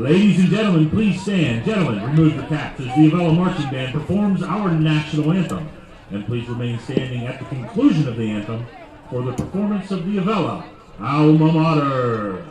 Ladies and gentlemen, please stand. Gentlemen, remove your caps as the Avella Marching Band performs our national anthem. And please remain standing at the conclusion of the anthem for the performance of the Avella Alma Mater.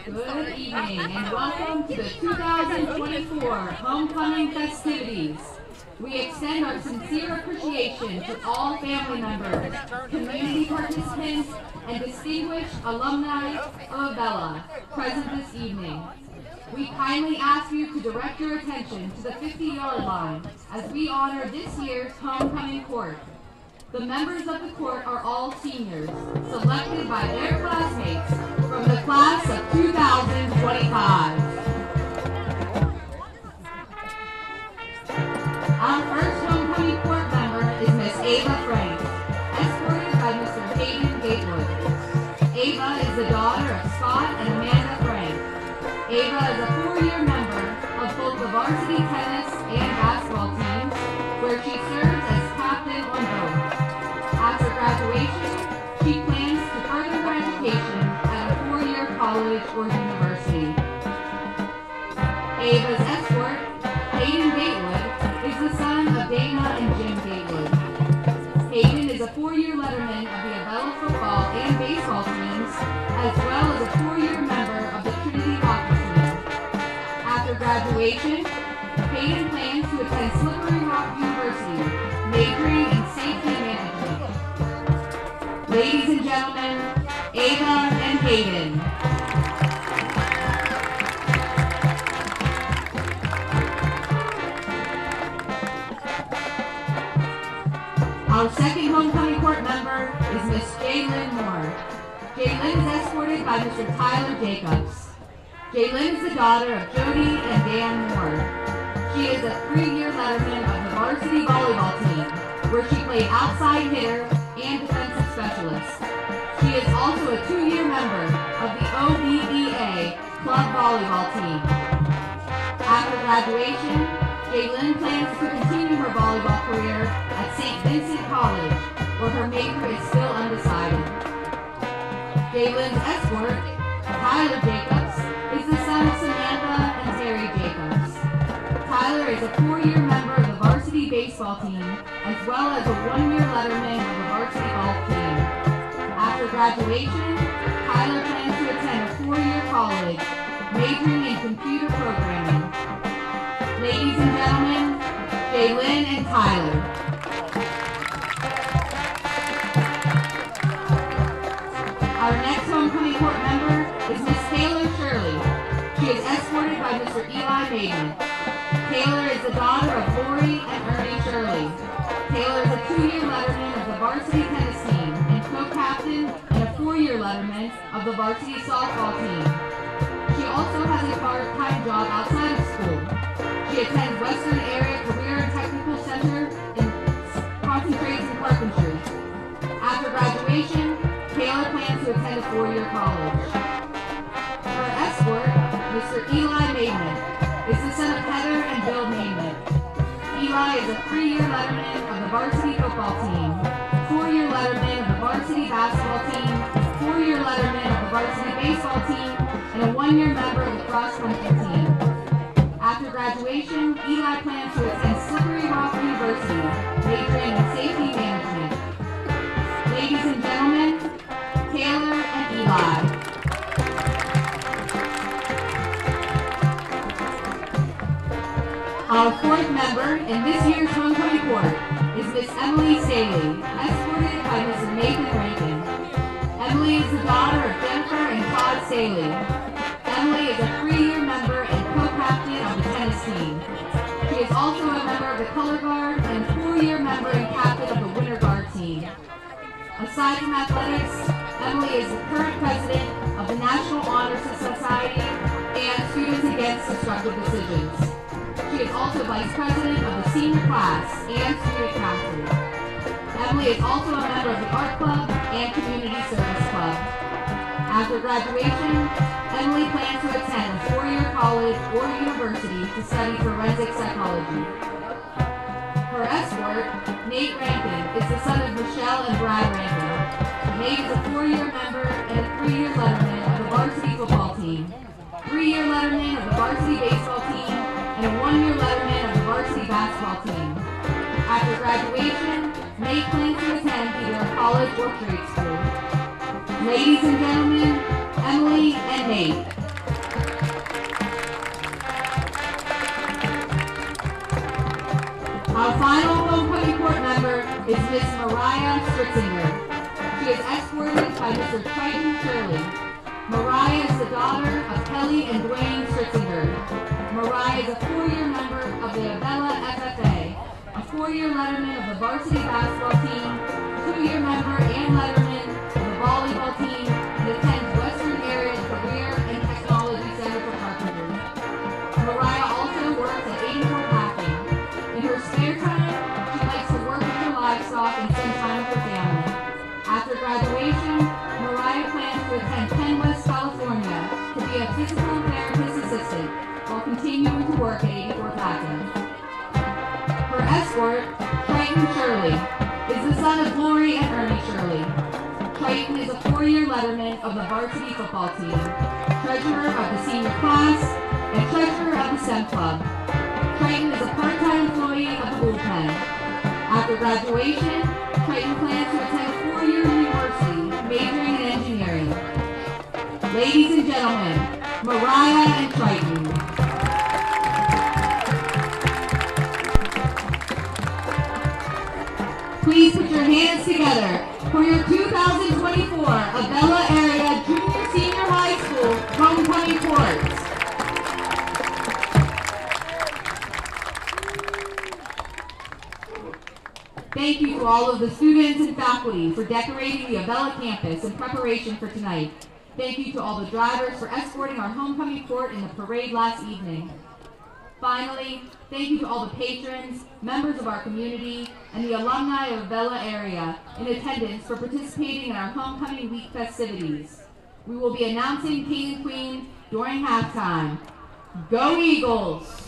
Good evening and welcome to the 2024 Homecoming festivities. We extend our sincere appreciation to all family members, community participants, and distinguished alumni of Avella present this evening. We kindly ask you to direct your attention to the 50-yard line as we honor this year's homecoming court. The members of the court are all seniors, selected by their classmates from the class of 2025. Our first homecoming court member is Miss Ava Frank, escorted by Mr. Hayden Gatewood. Ava is the daughter of Scott and Amanda Frank. Ava is a 4-year member of both the varsity tennis and basketball teams, where she serves as captain on both. After graduation, she plans to further her education at a 4-year college or university. Ava's escort, Hayden Gatewood, is the son of Dana and Jim Gatewood. Hayden is a 4-year letterman of the Avella-Football and baseball teams, as well as a 4-year member of the Trinity hockey team. After graduation, Hayden plans to attend Slippery Rock University, majoring in safety management. Ladies and gentlemen, Ava and Hayden. Our second homecoming court member is Miss Jaylyn Moore. Jaylyn is escorted by Mr. Tyler Jacobs. Jaylyn is the daughter of Jody and Dan Moore. She is a 3-year letterman of the varsity volleyball team, where she played outside hitter and defensive specialist. She is also a 2-year member of the OBEA club volleyball team. After graduation, Jaylyn plans to continue her volleyball career at St. Vincent College, where her major is still undecided. Jaylyn's escort, Tyler Jacobs, is the son of Samantha and Terry Jacobs. Tyler is a 4-year member of the varsity baseball team, as well as a 1-year letterman of the varsity golf team. After graduation, Tyler plans to attend a 4-year college, majoring in computer programming. Ladies and gentlemen, Jaylyn and Tyler. Our next homecoming court member is Miss Taylor Shirley. She is escorted by Mr. Eli Maiden. Taylor is the daughter of Lori and Ernie Shirley. Taylor is a 2-year letterman of the varsity tennis team and co-captain and a 4-year letterman of the varsity softball team. She also has a part-time job outside of school. She attends Western Area Career and Technical Center and concentrates in carpentry. After graduation, Taylor plans to attend a 4-year college. Her escort, Mr. Eli Maidman, is the son of Heather and Bill Maidman. Eli is a 3-year letterman of the varsity football team, 4-year letterman of the varsity basketball team, 4-year letterman of the varsity baseball team, and a 1-year member of the cross-country team. After graduation, Eli plans to attend Slippery Rock University, majoring in safety management. Ladies and gentlemen, Taylor and Eli. Our 4th member in this year's homecoming court is Miss Emily Staley, escorted by Mrs. Nathan Rankin. Emily is the daughter of Jennifer and Todd Staley. Emily is a 3-year member and co-captain of the tennis team. She is also a member of the color guard and 4-year member and captain of the winter guard team. Aside from athletics, Emily is the current president of the National Honor Society and Students Against Destructive Decisions. She is also vice president of the senior class and student council. Emily is also a member of the art club and community service club. After graduation, Emily plans to attend a 4-year college or university to study forensic psychology. Her escort, Nate Rankin, is the son of Michelle and Brad Rankin. Nate is a 4-year member and a 3-year letterman of the varsity football team, 3-year letterman of the varsity baseball team, and a 1-year letterman of the varsity basketball team. After graduation, Nate plans to attend either a college or trade school. Ladies and gentlemen, Emily and Nate. Our final homecoming court member is Miss Mariah Stritzinger. She is escorted by Mr. Triton Shirley. Mariah is the daughter of Kelly and Dwayne Stritzinger. Schwarzenberg. Mariah is a 4-year member of the Avella-FFA, a 4-year letterman of the varsity basketball team, 2-year member and letterman of the volleyball team, and attends Western Area Career and Technology Center for Carpenters. Mariah also works at 84 Packing. In her spare time, she likes to work with her livestock and spend time with her family. After graduation, Mariah plans to attend Penn West, California to be a physical therapist assistant while continuing to work at 84 Packing. Her escort, Triton Shirley, is the son of Glory and Ernie Shirley. Triton is a 4-year letterman of the varsity football team, treasurer of the senior class, and treasurer of the STEM club. Triton is a part-time employee of the bullpen. After graduation, Triton plans to attend a 4-year university, majoring in engineering. Ladies and gentlemen, Mariah and Triton. Please put your hands together for your 2024 Avella Area Junior Senior High School Homecoming Court. Thank you to all of the students and faculty for decorating the Avella campus in preparation for tonight. Thank you to all the drivers for escorting our homecoming court in the parade last evening. Finally, thank you to all the patrons, members of our community, and the alumni of Avella Area in attendance for participating in our homecoming week festivities. We will be announcing King and Queen during halftime. Go Eagles!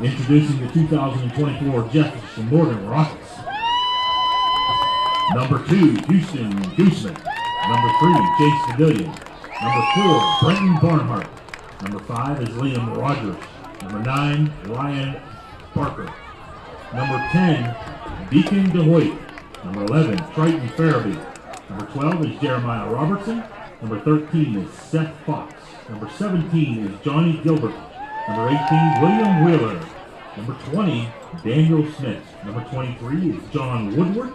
Introducing the 2024 Jefferson Morgan Rockets. Number 2, Houston Gooseman. Number 3, Chase Pavilion. Number 4, Brenton Barnhart. Number 5 is Liam Rogers. Number 9, Ryan Parker. Number 10, Deacon DeHoyt. Number 11, Triton Farabee. Number 12 is Jeremiah Robertson. Number 13 is Seth Fox. Number 17 is Johnny Gilbert. Number 18, William Wheeler. Number 20, Daniel Smith. Number 23 is John Woodward.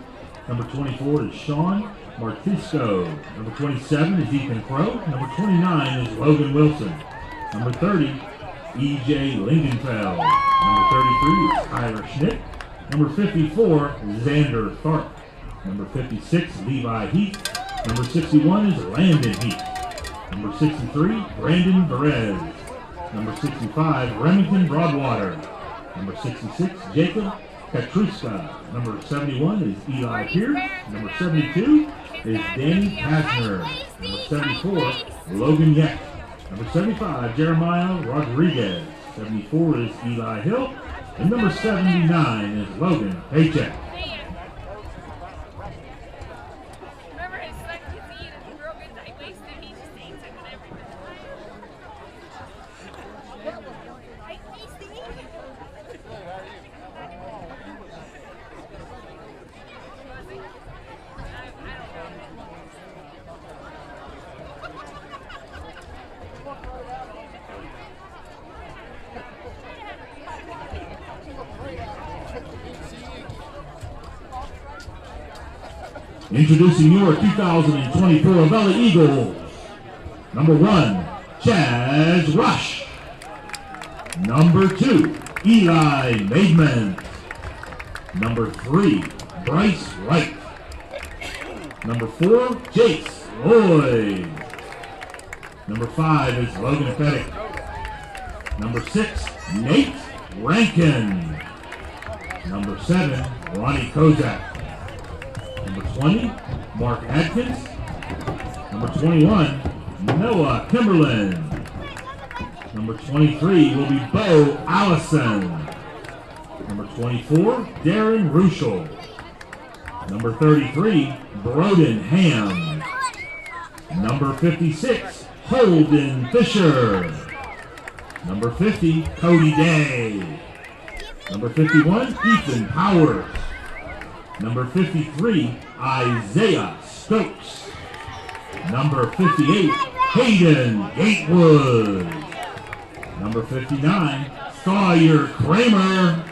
Number 24 is Sean Martisco. Number 27 is Ethan Crow. Number 29 is Logan Wilson. Number 30, E.J. Lingenfeld. Number 33 is Tyler Schmidt. Number 54, Xander Tharp. Number 56, Levi Heath. Number 61 is Landon Heath. Number 63, Brandon Perez. Number 65, Remington Broadwater. Number 66, Jacob Katruska. Number 71 is Eli Pierce. Number 72 is Danny Kasner. Number 74, Logan Yeck. Number 75, Jeremiah Rodriguez. 74 is Eli Hill. And number 79 is Logan Paycheck. Introducing your 2024 Avella Eagles. Number 1, Chaz Rush. Number 2, Eli Maidman. Number 3, Bryce Wright. Number 4, Jace Lloyd. Number 5 is Logan Fettick. Number 6, Nate Rankin. Number 7, Ronnie Kozak. Number 20, Mark Adkins. Number 21, Noah Kimberlin. Number 23 will be Bo Allison. Number 24, Darren Ruschel. Number 33, Broden Ham. Number 56, Holden Fisher. Number 50, Cody Day. Number 51, Ethan Powers. Number 53, Isaiah Stokes. Number 58, Hayden Gatewood. Number 59, Sawyer Kramer.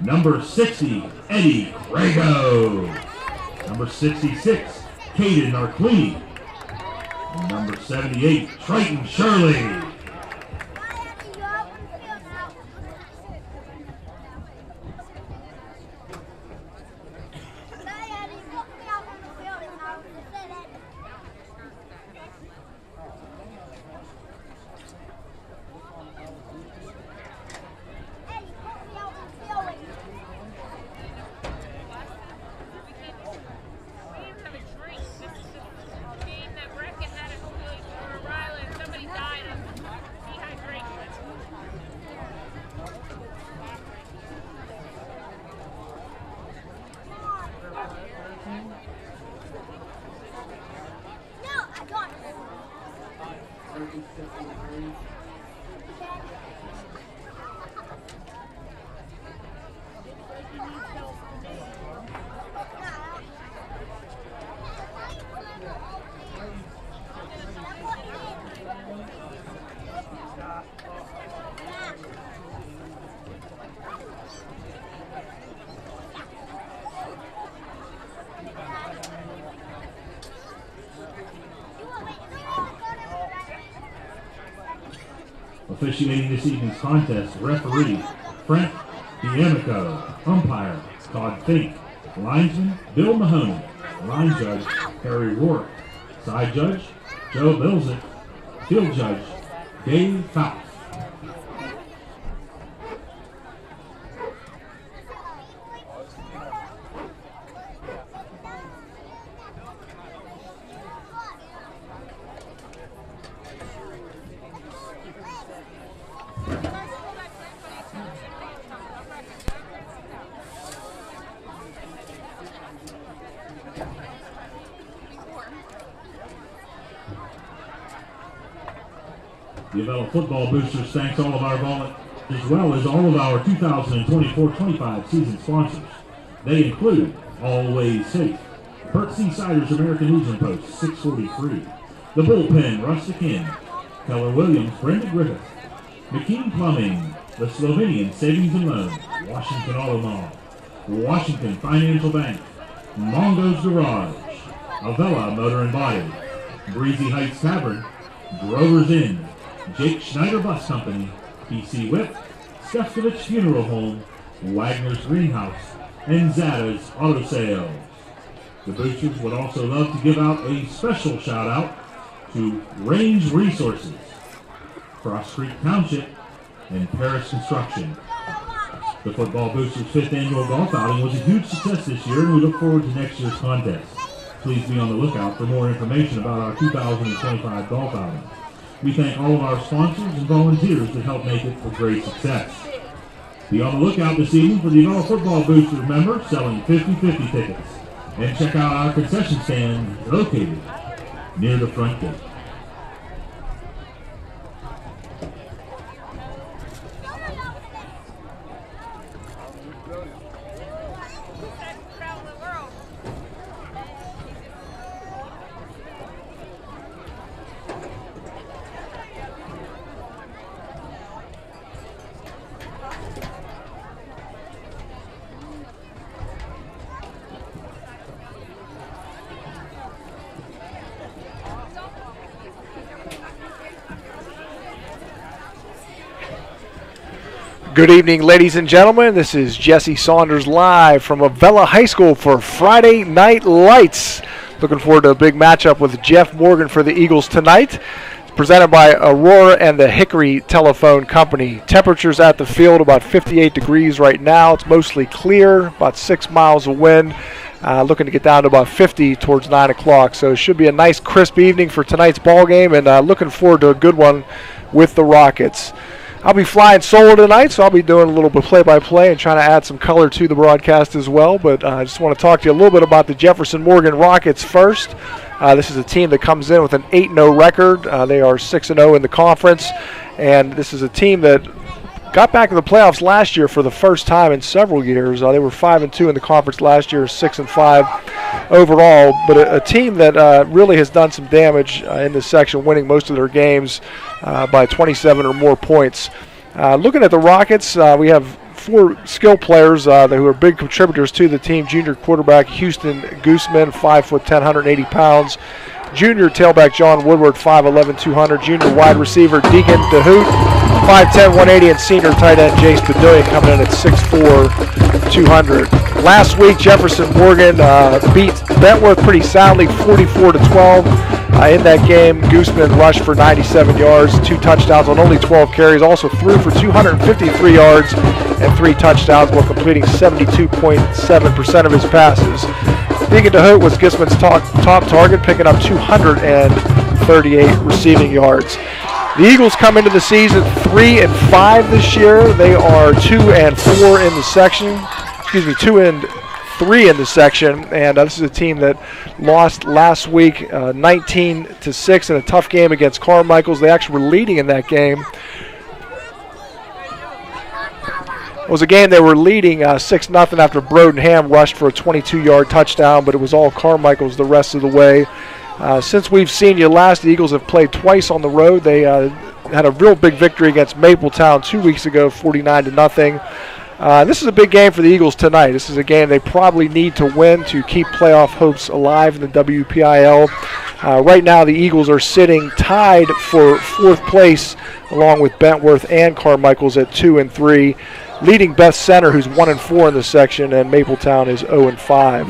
Number 60, Eddie Crago. Number 66, Caden Arquini. And number 78, Triton Shirley. Officiating this evening's contest, referee Frank D'Amico, umpire Todd Fink, linesman Bill Mahoney, line judge Harry Rourke, side judge Joe Bilzik, field judge Dave Faust. The Avella-Football Boosters thanks all of our volunteers as well as all of our 2024-25 season sponsors. They include Always Safe, Berksey Ciders American Legion Post 643, The Bullpen Rustic Inn, Keller Williams Brenda Griffith, McKean Plumbing, The Slovenian Savings and Loan, Washington Auto Mall, Washington Financial Bank, Mongo's Garage, Avella Motor and Body, Breezy Heights Tavern, Grover's Inn, Jake Schneider Bus Company, PC Whip, Stefkovich Funeral Home, Wagner's Greenhouse, and Zada's Auto Sales. The Boosters would also love to give out a special shout out to Range Resources, Cross Creek Township, and Paris Construction. The Football Boosters' 5th annual golf outing was a huge success this year, and we look forward to next year's contest. Please be on the lookout for more information about our 2025 golf outing. We thank all of our sponsors and volunteers that help make it a great success. Be on the lookout this evening for the Avella-Football Boosters members selling 50-50 tickets. And check out our concession stand located near the front gate. Good evening, ladies and gentlemen. This is Jesse Saunders live from Avella High School for Friday Night Lights. Looking forward to a big matchup with Jeff Morgan for the Eagles tonight. It's presented by Aurora and the Hickory Telephone Company. Temperatures at the field about 58 degrees right now. It's mostly clear, about 6 miles of wind. Looking to get down to about 50 towards 9 o'clock. So it should be a nice, crisp evening for tonight's ball game, and looking forward to a good one with the Rockets. I'll be flying solo tonight, so I'll be doing a little bit play-by-play and trying to add some color to the broadcast as well. But I just want to talk to you a little bit about the Jefferson Morgan Rockets first. This is a team that comes in with an 8-0 record. They are 6-0 in the conference, and this is a team that got back to the playoffs last year for the first time in several years. They were 5-2 in the conference last year, 6-5 overall. But a team that really has done some damage in this section, winning most of their games by 27 or more points. Looking at the Rockets, we have 4 skill players who are big contributors to the team. Junior quarterback Houston Gooseman, 5'10", 180 pounds. Junior tailback John Woodward, 5'11", 200. Junior wide receiver Deacon DeHoot, 5'10", 180. And senior tight end Jace Bedoya coming in at 6'4", 200. Last week, Jefferson Morgan beat Bentworth pretty soundly, 44-12. In that game, Gooseman rushed for 97 yards, 2 touchdowns on only 12 carries. Also threw for 253 yards and 3 touchdowns while completing 72.7% of his passes. Deacon DeHoot was Gooseman's top target, picking up 238 receiving yards. The Eagles come into the season 3-5 this year. They are 2-4 in the section. 2-3 in the section, and this is a team that lost last week 19-6 in a tough game against Carmichael's. They actually were leading in that game. It was a game they were leading 6-0 after Brodenham rushed for a 22-yard touchdown, but it was all Carmichael's the rest of the way. Since we've seen you last, the Eagles have played twice on the road. They had a real big victory against Mapletown 2 weeks ago, 49-0. This is a big game for the Eagles tonight. This is a game they probably need to win to keep playoff hopes alive in the WPIL. Right now, the Eagles are sitting tied for 4th place, along with Bentworth and Carmichael's at 2-3. Leading Beth Center, who's 1-4 in the section, and Mapletown is 0-5.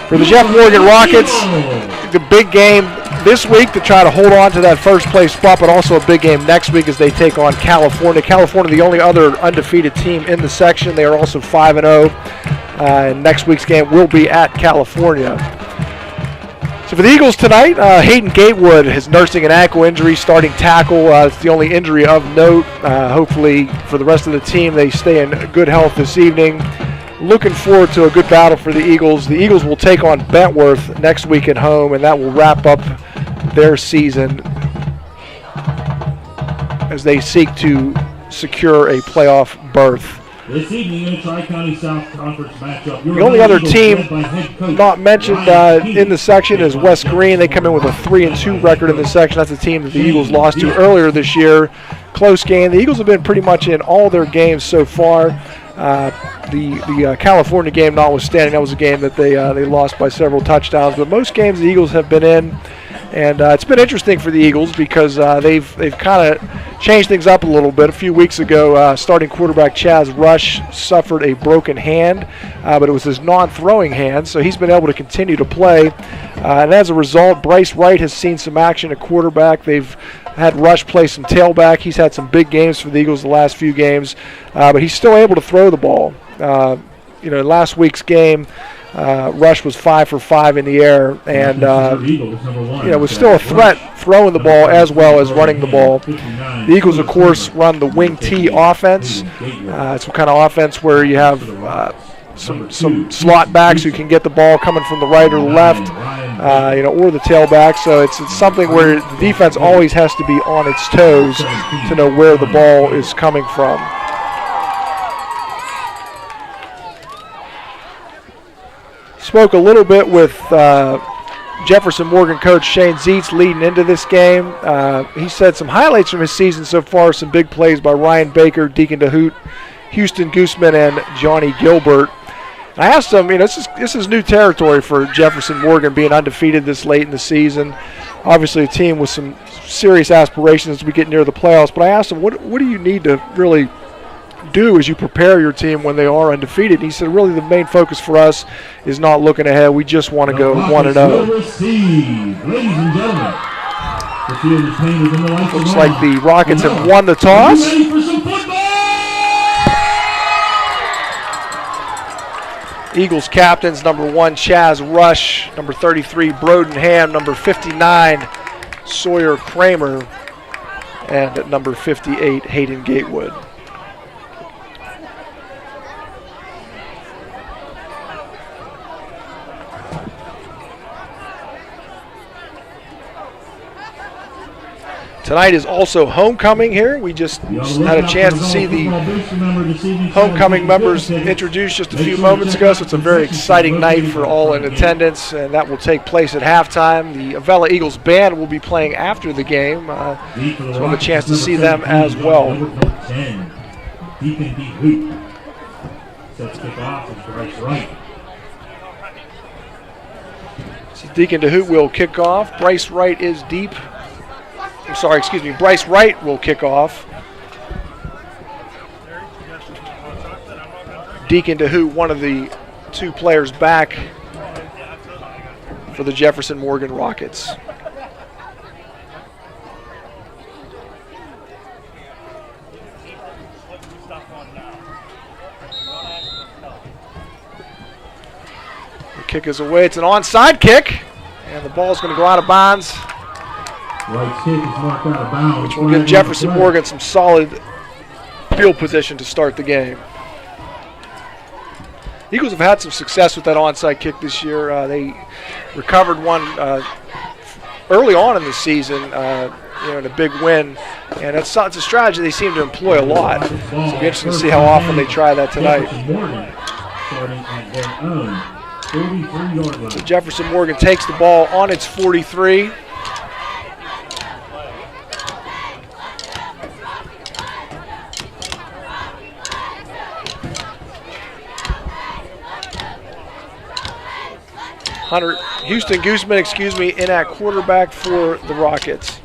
For the Jeff Morgan Rockets, the big game this week to try to hold on to that first place spot, but also a big game next week as they take on California. California, the only other undefeated team in the section. They are also 5-0, and next week's game will be at California. So for the Eagles tonight, Hayden Gatewood is nursing an ankle injury, starting tackle. It's the only injury of note. Hopefully for the rest of the team, they stay in good health this evening. Looking forward to a good battle for the Eagles. The Eagles will take on Bentworth next week at home, and that will wrap up their season as they seek to secure a playoff berth. This evening in the Tri-County South Conference matchup. The only other team not mentioned in the section is West Green. They come in with a 3-2 record in the section. That's a team that the Eagles lost to earlier this year. Close game. The Eagles have been pretty much in all their games so far. The California game notwithstanding, that was a game that they lost by several touchdowns. But most games the Eagles have been in. And it's been interesting for the Eagles because they've kind of changed things up a little bit. A few weeks ago, starting quarterback Chaz Rush suffered a broken hand, but it was his non-throwing hand, so he's been able to continue to play. And as a result, Bryce Wright has seen some action at quarterback. They've had Rush play some tailback. He's had some big games for the Eagles the last few games, but he's still able to throw the ball. In last week's game, Rush was 5 for 5 in the air, and was still a threat throwing the ball as well as running the ball. The Eagles, of course, run the wing T offense. It's some kind of offense where you have some slot backs who can get the ball coming from the right or the left, or the tailback. So it's something where the defense always has to be on its toes to know where the ball is coming from. Spoke a little bit with Jefferson Morgan coach Shane Zietz leading into this game. He said some highlights from his season so far, some big plays by Ryan Baker, Deacon DeHoot, Houston Gooseman, and Johnny Gilbert. I asked him, this is new territory for Jefferson Morgan being undefeated this late in the season. Obviously a team with some serious aspirations as we get near the playoffs, but I asked him, what do you need to really do as you prepare your team when they are undefeated? And he said, really, the main focus for us is not looking ahead. We just want to go 1-0. Ladies and gentlemen, the field is painted in the lights. Looks like the Rockets have won the toss. Ready for some football? Eagles captains, number 1, Chaz Rush, number 33, Broden Ham, number 59, Sawyer Kramer, and at number 58, Hayden Gatewood. Tonight is also homecoming here. We just had a chance to see the homecoming members introduced just a few moments ago, so it's a very exciting night for all in attendance, and that will take place at halftime. The Avella Eagles band will be playing after the game, so we'll have a chance to see them as well. So Deacon DeHoot will kick off. Bryce Wright is deep. Bryce Wright will kick off. Deacon DeHoot, one of the 2 players back for the Jefferson Morgan Rockets. The kick is away. It's an onside kick, and the ball's going to go out of bounds. Right kick is marked out of bounds. Which will give Jefferson Morgan some solid field position to start the game. Eagles have had some success with that onside kick this year. They recovered one early on in the season, in a big win, and it's a strategy they seem to employ a lot. So it'll be interesting to see how often they try that tonight. So Jefferson Morgan takes the ball on its 43. Houston Gooseman, in at quarterback for the Rockets.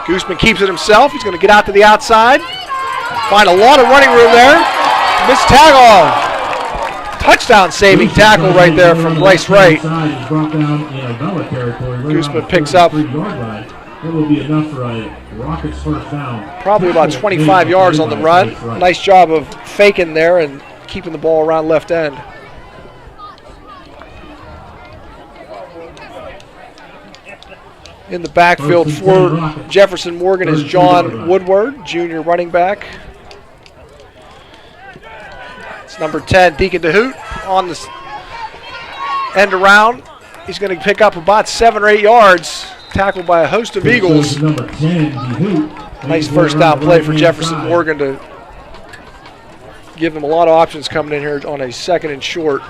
Gooseman keeps it himself. He's going to get out to the outside. Find a lot of running room there. Missed tackle. Touchdown saving tackle right there from Bryce Wright. Gooseman picks up probably about 25 yards on the run. Nice job of faking there and keeping the ball around left end. In the backfield for Jefferson Morgan is John Woodward, junior running back. It's number 10, Deacon DeHoot, on the end around. He's going to pick up about 7 or 8 yards, tackled by a host of Eagles. Nice first down play for Jefferson Morgan to give them a lot of options coming in here on a 2nd and short.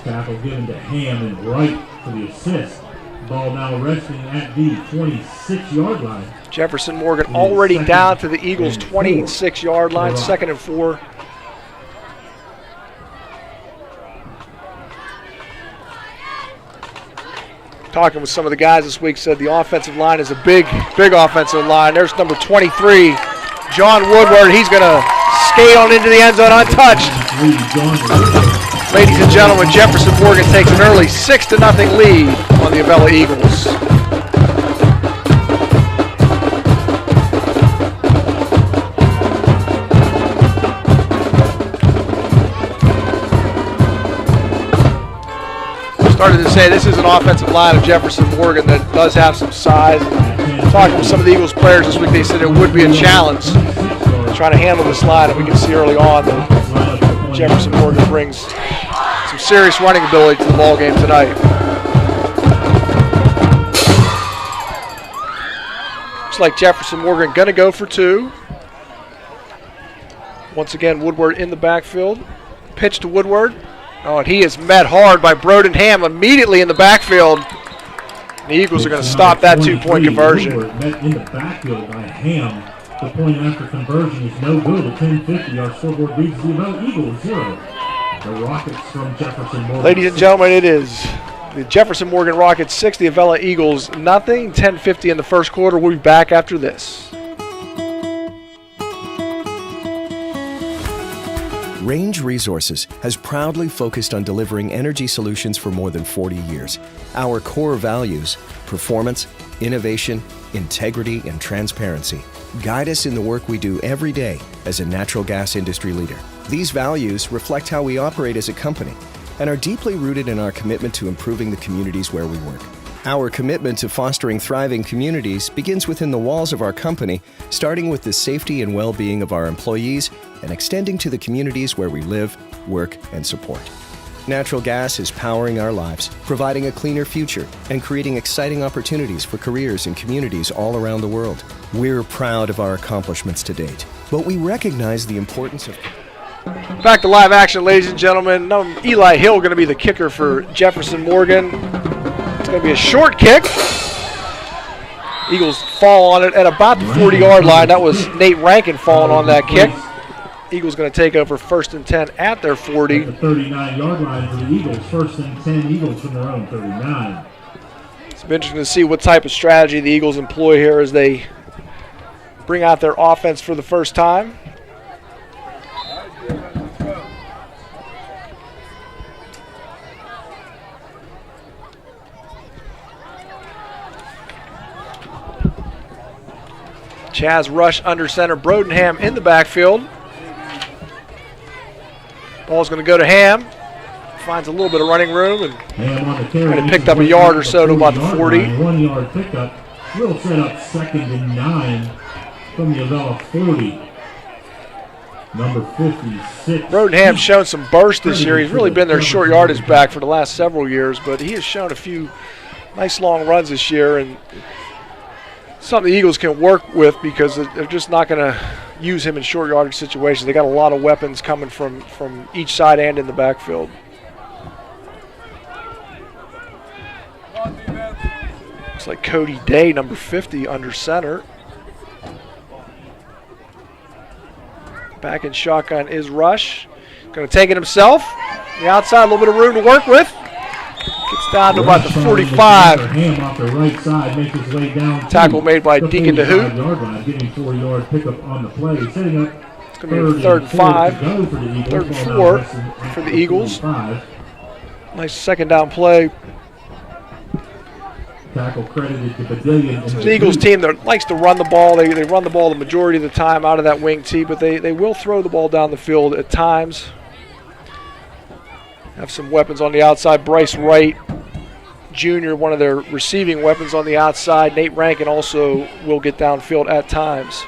Tackle given to Ham and Wright for the assist. Ball now resting at the 26-yard line. Jefferson Morgan already down to the Eagles' 26-yard line, 2nd and 4. Talking with some of the guys this week, said the offensive line is a big offensive line. There's number 23, John Woodward. He's going to skate on into the end zone untouched. Ladies and gentlemen, Jefferson Morgan takes an early 6-0 lead on the Avella Eagles. Started to say this is an offensive line of Jefferson Morgan that does have some size. Talking with some of the Eagles players this week, they said it would be a challenge trying to handle this line, and we can see early on that Jefferson Morgan brings some serious running ability to the ball game tonight. Looks like Jefferson Morgan going to go for 2. Once again, Woodward in the backfield. Pitch to Woodward. Oh, and he is met hard by Broden Ham immediately in the backfield. The Eagles are going to stop that 2-point conversion. Met in the backfield by Ham. The point after conversion is no good. At 10:50, our scoreboard reads the Avella Eagles 0. The Rockets from Jefferson Morgan. Ladies and gentlemen, it is the Jefferson Morgan Rockets 6, the Avella Eagles nothing. 10:50 in the first quarter. We'll be back after this. Range Resources has proudly focused on delivering energy solutions for more than 40 years. Our core values, performance, innovation, integrity, and transparency, guide us in the work we do every day as a natural gas industry leader. These values reflect how we operate as a company and are deeply rooted in our commitment to improving the communities where we work. Our commitment to fostering thriving communities begins within the walls of our company, starting with the safety and well-being of our employees and extending to the communities where we live, work, and support. Natural gas is powering our lives, providing a cleaner future, and creating exciting opportunities for careers and communities all around the world. We're proud of our accomplishments to date, but we recognize the importance of... Back to live action, ladies and gentlemen. Eli Hill going to be the kicker for Jefferson Morgan. It's going to be a short kick. Eagles fall on it at about the 40-yard line. That was Nate Rankin falling on that kick. Eagles going to take over 1st and 10 at their 40. At the 39-yard line for the Eagles. 1st and 10 Eagles from their own 39. It's been interesting to see what type of strategy the Eagles employ here as they bring out their offense for the first time. Chaz Rush under center, Brodenham in the backfield. Ball's going to go to Ham. Finds a little bit of running room and kind of picked up a yard or so to about the 40. 1-yard pickup. Will set up 2nd and 9 from the Avella 40. Number 56. Brodenham's shown some burst this year. He's really been their short yardage back for the last several years, but he has shown a few nice long runs this year, and something the Eagles can work with because they're just not going to use him in short yardage situations. They got a lot of weapons coming from each side and in the backfield. Looks like Cody Day, number 50, under center. Back in shotgun is Rush. Going to take it himself. The outside, a little bit of room to work with. Gets down to about the 45. Off the right side, makes his way down. Tackle made by Deacon DeHoot. Getting 4-yard pickup on the play. Setting up. It's going to be 3rd and 5. 3rd and 4 for the Eagles. Nice second down play. Tackle credited to Badillion. This is an Eagles team that likes to run the ball. They run the ball the majority of the time out of that wing tee, but they will throw the ball down the field at times. Have some weapons on the outside. Bryce Wright Jr., one of their receiving weapons on the outside. Nate Rankin also will get downfield at times.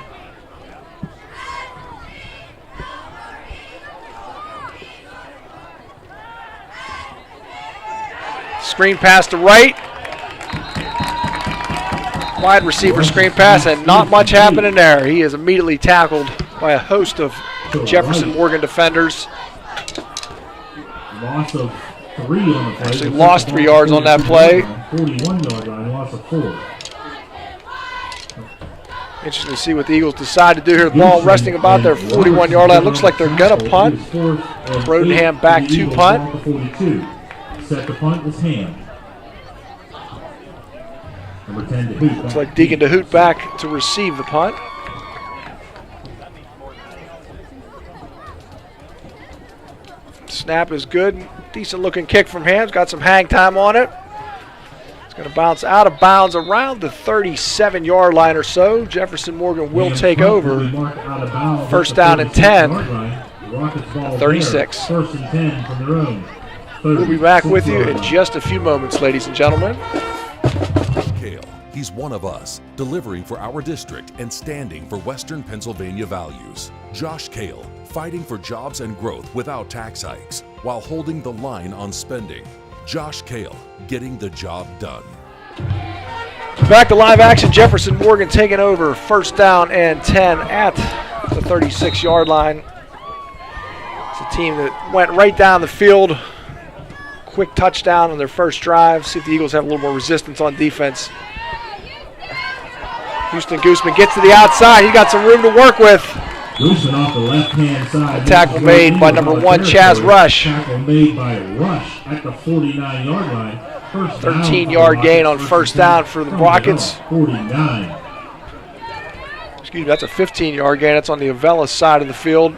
Screen pass to Wright. Wide receiver screen pass, and not much happening there. He is immediately tackled by a host of Jefferson Morgan defenders. Loss of 3 on the play. Actually lost 3 yards on that play. 41-yard line, loss of 4. Interesting to see what the Eagles decide to do here. The ball resting about their 41-yard line. Looks like they're going to punt. Brodenham back to punt. 42. Set the punt is Ham. Number 10, DeHoot. Looks like Deacon DeHoot back to receive the punt. Snap is good. Decent looking kick from Ham. Got some hang time on it. It's going to bounce out of bounds around the 37-yard line or so. Jefferson Morgan will take over. 1st down and 10. 36. 1st and 10 from their own. We'll be back with you in just a few moments, ladies and gentlemen. He's one of us, delivering for our district and standing for Western Pennsylvania values. Josh Kale, fighting for jobs and growth without tax hikes, while holding the line on spending. Josh Kale, getting the job done. Back to live action. Jefferson Morgan taking over 1st down and 10 at the 36-yard line. It's a team that went right down the field. Quick touchdown on their first drive. See if the Eagles have a little more resistance on defense. Houston Gooseman gets to the outside. He got some room to work with. Gooseman off the left-hand side. Tackle made by number 1, Chaz Rush. Tackle made by Rush at the 49-yard line. 13-yard gain on 1st down for the Rockets. 49. Excuse me, that's a 15-yard gain. That's on the Avella side of the field.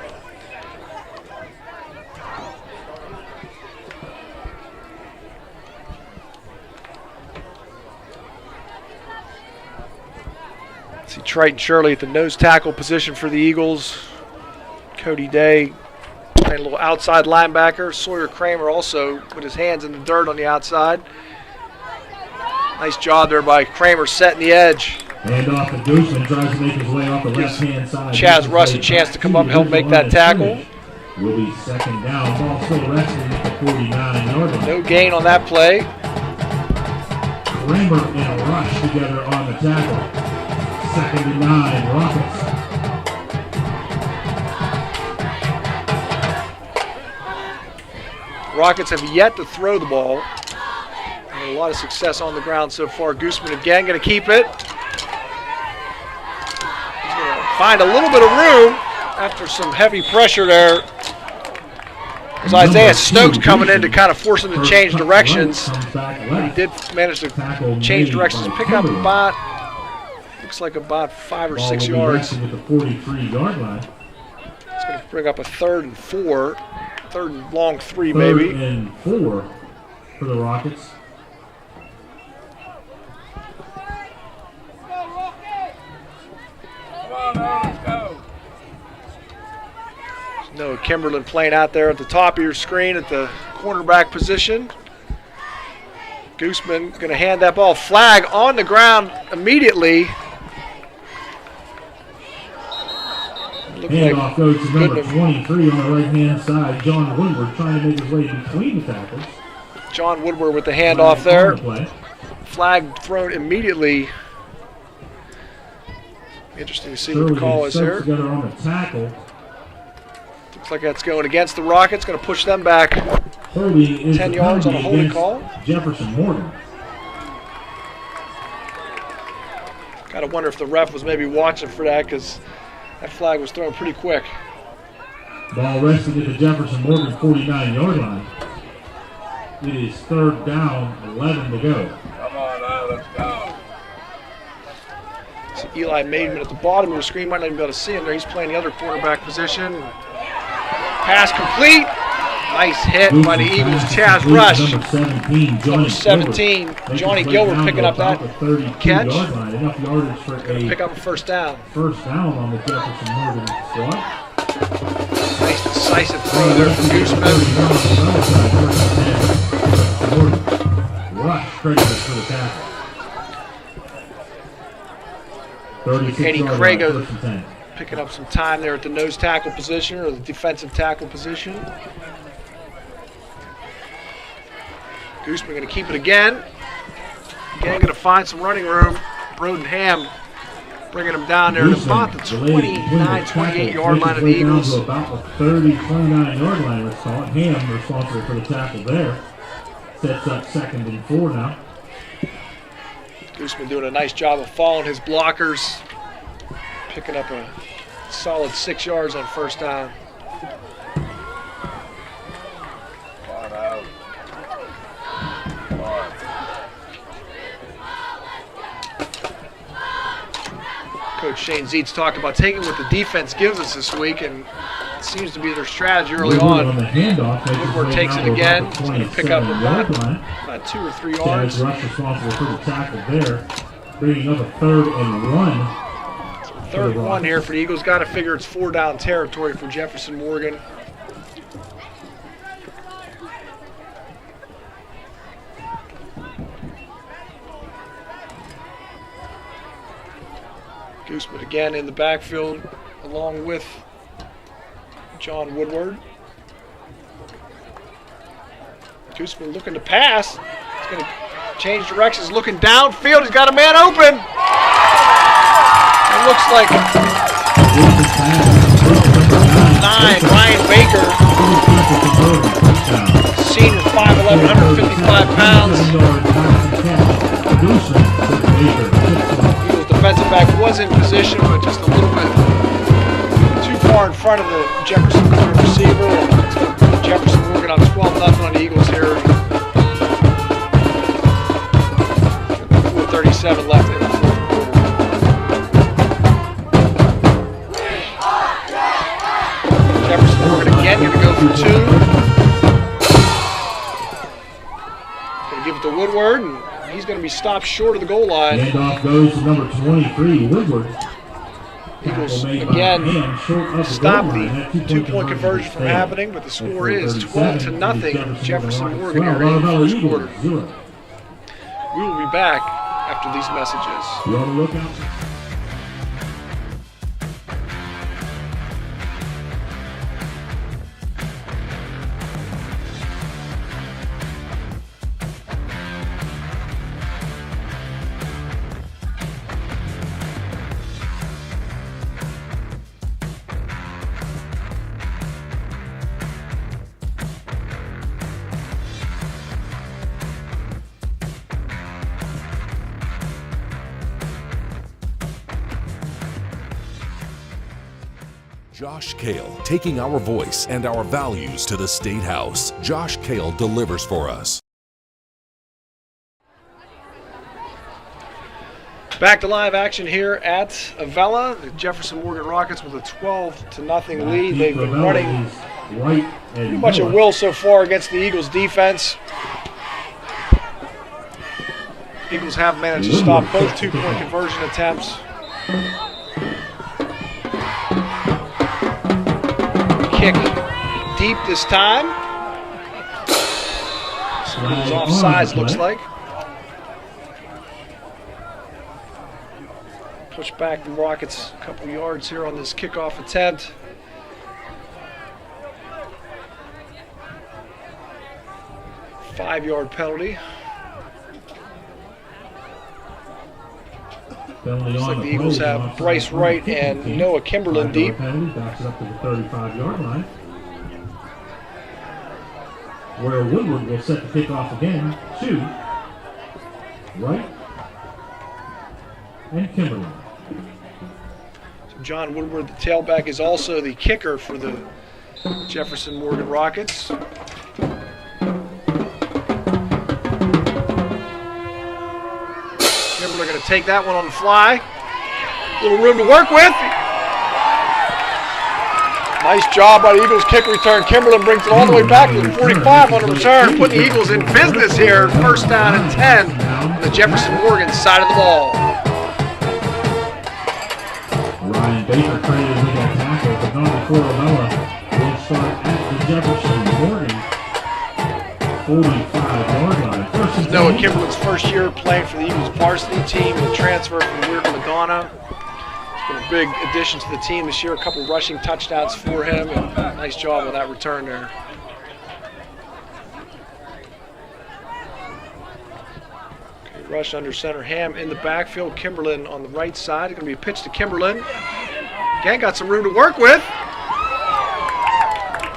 See Triton Shirley at the nose tackle position for the Eagles. Cody Day playing a little outside linebacker. Sawyer Kramer also with his hands in the dirt on the outside. Nice job there by Kramer setting the edge. And off the Gooseman tries to make his way off the left-hand side. Chaz Russ a chance to come up and help make that tackle. Will be second down. Ball still resting at the 49-yard line. No gain on that play. Kramer and Rush together on the tackle. 2nd and 9, Rockets. Rockets have yet to throw the ball. And a lot of success on the ground so far. Gooseman again going to keep it. He's going to find a little bit of room after some heavy pressure there. As Isaiah Stokes coming in to kind of force him to change directions. He did manage to change directions, pick up about, looks like about 5 or 6 yards. At the 43-yard line. It's going to bring up a 3rd and 4, 3rd and long 3 maybe. 3rd and 4 for the Rockets. Noah Kimberlin playing out there at the top of your screen at the cornerback position. Gooseman going to hand that ball. Flag on the ground immediately. Handoff goes to number 23 on the right-hand side. John Woodward trying to make his way between the tackles. John Woodward with the handoff there. Flag thrown immediately. Interesting to see what the call is here. Together on the tackle. Looks like that's going against the Rockets. Going to push them back 10 yards on a holding call. Jefferson Morgan. Got to wonder if the ref was maybe watching for that because that flag was thrown pretty quick. Ball resting at the Jefferson Morgan 49-yard line. It is 3rd down, 11 to go. Come on now, let's go. So Eli Maidman at the bottom of the screen. Might not even be able to see him there. He's playing the other quarterback position. Pass complete. Nice hit by the Eagles. Chaz Rush. Number 17, Johnny Gilbert picking up that catch. Going to pick up a 1st down. 1st down on the Jefferson Morgan squad. Nice decisive throw there from Gooseman. Rush credited for the tackle. Eddie Crago picking up some time there at the nose tackle position or the defensive tackle position. Gooseman going to keep it again. Again, going to find some running room. Broden Ham bringing him down there at about the 29, 28-yard line of the Eagles. About the 30, 29-yard line, let's call it. Ham responsible for the tackle there. Sets up 2nd and 4 now. Gooseman doing a nice job of following his blockers. Picking up a solid 6 yards on 1st down. Coach Shane Zietz talked about taking what the defense gives us this week, and it seems to be their strategy early on. Woodward takes it again. He's going to pick up about 2 or 3 yards. Rush responsible for the tackle there, bringing up a 3rd and 1. 3rd and 1 here for the Eagles. Got to figure it's 4 down territory for Jefferson Morgan. Gooseman again in the backfield along with John Woodward. Gooseman looking to pass. He's going to change directions, looking downfield. He's got a man open. It looks like 9, Ryan Baker. Senior, 5'11", 155 pounds. Eagles defensive back was in position, but just a little bit too far in front of the Jefferson receiver. Jefferson Morgan on 12-0 on the Eagles here. 4:37 left in the 4th quarter. Jefferson Morgan again going to go for 2. Going to give it to Woodward, and He's going to be stopped short of the goal line. Handoff goes to number 23, Woodward. Eagles again stop the two-point conversion from happening, but the score is 12-0. Jefferson Morgan here in the first quarter. We will be back after these messages. Be on the lookout. Josh Kale, taking our voice and our values to the State House. Josh Kale delivers for us. Back to live action here at Avella. The Jefferson Morgan Rockets with a 12-0 lead. They've been running pretty much at will so far against the Eagles defense. Eagles have managed to stop both two-point conversion attempts. Kick deep this time. It was offsides, looks like. Push back the Rockets a couple yards here on this kickoff attempt. Five-yard penalty. Looks like the Eagles have Bryce Wright and Noah Kimberlin deep. Backs it up to the 35-yard line, where Woodward will set the kickoff again to Wright and Kimberlin. So John Woodward, the tailback, is also the kicker for the Jefferson Morgan Rockets. Kimberlin going to take that one on the fly. A little room to work with. Nice job by the Eagles kick return. Kimberlin brings it all the way back to the 45 on the return, putting the Eagles in business here. First down and 10 on the Jefferson Morgan side of the ball. Ryan Baker credited with that tackle, but not before Avella will start at the Jefferson Morgan 45-yard line. Noah Kimberlin's first year playing for the Eagles varsity team, with a transfer from Weird Lagana. It's been a big addition to the team this year, a couple rushing touchdowns for him, and nice job on that return there. Okay, rush under center, Ham in the backfield, Kimberlin on the right side. It's going to be a pitch to Kimberlin. Again, got some room to work with.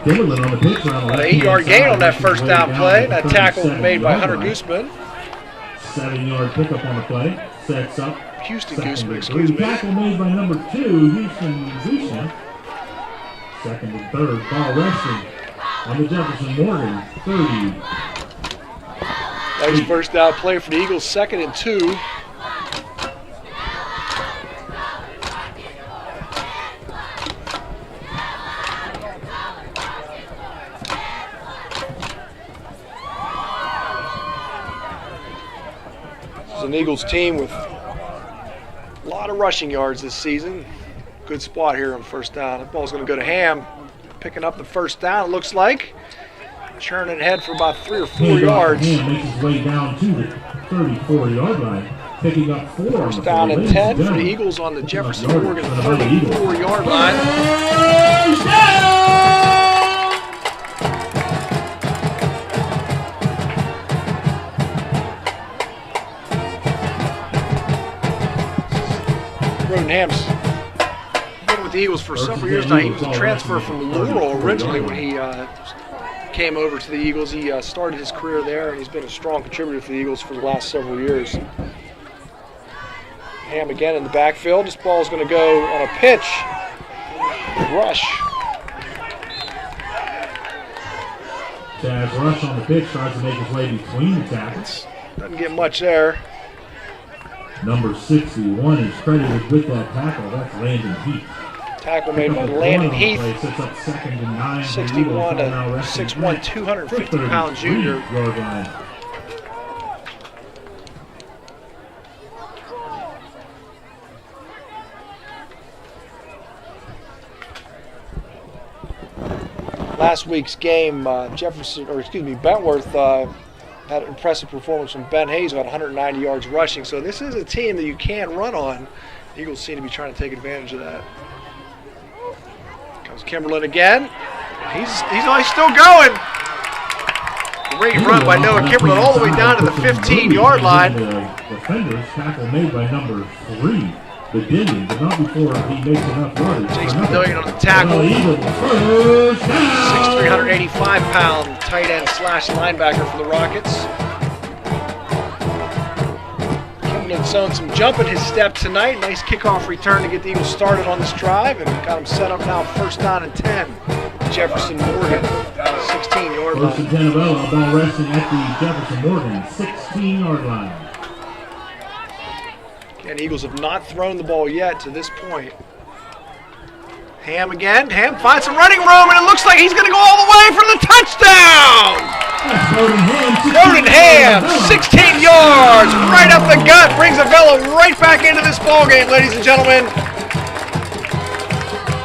Kimberlin on the pitch around the 8-yard gain on that first down play. That tackle made by Hunter Gooseman. 7-yard pickup on the play. Sets up. Houston Gooseman, excuse me. Tackle made by number 2, Houston Gooseman. Second and third. Ball resting on the Jefferson Morgan 30. Nice first down play for the Eagles. 2nd and 2. An Eagles team with a lot of rushing yards this season. Good spot here on first down. The ball's going to go to Ham, picking up the first down, it looks like. Churning ahead for about 3 or 4 yards. Ham makes his way down to the 34-yard line, picking up 4. First down and 10 for the Eagles on the Jefferson Morgan 34-yard line. Ham's been with the Eagles for several years now. He was a transfer from Laurel originally when he came over to the Eagles. He started his career there, and he's been a strong contributor for the Eagles for the last several years. Ham again in the backfield. This ball is going to go on a pitch. Rush. Chaz Rush on the pitch tries to make his way between the tackles. Doesn't get much there. Number 61 is credited with that tackle. That's Landon Heath. Tackle made by Landon Heath. 61 to 6'1", 250-pound junior. last week's game, Bentworth had an impressive performance from Ben Hayes, about 190 yards rushing. So this is a team that you can run on. The Eagles seem to be trying to take advantage of that. Comes Kimberlin again. He's still going. Great run by Noah Kimberlin all the way down to the 15-yard line. Defenders tackle made by number 3. Bedillion, but not before he makes enough yardage. Jason Bedillion on the tackle. 385-pound tight end / linebacker for the Rockets. Kimberlin's shown some jump in his step tonight. Nice kickoff return to get the Eagles started on this drive, and got him set up now 1st down and 10. Jefferson Morgan, 16-yard line. 1st and 10 Avella, ball resting at the Jefferson Morgan 16-yard line. And Eagles have not thrown the ball yet to this point. Ham again. Ham finds some running room, and it looks like he's going to go all the way for the touchdown! Roden Ham, 16 yards, right up the gut, brings Avella right back into this ball game, ladies and gentlemen.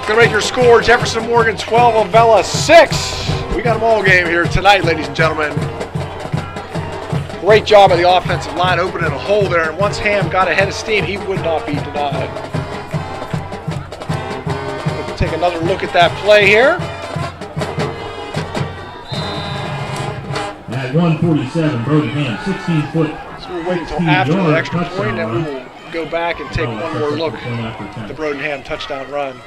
Going to make your score, Jefferson Morgan 12, Avella 6. We got a ball game here tonight, ladies and gentlemen. Great job by the offensive line opening a hole there, and once Ham got ahead of steam, he would not be denied. We'll take another look at that play here. At 147, Brody Ham, 16-foot. So we'll wait until after the extra point, and we will go back and take one more look at the Brodenham touchdown run.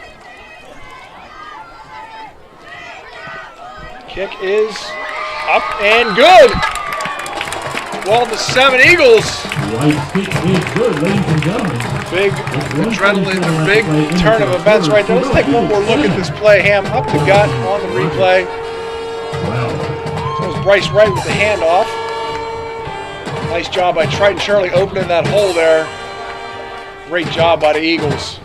Kick is up and good. 12-7 Eagles. White's kick is good, ladies and gentlemen. Big adrenaline, big turn of events right there. Let's take one more look at this play. Ham up the gut on the replay. Wow. So it was Bryce Wright with the handoff. Nice job by Triton Shirley opening that hole there. Great job by the Eagles.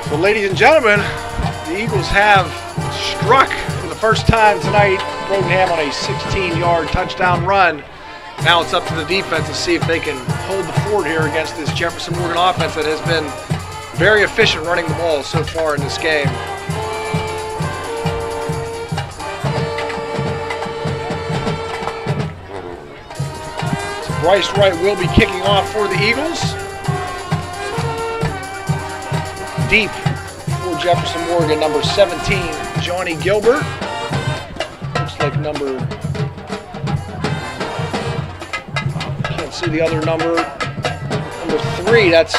So ladies and gentlemen, the Eagles have struck for the first time tonight. Brodenham on a 16-yard touchdown run. Now it's up to the defense to see if they can hold the fort here against this Jefferson Morgan offense that has been very efficient running the ball so far in this game. So Bryce Wright will be kicking off for the Eagles. Deep for Jefferson Morgan, number 17, Johnny Gilbert. Looks like number, can't see the other number. Number 3, that's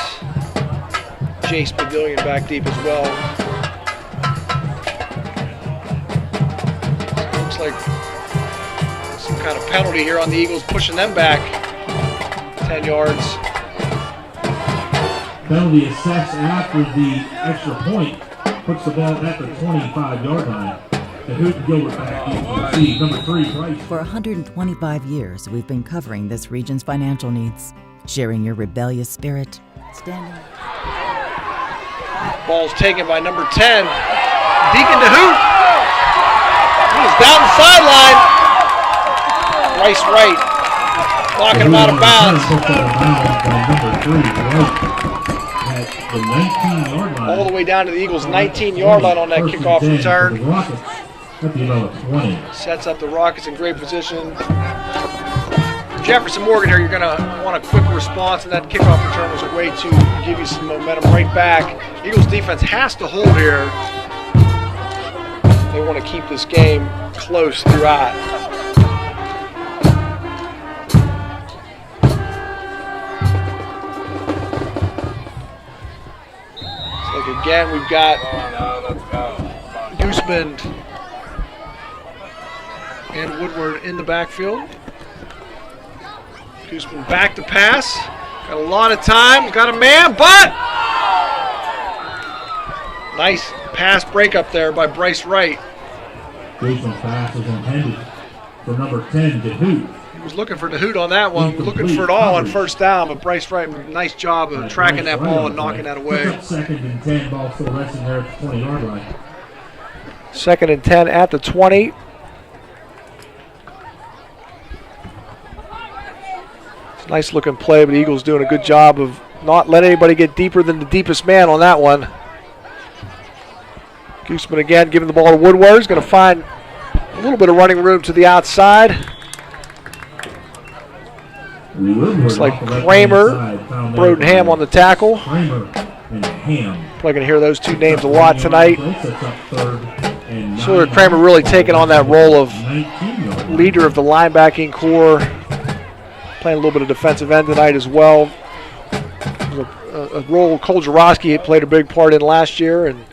Jace Bedillion back deep as well. So looks like some kind of penalty here on the Eagles, pushing them back 10 yards. Penalty assessed after the extra point. Puts the ball at the 25-yard line. The Hoot Gilbert back deep to receive. Number 3, Price. For 125 years, we've been covering this region's financial needs, sharing your rebellious spirit, standing. Ball's taken by number 10, Deacon DeHoot. He is down the sideline. Bryce Wright knocking him out of bounds. The 19-yard line. All the way down to the Eagles' 19-yard line on that kickoff return. Sets up the Rockets in great position. Jefferson Morgan here, you're going to want a quick response, and that kickoff return was a way to give you some momentum right back. Eagles defense has to hold here. They want to keep this game close throughout. Again, we've got Gooseman and Woodward in the backfield. Gooseman back to pass. Got a lot of time. Got a man, but nice pass breakup there by Bryce Wright. Gooseman's pass is intended for number 10, DeHoot. He was looking for DeHoot on that one. Looking for it all on first down, but Bryce Wright, nice job of tracking that ball and knocking that away. 2nd and 10, ball still resting there at the 20-yard line. 2nd and 10 at the 20. It's a nice looking play, but the Eagles doing a good job of not let anybody get deeper than the deepest man on that one. Gooseman again giving the ball to Woodward. He's going to find a little bit of running room to the outside. Looks like Kramer, Brodenham on the tackle. Probably going to hear those two names a lot tonight. Sawyer Kramer really taking on that role of leader of the linebacking core, playing a little bit of defensive end tonight as well. A role Cole Jarosky played a big part in last year, and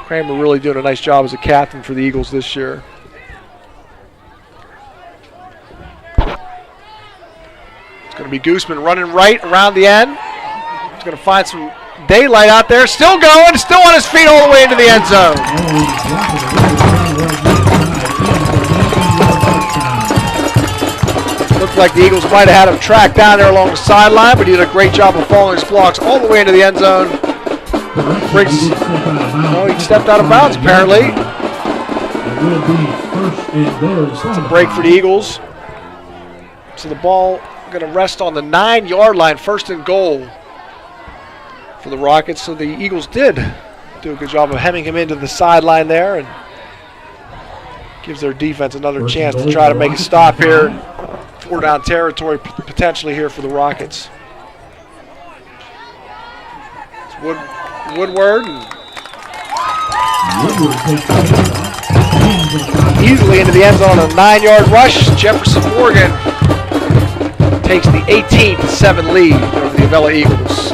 Kramer really doing a nice job as a captain for the Eagles this year. It's going to be Gooseman running right around the end. He's going to find some daylight out there. Still going, still on his feet all the way into the end zone. Looked like the Eagles might have had him tracked down there along the sideline, but he did a great job of following his blocks all the way into the end zone. He stepped out of bounds apparently. It's a break for the Eagles. So the ball going to rest on the 9-yard line, 1st and goal for the Rockets. So the Eagles did do a good job of hemming him into the sideline there, and gives their defense another chance to try to make a stop here. 4-down territory potentially here for the Rockets. It's Woodward. Easily into the end zone on a 9-yard rush. Jefferson Morgan takes the 18-7 lead over the Avella Eagles.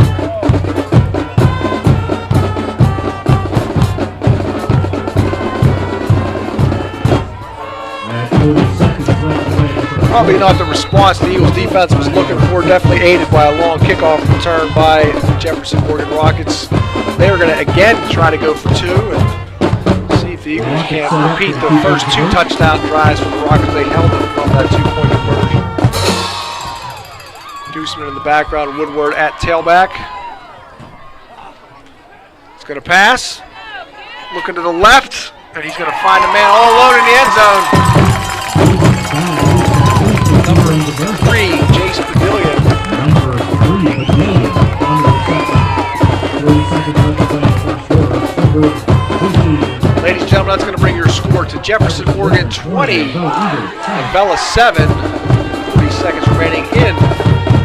Probably not the response the Eagles defense was looking for, definitely aided by a long kickoff return by Jefferson Morgan Rockets. They were going to again try to go for 2 and see if the Eagles can repeat the first 2 touchdown drives for the Rockets. They held them from that 2-point conversion. Gooseman in the background, Woodward at tailback. He's going to pass, looking to the left, and he's going to find a man all alone in the end zone. Number 3, Jace Padillion. Number 3, Padillion on the reception. 40 seconds left to play in the first quarter. Ladies and gentlemen, that's going to bring your score to Jefferson Morgan 20, Avella 7. 40 seconds remaining in the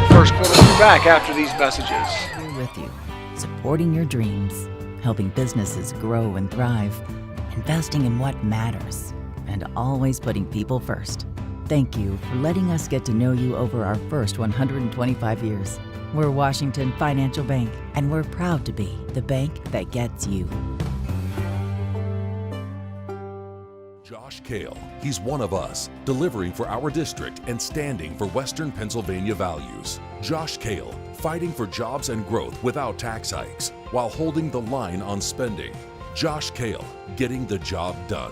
first quarter. We'll be back after these messages. We're with you, supporting your dreams, helping businesses grow and thrive, investing in what matters, and always putting people first. Thank you for letting us get to know you over our first 125 years. We're Washington Financial Bank, and we're proud to be the bank that gets you. Josh Kale, he's one of us, delivering for our district and standing for Western Pennsylvania values. Josh Kale, fighting for jobs and growth without tax hikes, while holding the line on spending. Josh Kale, getting the job done.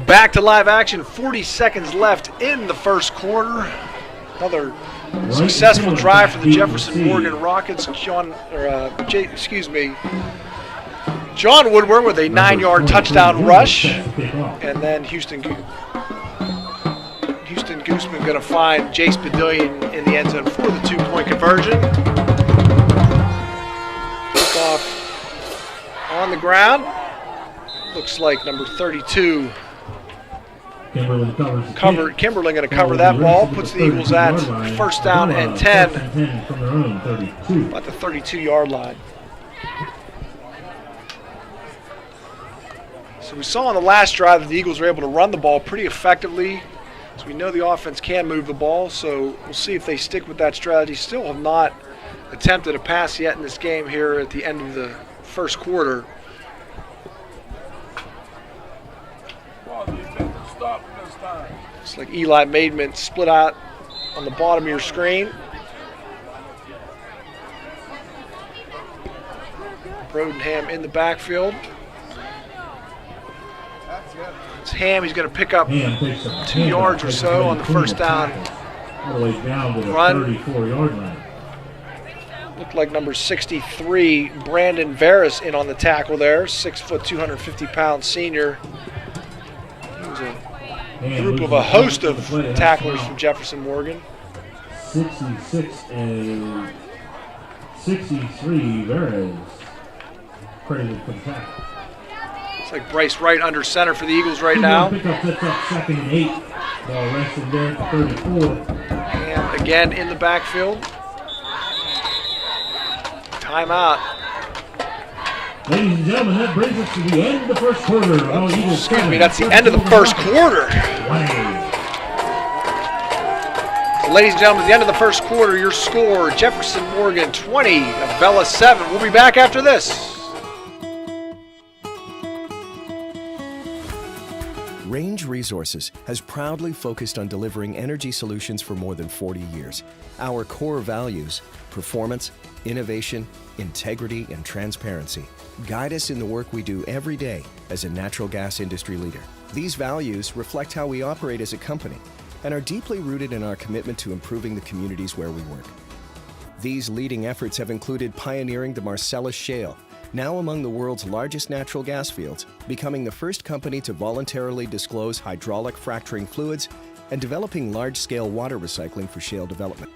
Back to live action, 40 seconds left in the first quarter. Another successful drive for the Jefferson Morgan Rockets. John Woodward with a 9-yard touchdown rush. And then Houston Gooseman going to find Jace Padillion in the end zone for the 2-point conversion. Kickoff on the ground. Looks like number 32. Kimberlin going to cover that ball, puts the Eagles at 1st down and 10, about the 32-yard line. So we saw on the last drive that the Eagles were able to run the ball pretty effectively. So we know the offense can move the ball, so we'll see if they stick with that strategy. Still have not attempted a pass yet in this game here at the end of the first quarter. It's like Eli Maidman split out on the bottom of your screen. Brodenham in the backfield. It's Ham. He's going to pick up 2 yards or so on the 1st down run. 34-yard line. Looked like number 63, Brandon Veras, in on the tackle there. 6 foot, 250-pound senior. He was a group of a host of tacklers from Jefferson Morgan. 63, Veras credited for the tackle. It's like Bryce Wright under center for the Eagles right now. Pickup sets up 2nd and 8. Ball rested there at the 34. And again in the backfield. Timeout. Ladies and gentlemen, that brings us to the end of the first quarter. Excuse me, that's the end of the first quarter. So, ladies and gentlemen, at the end of the first quarter, your score, Jefferson Morgan 20, Avella 7. We'll be back after this. Range Resources has proudly focused on delivering energy solutions for more than 40 years. Our core values, performance, innovation, integrity, and transparency, guide us in the work we do every day as a natural gas industry leader. These values reflect how we operate as a company and are deeply rooted in our commitment to improving the communities where we work. These leading efforts have included pioneering the Marcellus Shale, now among the world's largest natural gas fields, becoming the first company to voluntarily disclose hydraulic fracturing fluids, and developing large-scale water recycling for shale development.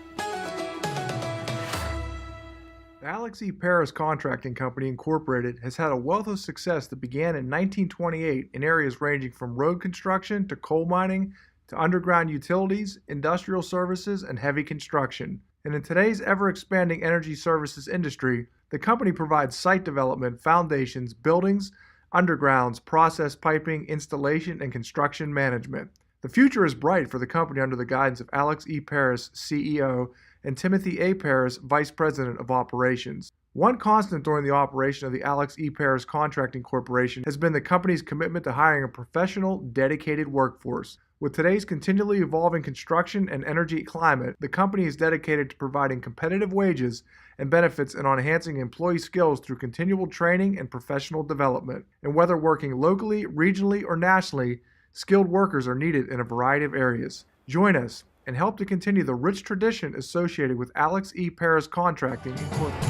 The Alex E. Paris Contracting Company, Incorporated, has had a wealth of success that began in 1928 in areas ranging from road construction to coal mining to underground utilities, industrial services, and heavy construction. And in today's ever-expanding energy services industry, the company provides site development, foundations, buildings, undergrounds, process piping, installation, and construction management. The future is bright for the company under the guidance of Alex E. Paris, CEO, and Timothy A. Paris, Vice President of Operations. One constant during the operation of the Alex E. Paris Contracting Corporation has been the company's commitment to hiring a professional, dedicated workforce. With today's continually evolving construction and energy climate, the company is dedicated to providing competitive wages and benefits and on enhancing employee skills through continual training and professional development. And whether working locally, regionally, or nationally, skilled workers are needed in a variety of areas. Join us and help to continue the rich tradition associated with Alex E. Paris Contracting Incorporated.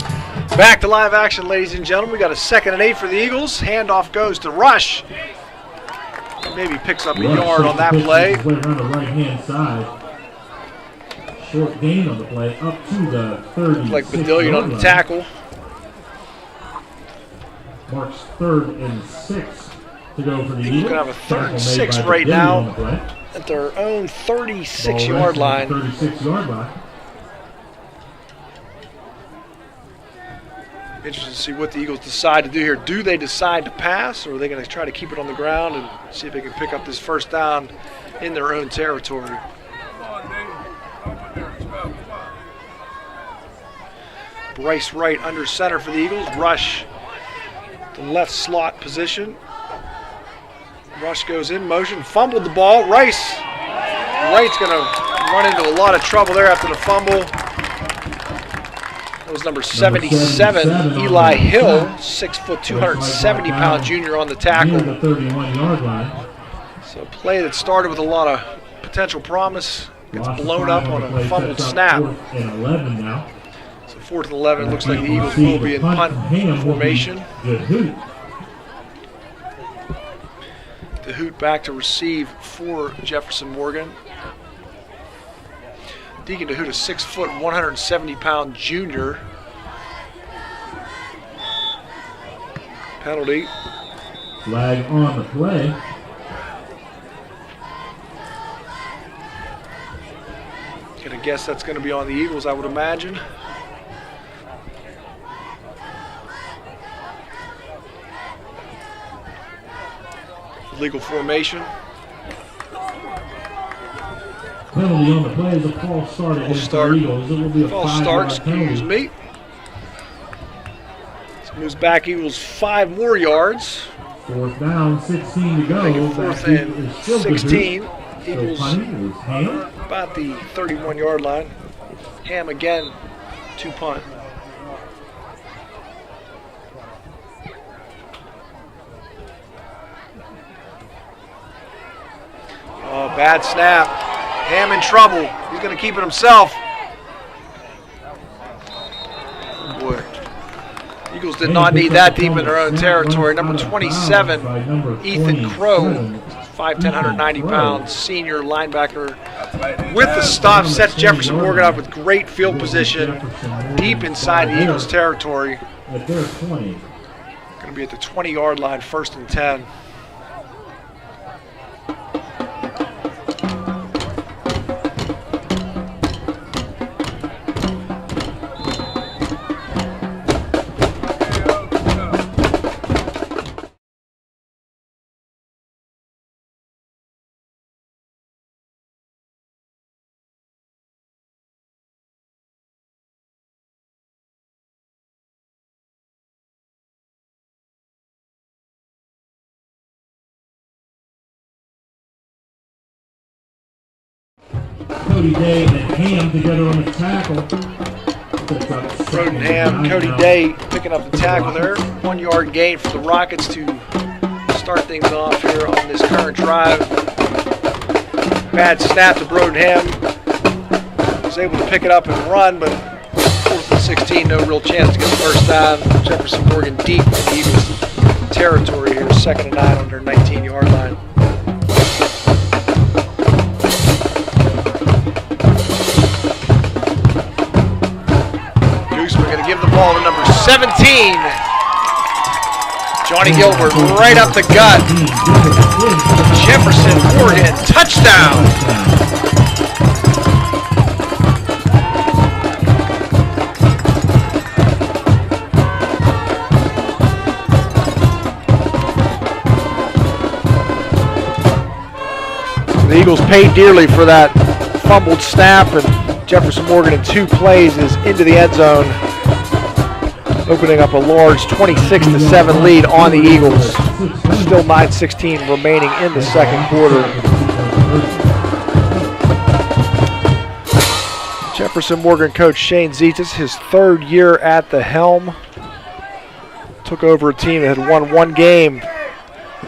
Back to live action, ladies and gentlemen. We got a 2nd and 8 for the Eagles. Handoff goes to Rush. Maybe picks up a yard on that play. Around the right-hand side. Short gain on the play up to the 30. Like Badillion on the tackle. Marks 3rd and 6 to go for the Eagles. Going to have a 3rd and 6 right now at their own 36-yard line. 36-yard line. Interesting to see what the Eagles decide to do here. Do they decide to pass, or are they going to try to keep it on the ground and see if they can pick up this first down in their own territory? Bryce Wright under center for the Eagles. Rush, the left slot position. Rush goes in motion, fumbled the ball. Wright's going to run into a lot of trouble there after the fumble. That was number 77, Eli Hill, 6', 270-pound junior on the tackle. The 31-yard line. So a play that started with a lot of potential promise gets blown up on a fumbled snap. 4th and 11 now. So 4th and 11, looks like the Eagles will be in punt formation. DeHoot back to receive for Jefferson Morgan. Deacon DeHoot, a 6', 170-pound junior. Penalty. Flag on the play. Gonna guess that's gonna be on the Eagles, I would imagine. Legal formation. Penalty on the play is a false start against the Eagles. It will be a false start, excuse me. So moves back Eagles 5 more yards. 4th down, 16 to go. 4th and 16. Eagles about the 31-yard line. Ham again to punt. Oh, bad snap. Ham in trouble. He's going to keep it himself. Oh boy. Eagles did not need that deep in their own territory. Number 27, Ethan Crow, 5'10", 190-pound senior linebacker. With the stop, sets Jefferson Morgan up with great field position deep inside the Eagles territory. At their 20. Going to be at the 20-yard line, 1st and 10. Cody Day and Ham together on the tackle. Broden Ham, Cody Day picking up the tackle there. 1 yard gain for the Rockets to start things off here on this current drive. Bad snap to Broden Ham. Was able to pick it up and run, but 4th and 16, no real chance to get the first down. Jefferson Morgan deep in the Eagles territory here, 2nd and 9 on their 19-yard line. Give the ball to number 17. Johnny Gilbert right up the gut. Jefferson Morgan, touchdown. The Eagles paid dearly for that fumbled snap, and Jefferson Morgan in 2 plays is into the end zone, opening up a large 26-7 lead on the Eagles. Still 9:16 remaining in the second quarter. Jefferson Morgan coach Shane Zetas, his 3rd year at the helm. Took over a team that had won 1 game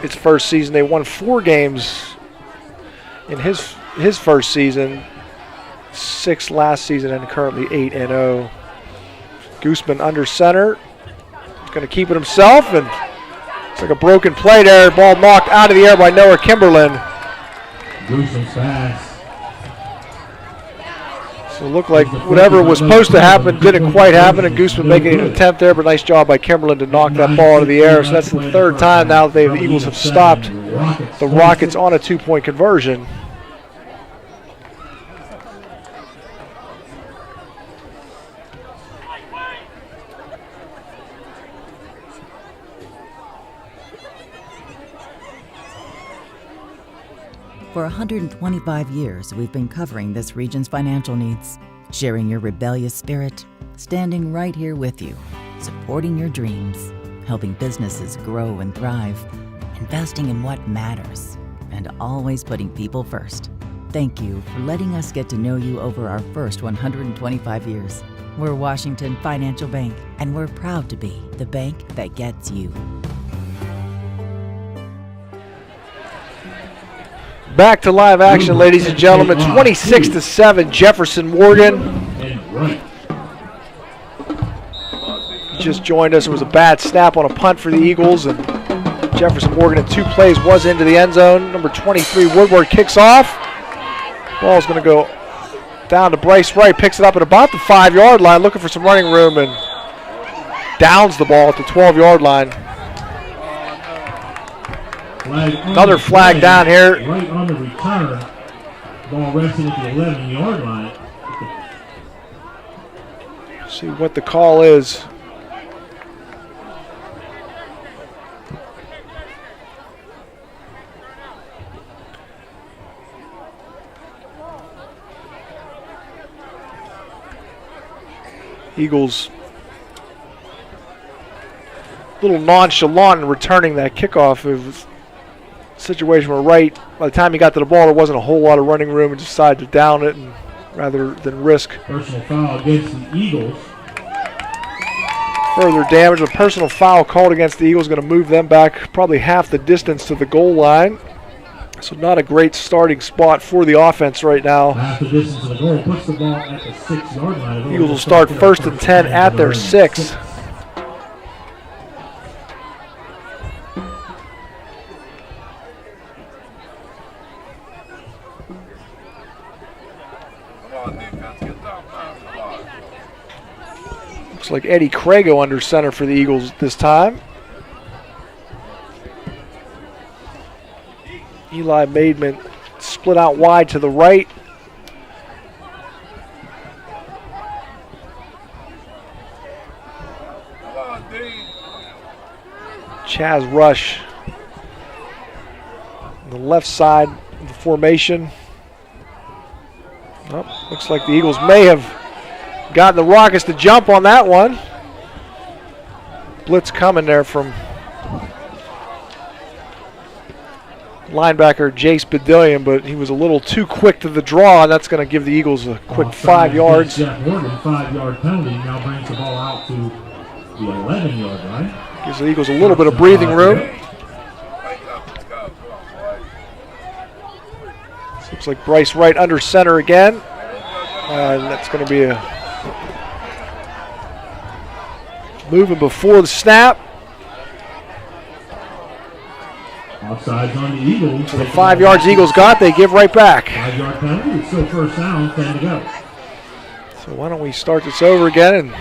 its first season. They won 4 games in his first season, 6 last season, and currently 8-0. Gooseman under center. He's going to keep it himself, and it's like a broken play there. Ball knocked out of the air by Noah Kimberlin. Gooseman's pass. So it looked like whatever was supposed to happen didn't quite happen, and Gooseman making an attempt there, but nice job by Kimberlin to knock that ball out of the air. So that's the 3rd time now that the Eagles have stopped the Rockets on a 2-point conversion. For 125 years, we've been covering this region's financial needs, sharing your rebellious spirit, standing right here with you, supporting your dreams, helping businesses grow and thrive, investing in what matters, and always putting people first. Thank you for letting us get to know you over our first 125 years. We're Washington Financial Bank, and we're proud to be the bank that gets you. Back to live action, ladies and gentlemen. 26-7, Jefferson Morgan. Just joined us. It was a bad snap on a punt for the Eagles, and Jefferson Morgan in 2 plays was into the end zone. Number 23, Woodward, kicks off. Ball's going to go down to Bryce Wright, picks it up at about the 5-yard line, looking for some running room, and downs the ball at the 12-yard line. Another flag down here. Right on the return. Ball resting at the 11-yard line. See what the call is. Eagles a little nonchalant in returning that kickoff. It was a situation where Wright, by the time he got to the ball, there wasn't a whole lot of running room and decided to down it and rather than risk personal foul against the Eagles. Further damage. A personal foul called against the Eagles, going to move them back probably half the distance to the goal line. So not a great starting spot for the offense right now. Half the distance to the goal, puts the ball at the 6-yard line. Eagles will start 1st and 10 at their 6. Looks like Eddie Crago under center for the Eagles this time. Eli Maidman split out wide to the right. Chaz Rush on the left side of the formation. Oh, looks like the Eagles may have gotten the Rockets to jump on that one. Blitz coming there from linebacker Jace Bedillion, but he was a little too quick to the draw, and that's going to give the Eagles a quick 5 yards. Jeff Morgan, 5-yard penalty, now brings the ball out to the 11-yard line. Gives the Eagles a little bit of breathing room. This looks like Bryce Wright under center again. And that's going to be a moving before the snap. Offsides on the Eagles. So the 5 yards Eagles got, they give right back. 5-yard penalty, it's still first down, 10 to go. So why don't we start this over again and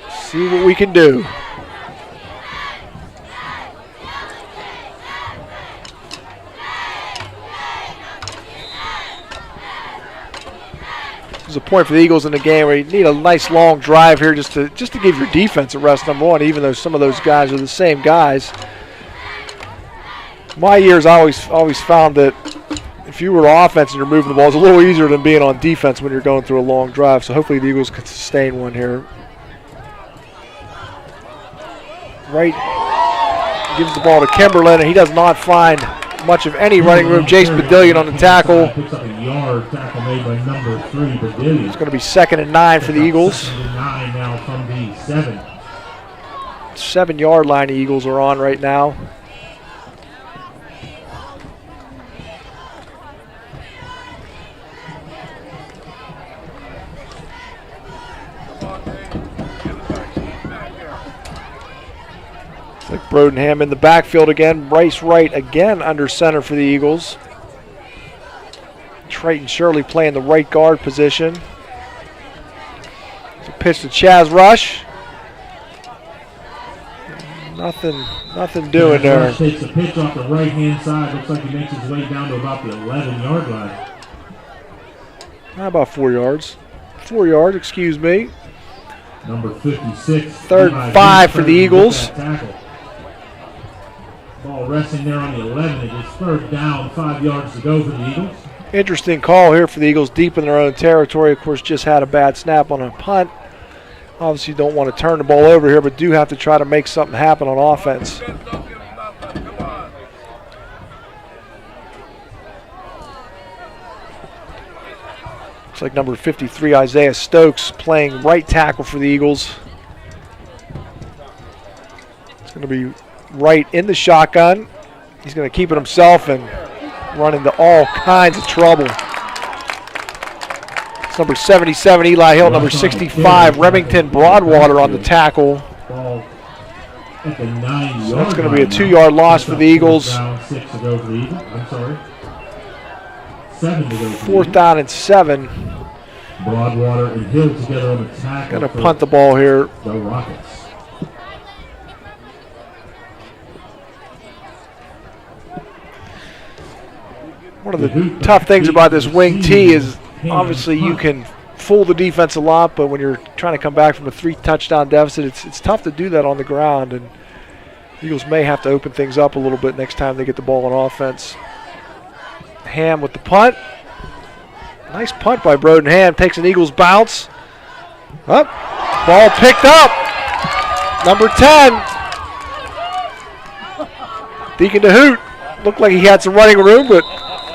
see what we can do. There's a point for the Eagles in the game where you need a nice long drive here just to give your defense a rest, number one, even though some of those guys are the same guys. My years, I always found that if you were offense and you're moving the ball, it's a little easier than being on defense when you're going through a long drive. So hopefully the Eagles can sustain one here. Wright gives the ball to Kimberlin, and he does not find much of any running room. Jace Bedillion on the tackle. Picks up a yard, tackle made by number 3, Bedillion. It's going to be 2nd and 9 for the Eagles. 2nd and 9 now from the 7. 7-yard line the Eagles are on right now. Like Brodenham in the backfield again. Bryce Wright again under center for the Eagles. Triton Shirley playing the right guard position. It's a pitch to Chaz Rush. Nothing doing there. Rush takes a pitch off the right-hand side. Looks like he makes his way down to about the 11-yard line. How about 4 yards? 4 yards, excuse me. Number 56. 3rd and 5 for the Eagles. Ball resting there on the 11. It is 3rd down, 5 yards to go for the Eagles. Interesting call here for the Eagles deep in their own territory. Of course, just had a bad snap on a punt. Obviously don't want to turn the ball over here, but do have to try to make something happen on offense. Looks like number 53, Isaiah Stokes, playing right tackle for the Eagles. It's going to be Wright in the shotgun. He's going to keep it himself and run into all kinds of trouble. It's number 77, Eli Hill. Number 65, Remington Broadwater on the tackle. Ball at the 9-yard line. So that's going to be a 2-yard loss for the Eagles. 6 to go for the Eagles. I'm sorry. 7 to go for the 4th down and 7. Broadwater and Hill together on the tackle. Going to punt the ball here. The Rockets. One of the tough things about this wing T is obviously you can fool the defense a lot, but when you're trying to come back from a 3-touchdown deficit, it's tough to do that on the ground, and Eagles may have to open things up a little bit next time they get the ball on offense. Ham with the punt. Nice punt by Broden Ham. Takes an Eagles bounce. Up. Ball picked up. Number 10. Deacon DeHoot. Looked like he had some running room, but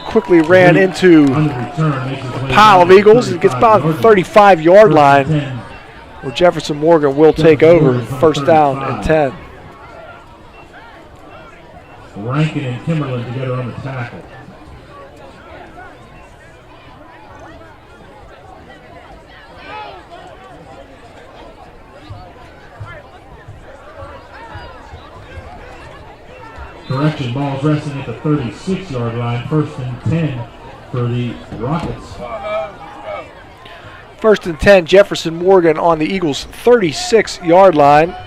quickly ran into a pile of Eagles. It gets about the 35-yard line where Jefferson Morgan will take over. 1st down and 10. Rankin and Kimberlin together on the tackle. Correction, ball's resting at the 36-yard line. 1st and 10 for the Rockets. First and 10, Jefferson Morgan on the Eagles' 36-yard line. A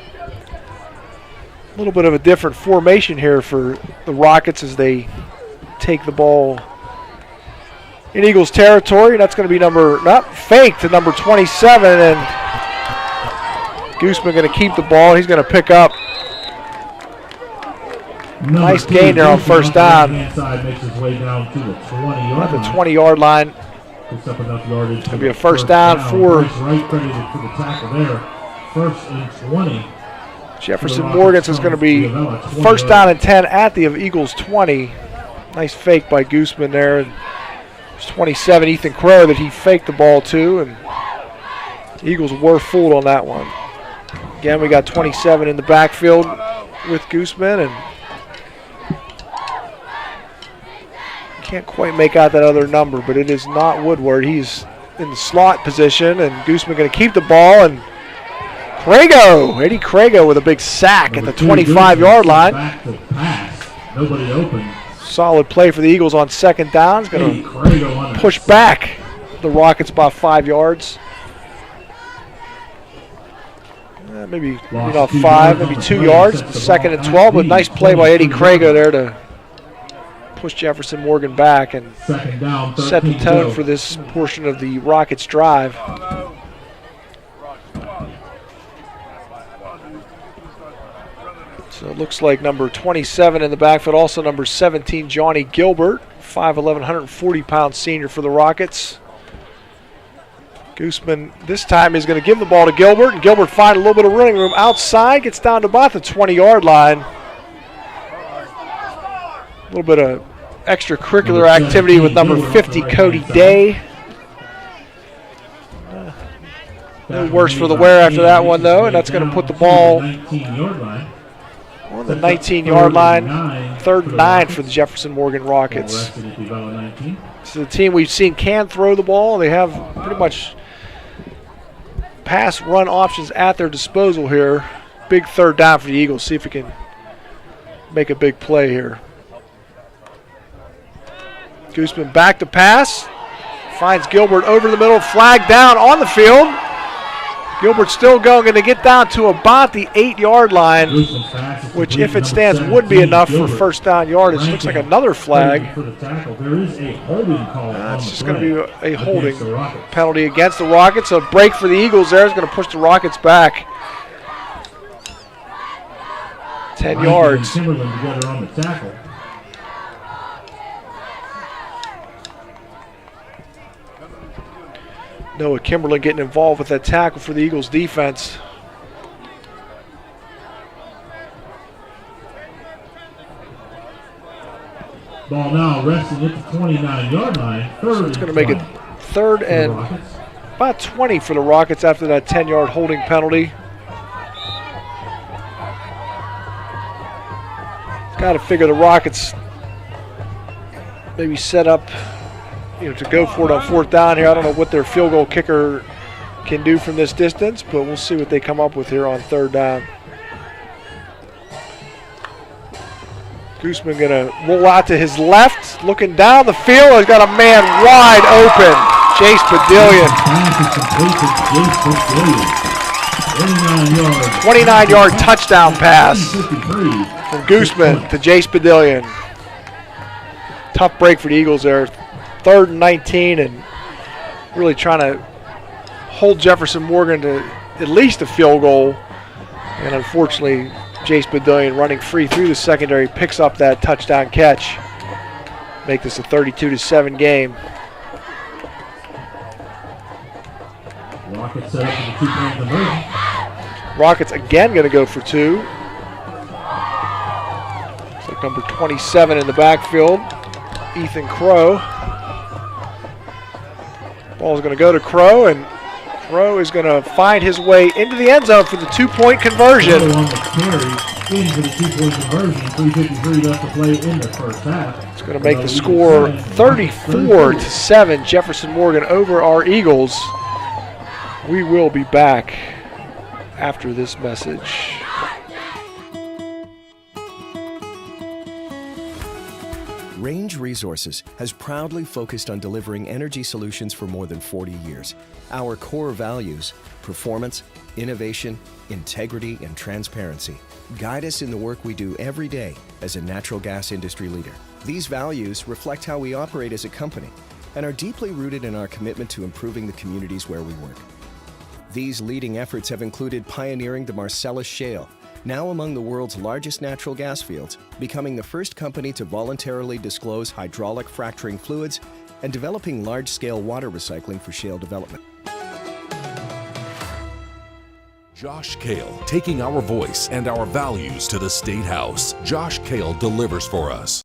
little bit of a different formation here for the Rockets as they take the ball in Eagles territory. That's going to be fake to number 27, and Gooseman going to keep the ball. He's going to pick up. Nice gain there on first down. Makes his way down to the 20-yard At the 20-yard line. Picks up enough yardage. It's going to be a first down for right credited for the tackle there. First and 20. Jefferson Morgan. So it's going to be first down and 10 at the Eagles 20. Nice fake by Gooseman there. And it's 27, Ethan Crow, that he faked the ball to, and the Eagles were fooled on that one. Again, we got 27 in the backfield with Gooseman, and can't quite make out that other number, but it is not Woodward. He's in the slot position, and Gooseman going to keep the ball, and Eddie Crago with a big sack at the 25-yard line. Back to pass. Nobody open. Solid play for the Eagles on second down. He's going to push back the Rockets about 5 yards. Maybe 5, maybe 2 yards. Second and 12, but nice play by Eddie Crago there to push Jefferson Morgan back and set the tone for this portion of the Rockets' drive. So it looks like number 27 in the backfield, also number 17, Johnny Gilbert, 5'11", 140-pound senior for the Rockets. Gooseman this time is going to give the ball to Gilbert, and Gilbert finds a little bit of running room outside, gets down to about the 20-yard line. A little bit of extracurricular activity with number 50, Cody Day. No worse for the wear after that one, though, and that's going to put the ball on the 19-yard line. 3rd and 9 for the Jefferson Morgan Rockets. This is a team we've seen can throw the ball. They have pretty much pass-run options at their disposal here. Big 3rd down for the Eagles. See if we can make a big play here. Gooseman back to pass. Finds Gilbert over the middle. Flag down on the field. Gilbert still going to get down to about the 8-yard line, which, if it stands, would be enough for first down yardage. Looks like another flag. It's just going to be a holding penalty against the Rockets. A break for the Eagles there is going to push the Rockets back 10 yards. Noah Kimberlin getting involved with that tackle for the Eagles defense. Ball now resting at the 29-yard line. So it's going to make it 3rd and about 20 for the Rockets after that 10-yard holding penalty. Got to figure the Rockets maybe set up to go for it on 4th down here. I don't know what their field goal kicker can do from this distance, but we'll see what they come up with here on 3rd down. Gooseman going to roll out to his left, looking down the field. He's got a man wide open. Jace Badillion. 29-yard touchdown pass from Gooseman to Jace Badillion. Tough break for the Eagles there. 3rd and 19, and really trying to hold Jefferson Morgan to at least a field goal. And unfortunately, Jace Badillion running free through the secondary picks up that touchdown catch. Make this a 32-7 game. Rockets set up for the 2-point conversion. Rockets again going to go for 2. So number 27 in the backfield, Ethan Crow. Ball is going to go to Crow, and Crow is going to find his way into the end zone for the 2-point conversion. On the carry into the 2-point conversion. 3:53 left to play in the first half. It's going to make the score 34-7. Jefferson Morgan over our Eagles. We will be back after this message. Range Resources has proudly focused on delivering energy solutions for more than 40 years. Our core values, performance, innovation, integrity, and transparency, guide us in the work we do every day as a natural gas industry leader. These values reflect how we operate as a company and are deeply rooted in our commitment to improving the communities where we work. These leading efforts have included pioneering the Marcellus Shale, now among the world's largest natural gas fields, becoming the first company to voluntarily disclose hydraulic fracturing fluids, and developing large-scale water recycling for shale development. Josh Kale, taking our voice and our values to the State House. Josh Kale delivers for us.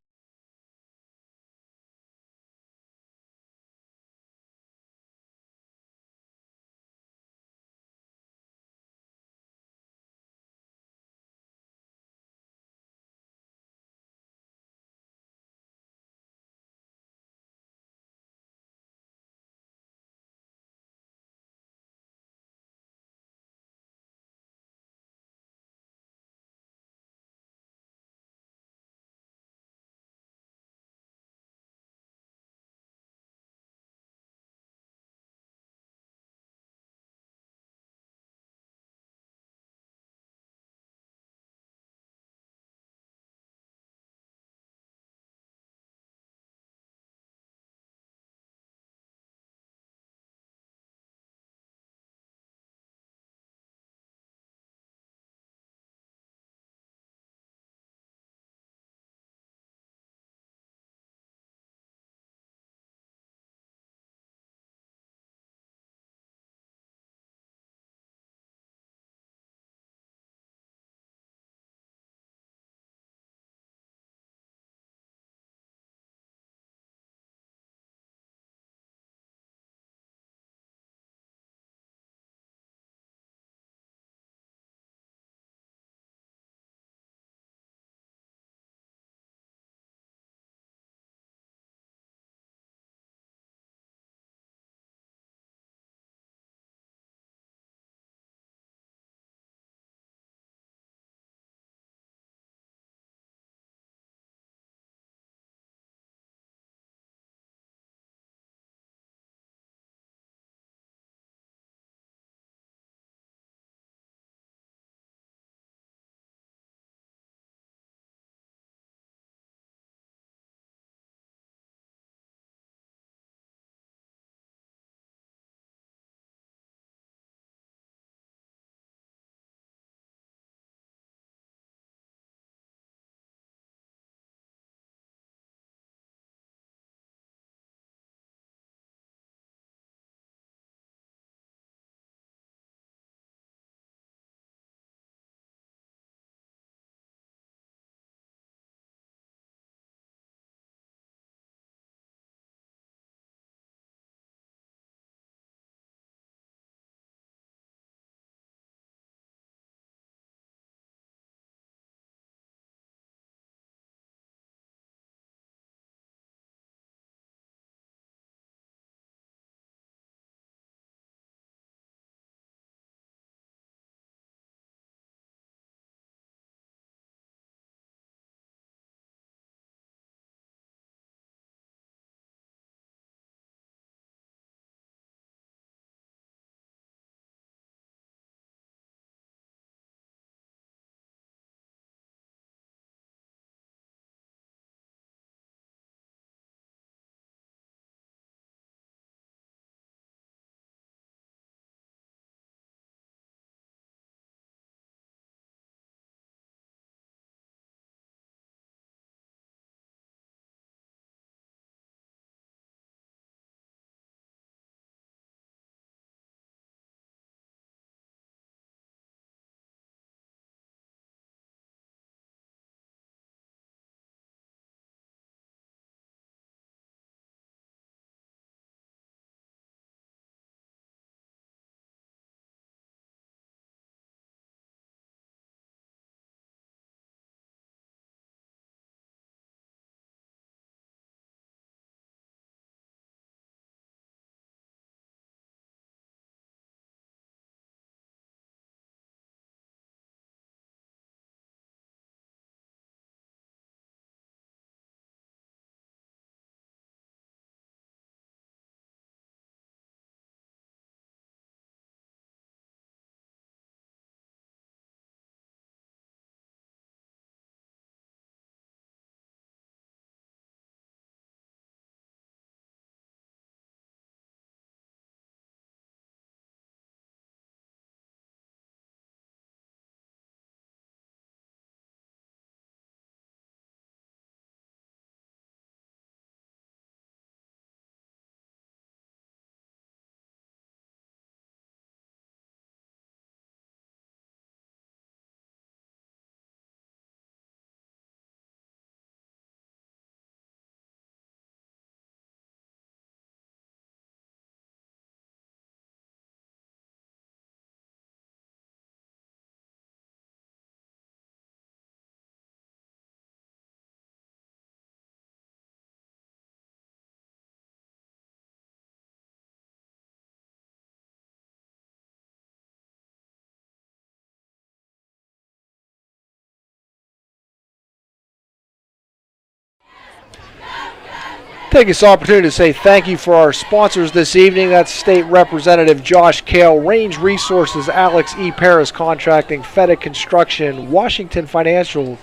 Take this opportunity to say thank you for our sponsors this evening. That's State Representative Josh Kale, Range Resources, Alex E. Paris Contracting, FedEx Construction, Washington Financial,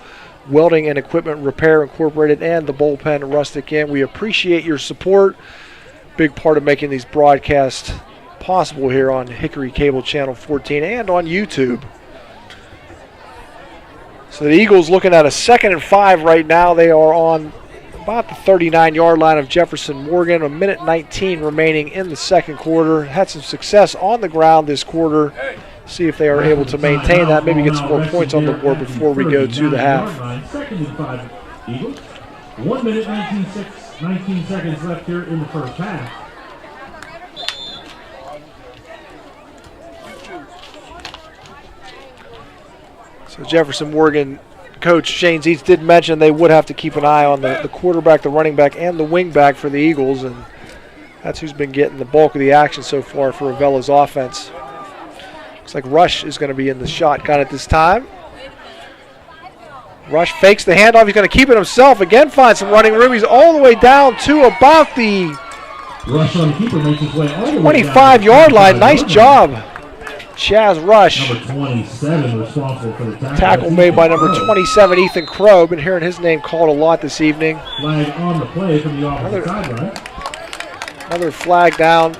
Welding and Equipment Repair Incorporated, and the Bullpen Rustic Inn. We appreciate your support. Big part of making these broadcasts possible here on Hickory Cable Channel 14 and on YouTube. So the Eagles looking at a 2nd and 5 right now. They are on about the 39-yard line of Jefferson Morgan. 1:19 remaining in the second quarter. Had some success on the ground this quarter. See if they are able to maintain that, maybe get some more points on the board before we go to the half. 2nd and 5 Eagles. 1 minute, 19 seconds left here in the first half. So Jefferson Morgan coach Shane Zietz did mention they would have to keep an eye on the quarterback, the running back, and the wing back for the Eagles, and that's who's been getting the bulk of the action so far for Avella's offense. Looks like Rush is going to be in the shotgun at this time. Rush fakes the handoff. He's going to keep it himself. Again, finds some running room. He's all the way down to about the Rush on the keeper makes his way all the 25-yard line. Nice job, Chaz Rush. Number 27 responsible for the Tackle made by number 27, Ethan Crow. Been hearing his name called a lot this evening. Flag on the play from the opposite sideline. Another flag down.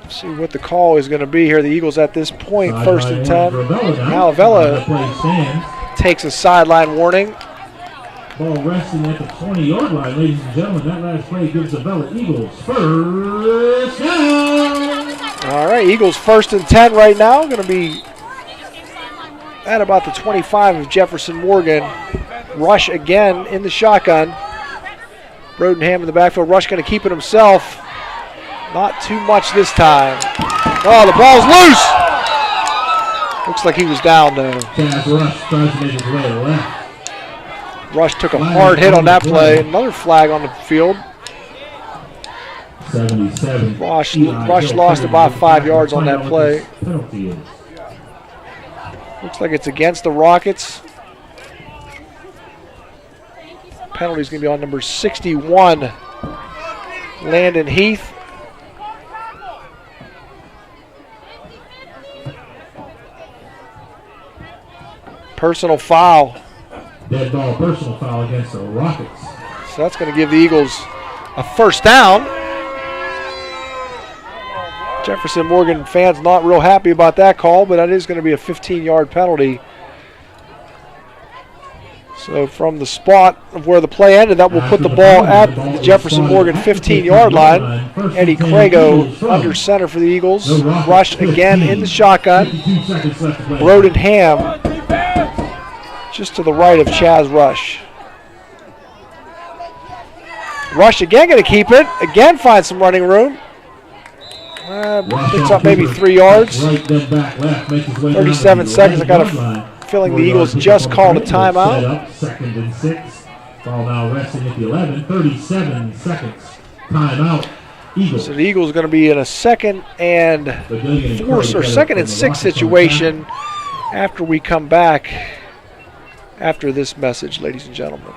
See what the call is going to be here. The Eagles at this point, 1st and 10. Now Avella takes a sideline warning. Ball resting at the 20-yard line, ladies and gentlemen. That last play gives Avella Eagles first down. All right, Eagles 1st and 10 right now. Going to be at about the 25 of Jefferson Morgan. Rush again in the shotgun. Brodenham in the backfield. Rush going to keep it himself. Not too much this time. Oh, the ball's loose. Looks like he was down though. Rush tries to make his way left. Rush took a hard hit on that play. Another flag on the field. 77. Rush lost about 5 yards on that play. Looks like it's against the Rockets. Penalty's going to be on number 61, Landon Heath. Personal foul. Dead ball, personal foul against the Rockets. So that's going to give the Eagles a first down. Jefferson Morgan fans not real happy about that call, but that is going to be a 15-yard penalty. So from the spot of where the play ended, that will put the ball at the Jefferson Morgan 15-yard line. Eddie Crago under center for the Eagles. Rush again in the shotgun. Brodenham just to the right of Chaz Rush. Rush again going to keep it. Again finds some running room. Picks up maybe 3 yards. 37 seconds. I got a feeling the Eagles just called a timeout. 2nd and 6. Ball now resting at the 11. 37 seconds. Timeout. Eagles. So the Eagles are going to be in a 2nd and 4 or 2nd and 6 situation after we come back after this message, ladies and gentlemen.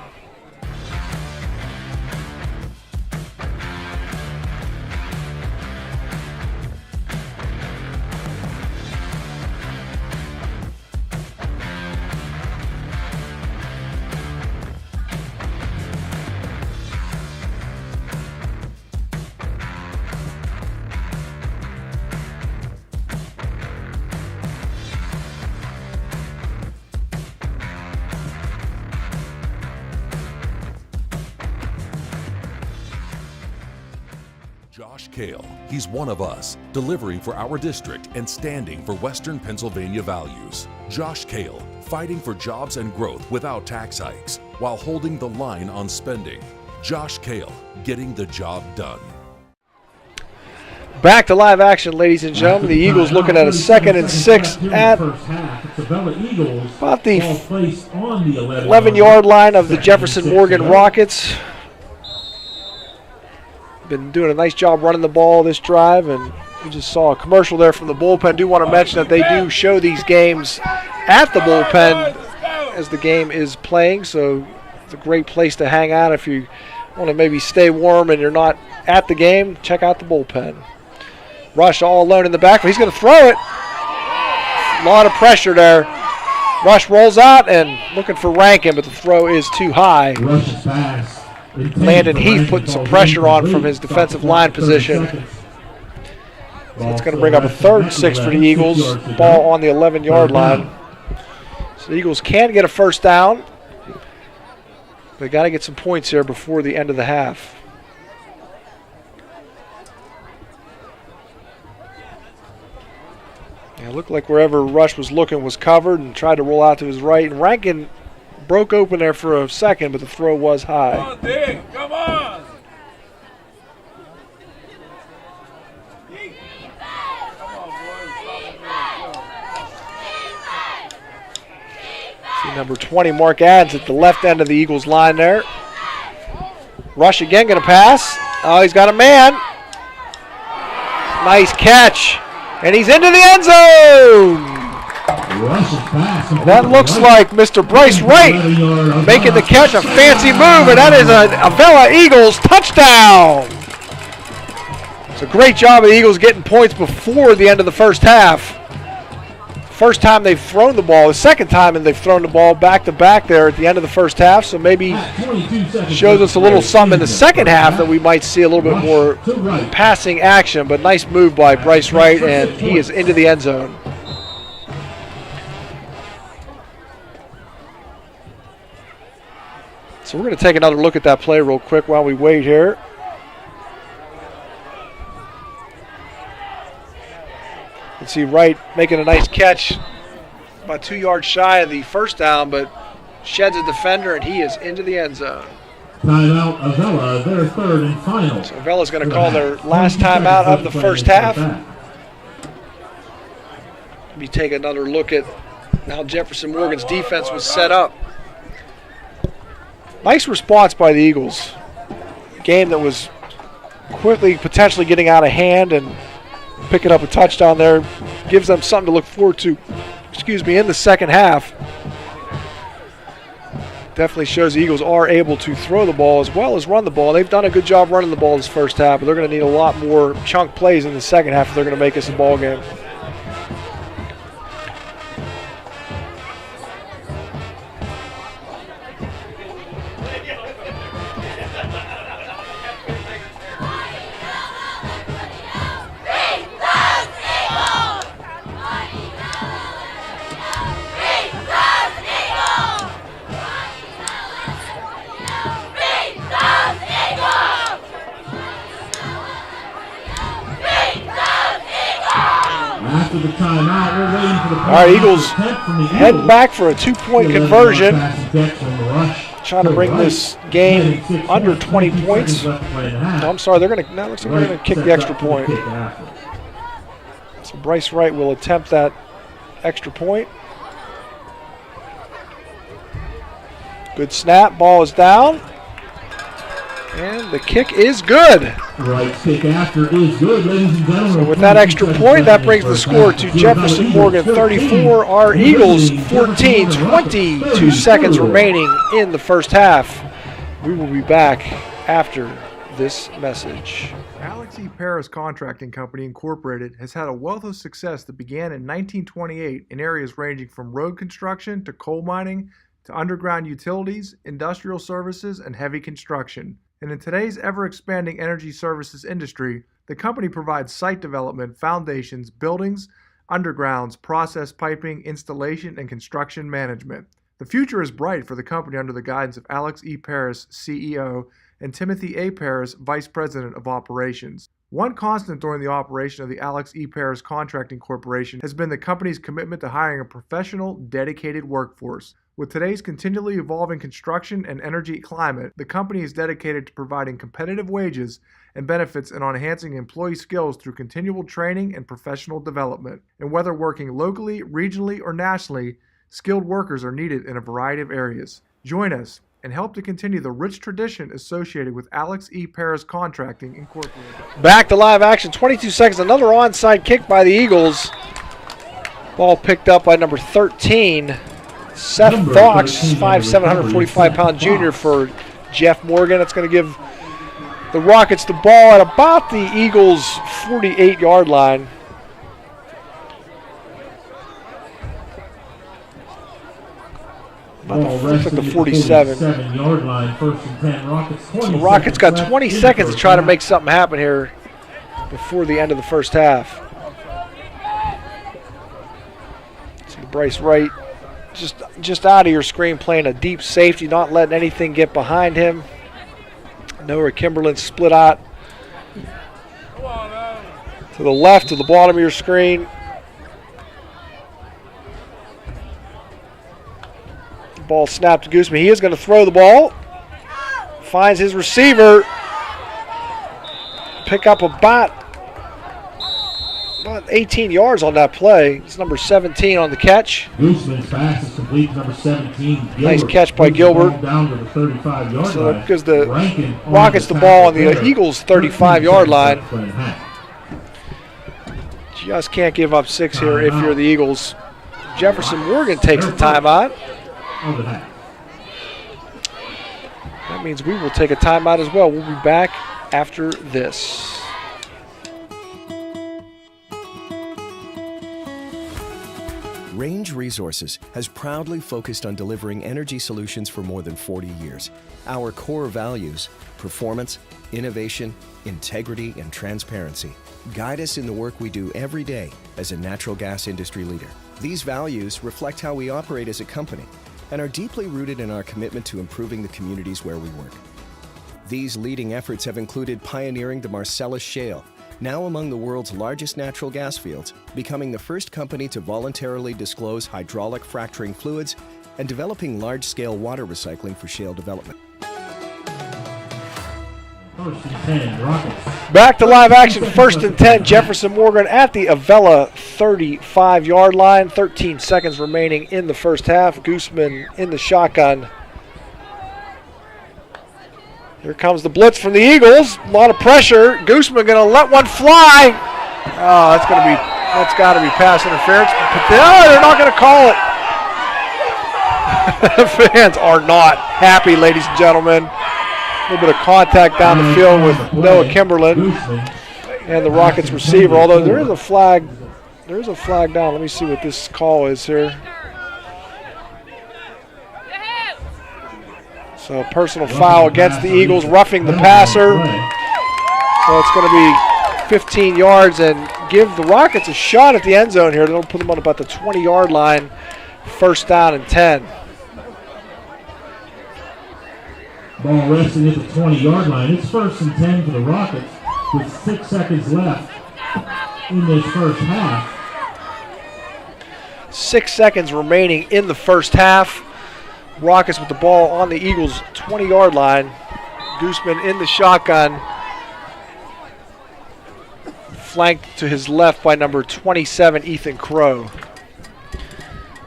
Josh Kale, he's one of us, delivering for our district and standing for Western Pennsylvania values. Josh Kale, fighting for jobs and growth without tax hikes, while holding the line on spending. Josh Kale, getting the job done. Back to live action, ladies and gentlemen. The Eagles looking at a 2nd and 6 at about the 11-yard line of the Jefferson Morgan Rockets. Been doing a nice job running the ball this drive, and We just saw a commercial there from the bullpen. Do want to mention that they do show these games at the bullpen as the game is playing, so it's a great place to hang out if you want to maybe stay warm and you're not at the game. Check out the bullpen. Rush all alone in the back, but he's going to throw it. A lot of pressure there. Rush rolls out and looking for Rankin, but the throw is too high. Landon Heath putting some pressure on from his defensive line position. So it's going to bring up a 3rd and 6 for the Eagles. Ball on the 11-yard line. So the Eagles can get a first down. They got to get some points here before the end of the half. Yeah, it looked like wherever Rush was looking was covered and tried to roll out to his right. And Rankin broke open there for a second, but the throw was high. Come on, Dick. Come on. See number 20, Mark Adams, at the left end of the Eagles line there. Rush again going to pass. Oh, he's got a man. Nice catch. And he's into the end zone. That looks like Mr. Bryce Wright making the catch, a fancy move, and that is an Avella Eagles touchdown. It's a great job of the Eagles getting points before the end of the first half. First time they've thrown the ball, the second time and they've thrown the ball back-to-back there at the end of the first half, so maybe shows us a little something in the second half that we might see a little bit more passing action, but nice move by Bryce Wright, and he is into the end zone. So we're going to take another look at that play real quick while we wait here. You can see Wright making a nice catch about 2 yards shy of the first down, but sheds a defender, and he is into the end zone. Timeout, Avella, their 3rd and final. So Avella's going to call their last timeout of the first half. Let me take another look at how Jefferson Morgan's defense was set up. Nice response by the Eagles. Game that was quickly potentially getting out of hand, and picking up a touchdown there gives them something to look forward to, in the second half. Definitely shows the Eagles are able to throw the ball as well as run the ball. They've done a good job running the ball this first half, but they're going to need a lot more chunk plays in the second half if they're going to make us a ball game. After the timeout, we're waiting for the all right, Eagles head back for a 2-point conversion. Trying to bring this game under 20 points. No, I'm sorry, they're going to. Now looks like they're going to kick the extra point. So Bryce Wright will attempt that extra point. Good snap, ball is down. And the kick is good. Right kick after is good, ladies and gentlemen. So with that extra point, that brings the score to Jefferson Morgan 34, our Eagles 14, 22 seconds remaining in the first half. We will be back after this message. Alex E. Paris Contracting Company Incorporated has had a wealth of success that began in 1928 in areas ranging from road construction to coal mining to underground utilities, industrial services, and heavy construction. And in today's ever-expanding energy services industry, the company provides site development, foundations, buildings, undergrounds, process piping, installation, and construction management. The future is bright for the company under the guidance of Alex E. Paris, CEO, and Timothy A. Paris, Vice President of Operations. One constant during the operation of the Alex E. Paris Contracting Corporation has been the company's commitment to hiring a professional, dedicated workforce. With today's continually evolving construction and energy climate, the company is dedicated to providing competitive wages and benefits and on enhancing employee skills through continual training and professional development. And whether working locally, regionally, or nationally, skilled workers are needed in a variety of areas. Join us and help to continue the rich tradition associated with Alex E. Paris Contracting Incorporated. Back to live action, 22 seconds, another onside kick by the Eagles. Ball picked up by number 13, Seth Fox, 5'7", 145-pound junior for Jeff Morgan. It's going to give the Rockets the ball at about the Eagles' 48-yard line. Looks like the 47. 47-yard line, 1st and 10. Rockets. So the Rockets got 20 seconds to try to make something happen here before the end of the first half. See Bryce Wright just out of your screen, playing a deep safety, not letting anything get behind him. Noah Kimberlin split out to the left, to the bottom of your screen. Ball snapped to Gooseman. He is going to throw the ball. Finds his receiver. Pick up about 18 yards on that play. It's number 17 on the catch. Gooseman's pass is complete to number 17. Gilbert. Nice catch by Gilbert. Down to the 35-yard line. So that gives the Rockets the ball on the Eagles' 35-yard line. Just can't give up 6 here if you're the Eagles. Jefferson Morgan takes the timeout. That means we will take a timeout as well. We'll be back after this. Range Resources has proudly focused on delivering energy solutions for more than 40 years. Our core values, performance, innovation, integrity, and transparency, guide us in the work we do every day as a natural gas industry leader. These values reflect how we operate as a company and are deeply rooted in our commitment to improving the communities where we work. These leading efforts have included pioneering the Marcellus Shale, now among the world's largest natural gas fields, becoming the first company to voluntarily disclose hydraulic fracturing fluids, and developing large-scale water recycling for shale development. 1st and 10, Rockets. Back to live action, 1st and 10, Jefferson Morgan at the Avella 35-yard line. 13 seconds remaining in the first half. Gooseman in the shotgun. Here comes the blitz from the Eagles. A lot of pressure. Gooseman going to let one fly. Oh, that's got to be pass interference. But they're not going to call it. Fans are not happy, ladies and gentlemen. A little bit of contact down the field with Noah Kimberlin and the Rockets receiver. Although there is a flag down. Let me see what this call is here. So personal foul against the Eagles, roughing the passer. So it's going to be 15 yards and give the Rockets a shot at the end zone here. They'll put them on about the 20-yard line, 1st down and 10. Ball resting at the 20-yard line. It's 1st and 10 for the Rockets with 6 seconds left in this first half. 6 seconds remaining in the first half. Rockets with the ball on the Eagles' 20-yard line. Gooseman in the shotgun. Flanked to his left by number 27, Ethan Crow.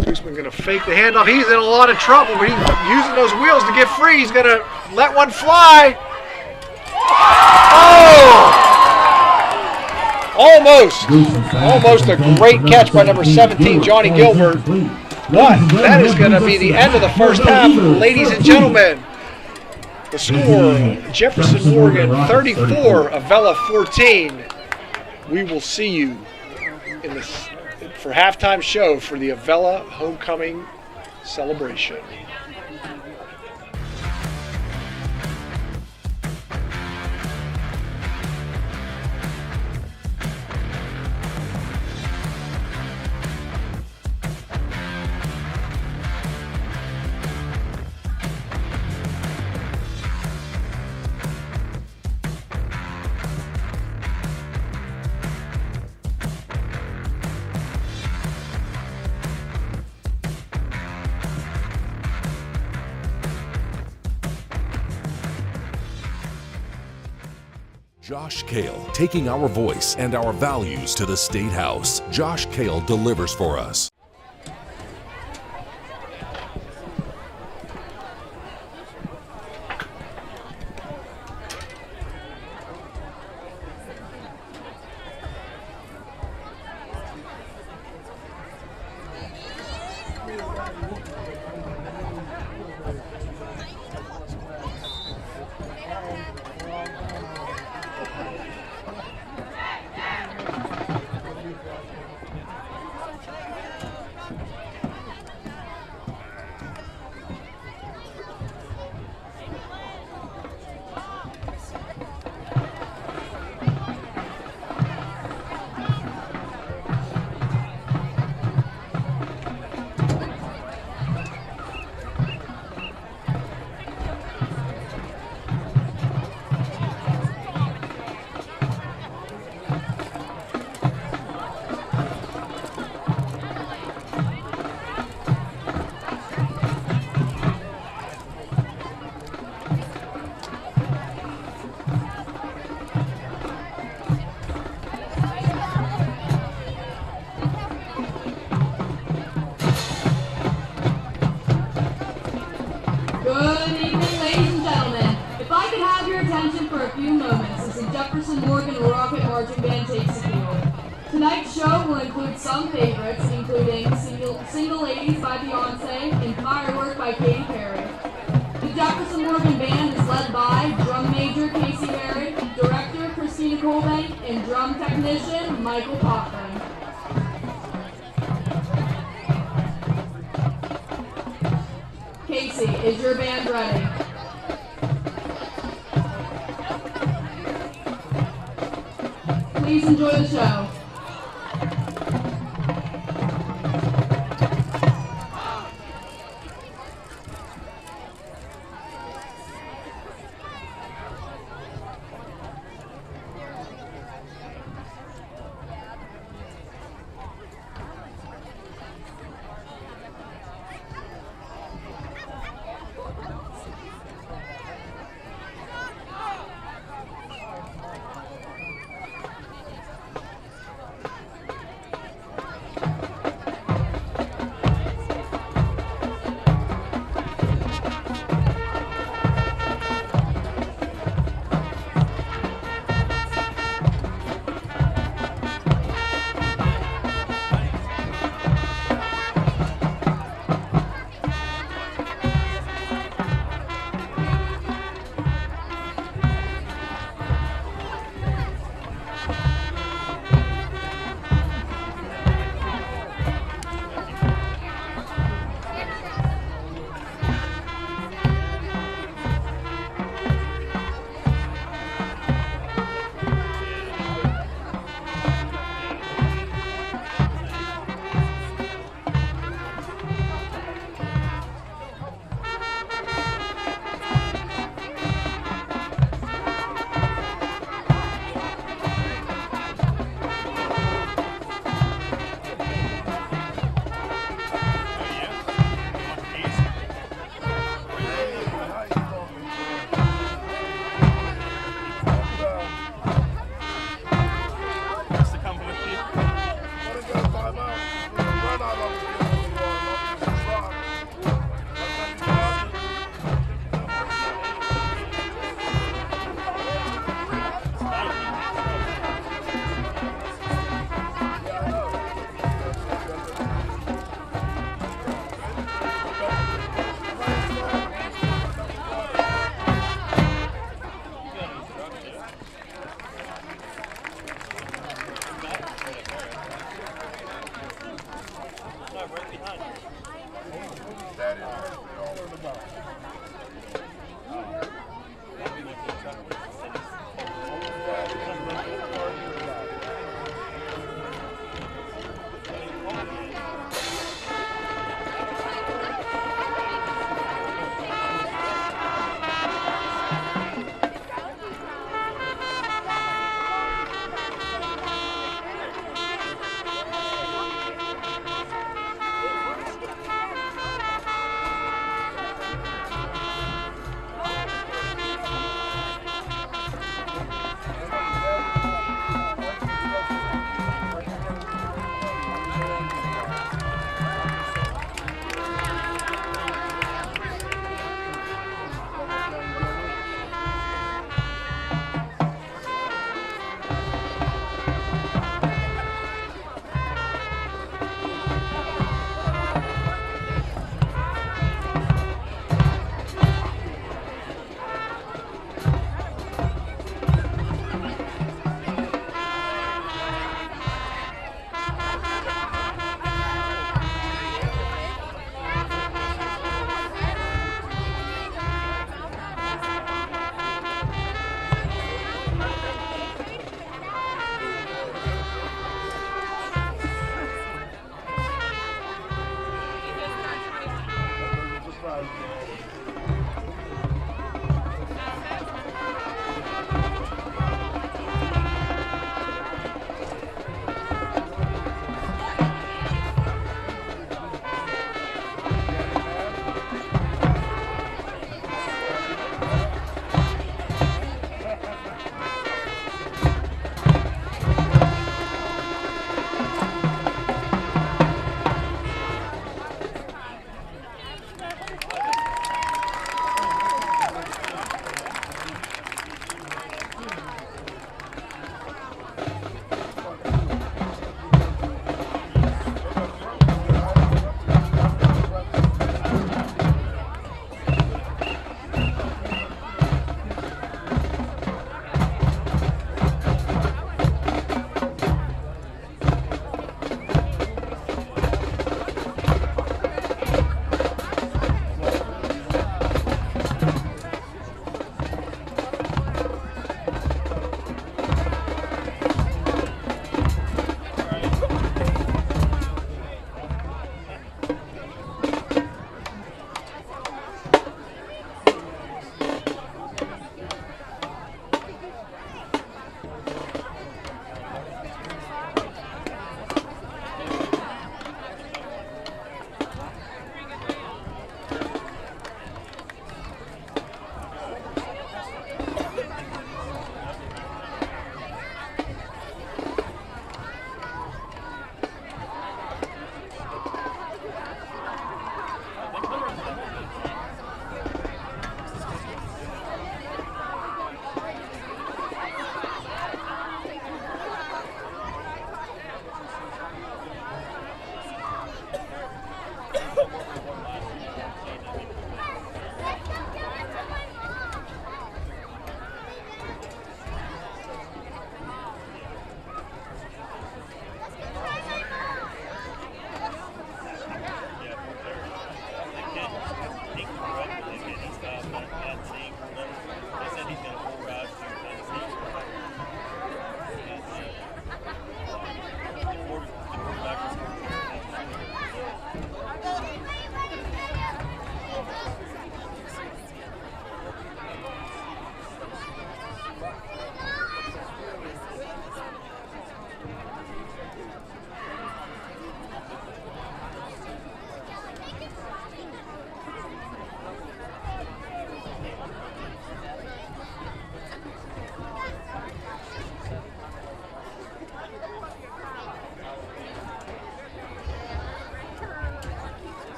Gooseman going to fake the handoff. He's in a lot of trouble, but he's using those wheels to get free. He's going to let one fly. Oh! Almost a great catch by number 17, Johnny Gilbert. But that is going to be the end of the first half, ladies and gentlemen. The score, Jefferson Morgan 34, Avella 14. We will see you for halftime show for the Avella homecoming celebration. Josh Kale, taking our voice and our values to the State House. Josh Kale delivers for us. Tonight's show will include some favorites, including Single Ladies by Beyonce and Firework by Katy Perry. The Jefferson Morgan Band is led by drum major Casey Merritt, director Christina Colbank, and drum technician Michael Pochman. Casey, is your band ready? Please enjoy the show.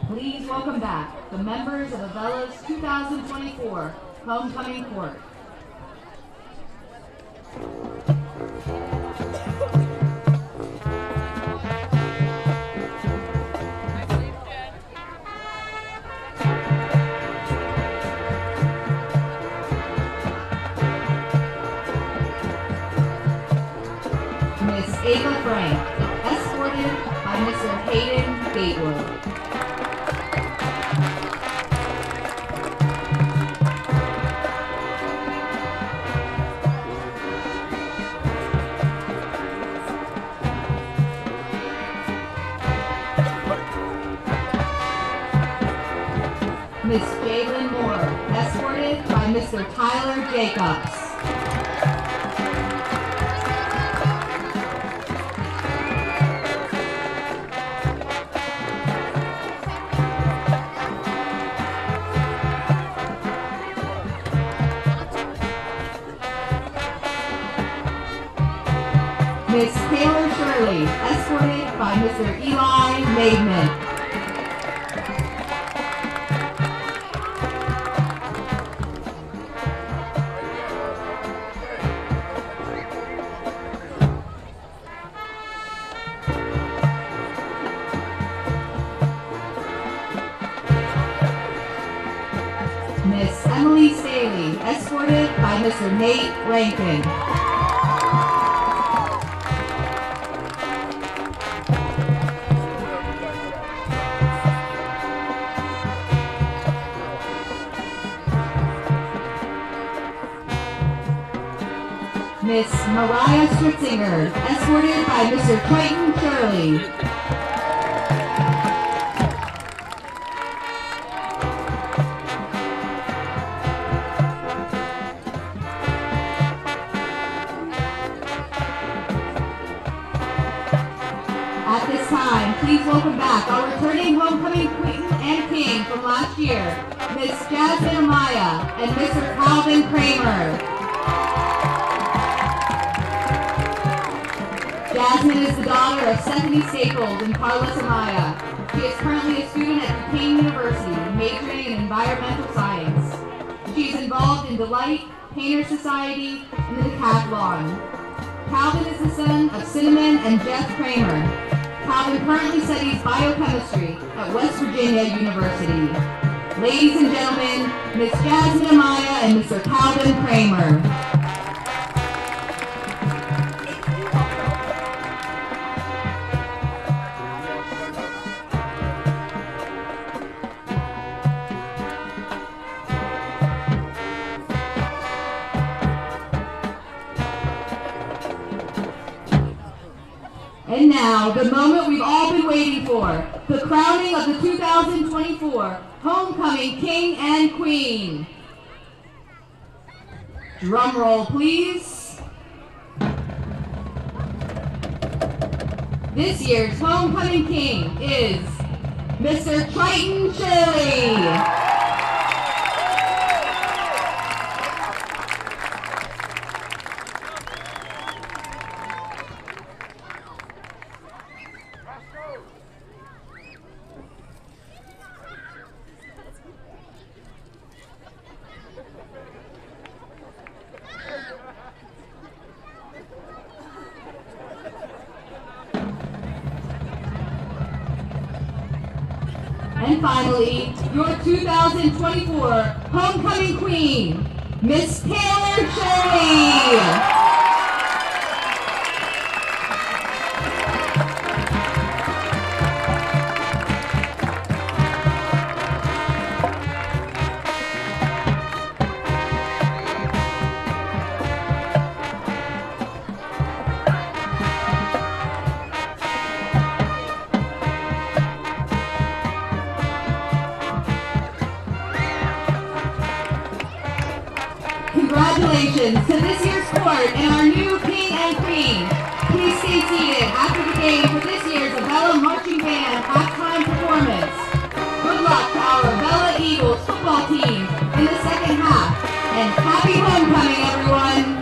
Please welcome back the members of Avella's 2024 Homecoming Court. Miss Ava Frank, escorted by Mr. Hayden Gatewood. Miss Jalen Moore, escorted by Mr. Tyler Jacobs. Miss Taylor Shirley, escorted by Mr. Eli Maidman. Miss Emily Staley, escorted by Mr. Nate Rankin. Miss Mariah Stritzinger, escorted by Mr. Clayton Shirley. At this time, please welcome back our returning homecoming queen and king from last year, Miss Jasmine Amaya and Mr. Calvin Kramer. Jasmine is the daughter of Stephanie Staples and Carlos Amaya. She is currently a student at Duquesne University, majoring in environmental science. She is involved in Delight, Painter Society, and the Decathlon. Calvin is the son of Cinnamon and Jeff Kramer. Calvin currently studies biochemistry at West Virginia University. Ladies and gentlemen, Miss Jasmine Amaya and Mr. Calvin Kramer. now, the moment we've all been waiting for, the crowning of the 2024 Homecoming King and Queen. Drum roll, please. This year's Homecoming King is Mr. Triton Shirley. And finally, your 2024 Homecoming Queen, Miss Taylor Shirley. Congratulations to this year's court and our new King and Queen. Please stay seated after the game for this year's Avella Marching Band halftime performance. Good luck to our Avella Eagles football team in the second half, and happy homecoming, everyone!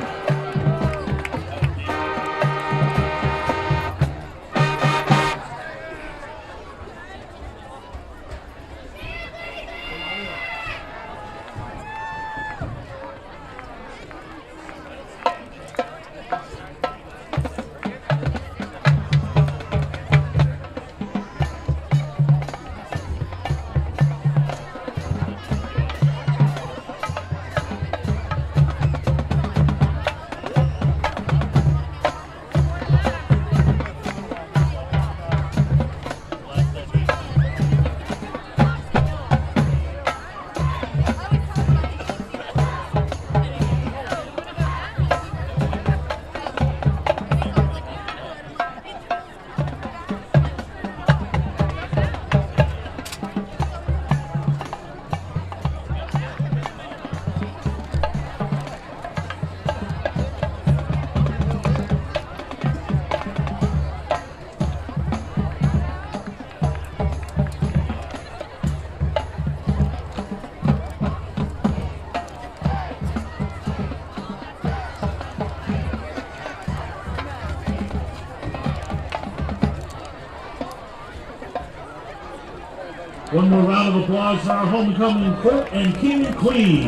One more round of applause for our homecoming court and king and queen.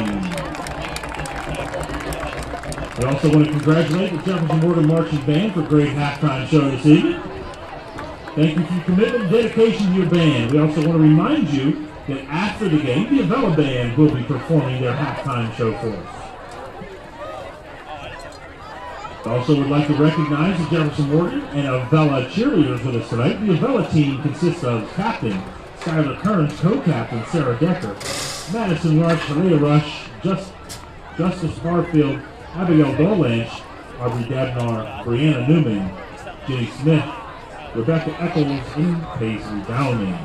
We also want to congratulate the Jefferson Morgan Marching Band for a great halftime show this evening. Thank you for your commitment and dedication to your band. We also want to remind you that after the game, the Avella Band will be performing their halftime show for us. We also would like to recognize the Jefferson Morgan and Avella cheerleaders with us tonight. The Avella team consists of Captain Skylar Kearns, co-captain Sarah Decker, Madison Rush, Leah Rush, Justice Barfield, Abigail Dolanch, Aubrey Dabnar, Brianna Newman, Jenny Smith, Rebecca Eccles, and Paisley Downing.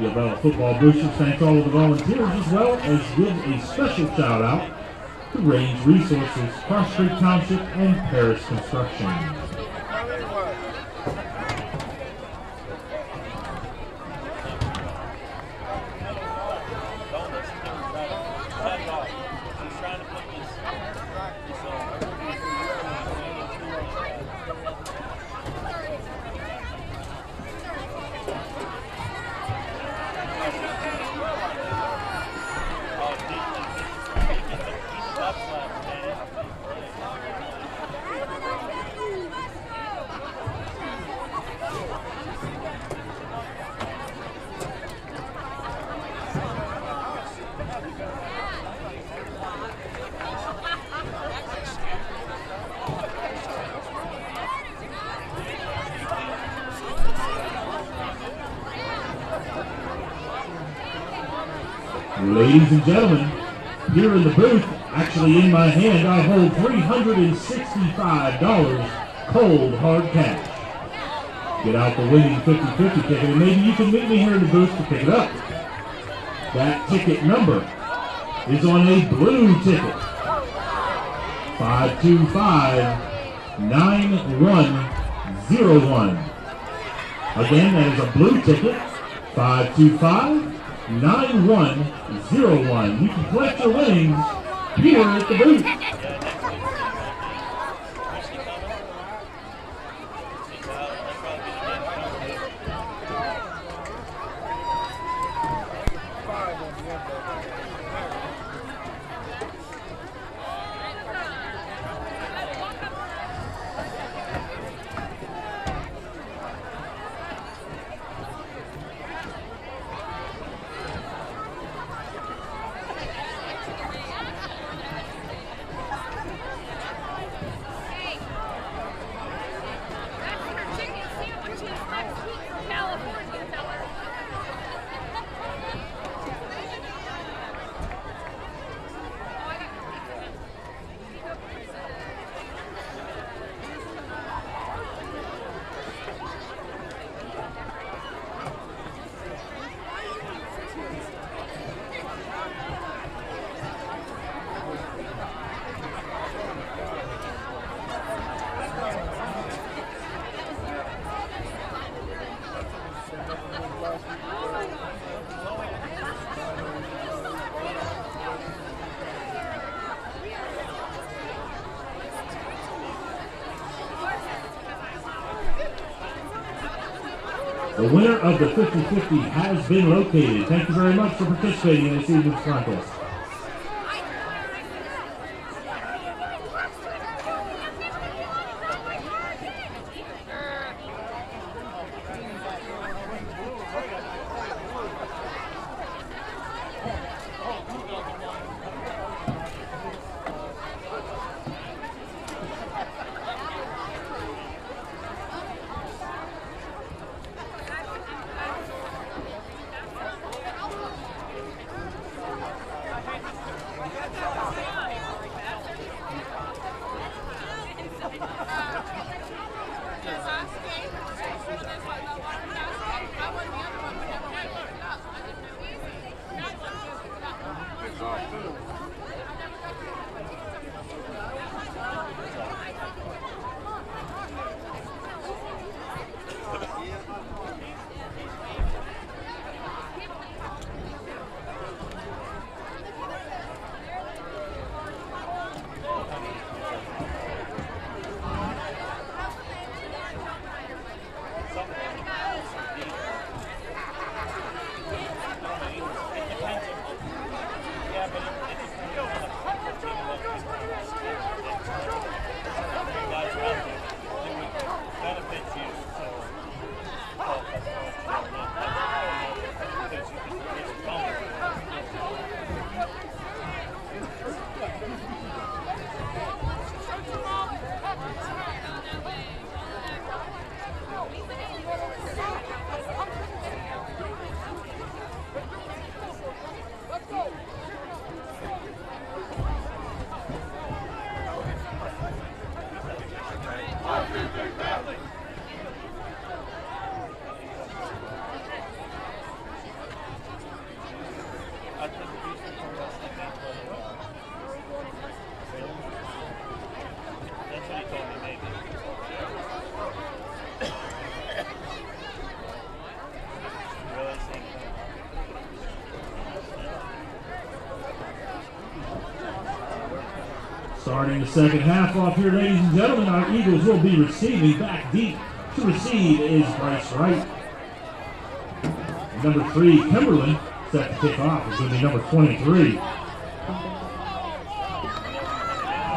The Avella-Football Boosters thanks all of the volunteers, as well as give a special shout out to Range Resources, Cross Creek Township, and Paris Construction. Ladies and gentlemen, here in the booth, actually in my hand, I hold $365 cold hard cash. Get out the winning 50-50 ticket, and maybe you can meet me here in the booth to pick it up. That ticket number is on a blue ticket. 525-9101. Again, that is a blue ticket. 525-9101. You can collect your winnings here at the booth. The winner of the 50-50 has been located. Thank you very much for participating in this evening's contest. Starting the second half off here, ladies and gentlemen, our Eagles will be receiving back deep. To receive is Bryce Wright. Number 3, Kimberlin, set to kick off. It's going to be number 23,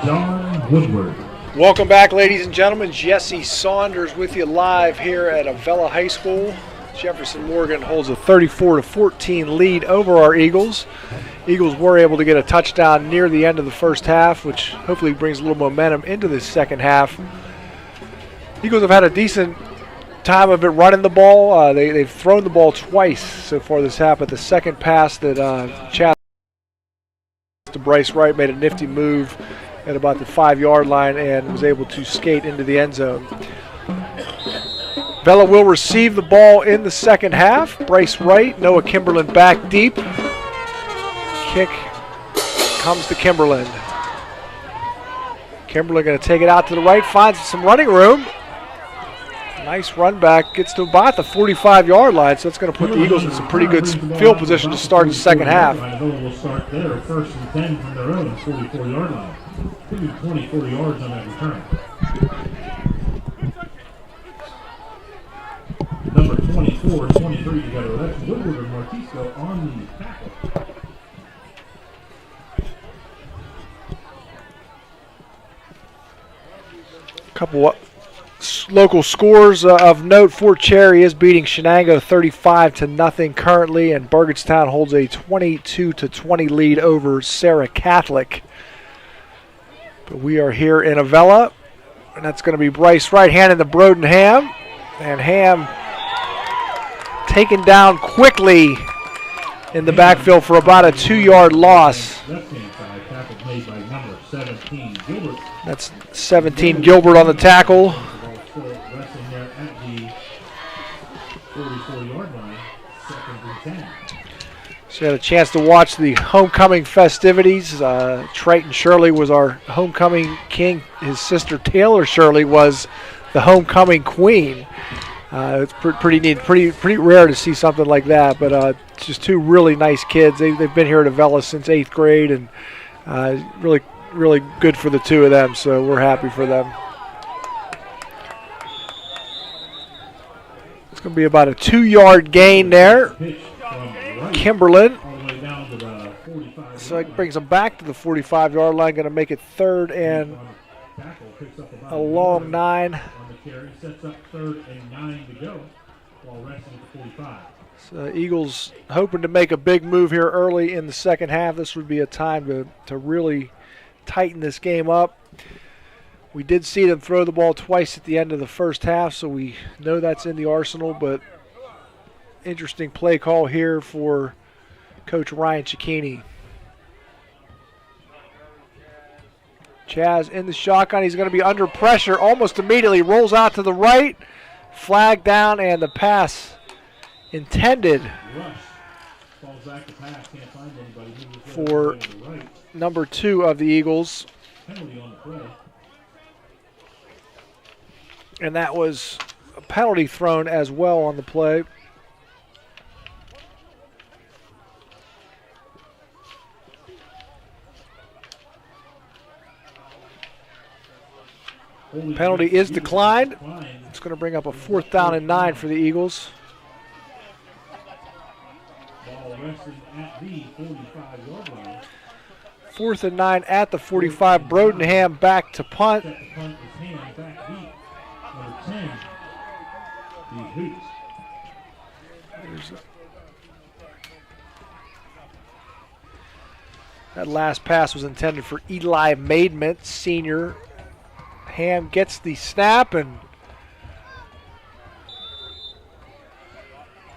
John Woodward. Welcome back, ladies and gentlemen. Jesse Saunders with you live here at Avella High School. Jefferson Morgan holds a 34-14 lead over our Eagles. Eagles were able to get a touchdown near the end of the first half, which hopefully brings a little momentum into this second half. Eagles have had a decent time of it running the ball. They've thrown the ball twice so far this half, but the second pass that Chad to Bryce Wright made a nifty move at about the 5-yard line and was able to skate into the end zone. Vella will receive the ball in the second half. Bryce right, Noah Kimberlin back deep. Kick comes to Kimberlin. Kimberlin going to take it out to the right, finds some running room. Nice run back, gets to about the 45-yard line, so that's going to put the Eagles in some pretty good field position to start the second half. Will start there, first and 10 from their own 44-yard line. Could be 24 yards on that return. Number 24 and 23 together. That's Woodward and Martisco on the tackle. Couple local scores of note. Fort Cherry is beating Shenango 35-0 currently, and Burgettstown holds a 22-20 lead over Sarah Catholic. But we are here in Avella, and that's going to be Bryce right handing the Broden Ham, and Ham taken down quickly in the backfield for about a 2-yard loss. Left-hand side tackle made by number 17 Gilbert. That's 17 Gilbert on the tackle. Still resting there at the 44-yard line, second and 10. So you had a chance to watch the homecoming festivities. Triton Shirley was our homecoming king. His sister Taylor Shirley was the homecoming queen. It's pretty neat, pretty rare to see something like that. But just two really nice kids. They've been here at Avella since 8th grade, and really good for the two of them. So we're happy for them. It's going to be about a 2-yard gain there. Kimberlin. So it brings them back to the 45-yard line. Going to make it third and a long 9. On the carry, sets up third and 9 to go while resting at the 45. So Eagles hoping to make a big move here early in the second half. This would be a time to really tighten this game up. We did see them throw the ball twice at the end of the first half, so we know that's in the arsenal, but interesting play call here for Coach Ryan Cicchini. Chaz in the shotgun. He's going to be under pressure almost immediately. Rolls out to the right. Flag down, and the pass intended for number 2 of the Eagles. And that was a penalty thrown as well on the play. Penalty is declined. It's going to bring up a 4th down and 9 for the Eagles. Ball resting at the 45-yard line. 4th and 9 at the 45. Brodenham back to punt. Set the punt is Ham back deep. Number 10, the Hoots. That last pass was intended for Eli Maidment, senior. Ham gets the snap, and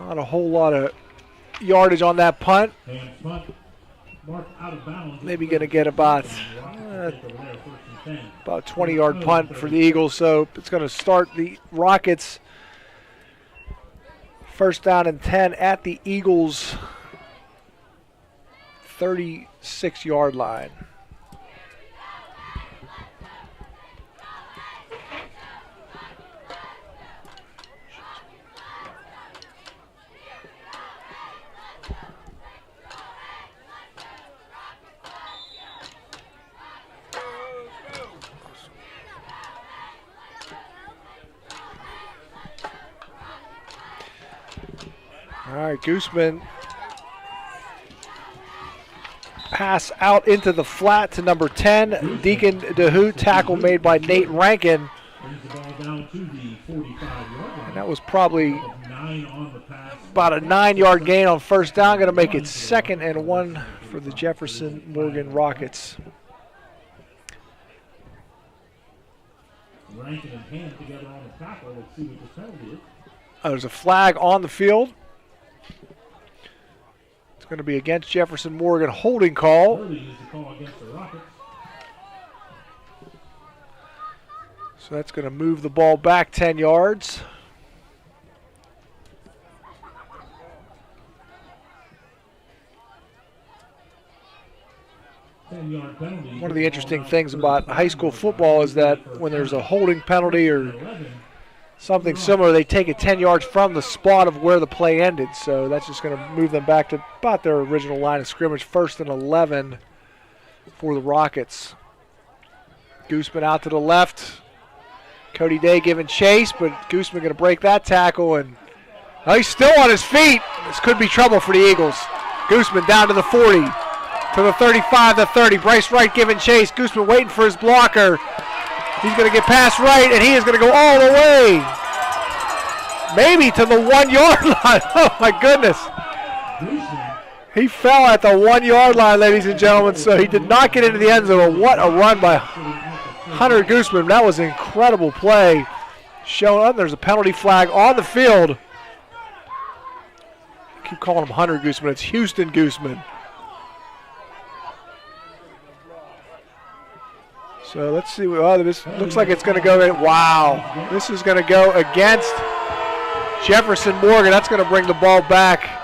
not a whole lot of yardage on that punt. Ham's punt marked out of bounds. Maybe going to get about 20-yard punt for the Eagles, so it's going to start the Rockets 1st down and 10 at the Eagles' 36-yard line. All right, Gooseman. Pass out into the flat to number 10, Deacon DeHoot. Tackle made by Nate Rankin. And that was probably about a 9-yard gain on 1st down. Going to make it 2nd and 1 for the Jefferson Morgan Rockets. Rankin and Ham together on the tackle. Let's see what the penalty is. There's a flag on the field. It's going to be against Jefferson Morgan, holding call. Early is the call against the Rockets. So that's going to move the ball back 10 yards. 10-yard penalty. One of the interesting things about high school football is that when there's a holding penalty or something similar, they take it 10 yards from the spot of where the play ended. So that's just going to move them back to about their original line of scrimmage, 1st and 11 for the Rockets. Gooseman out to the left. Cody Day giving chase, but Gooseman going to break that tackle, and he's still on his feet. This could be trouble for the Eagles. Gooseman down to the 40, to the 35, the 30. Bryce Wright giving chase. Gooseman waiting for his blocker. He's going to get past Wright, and he is going to go all the way, maybe to the 1-yard line. Oh, my goodness. He fell at the 1-yard line, ladies and gentlemen, so he did not get into the end zone. What a run by Hunter Gooseman. That was an incredible play. Showing up, there's a penalty flag on the field. I keep calling him Hunter Gooseman. It's Houston Gooseman. So let's see. Oh, this looks like it's going to go. Wow. This is going to go against Jefferson Morgan. That's going to bring the ball back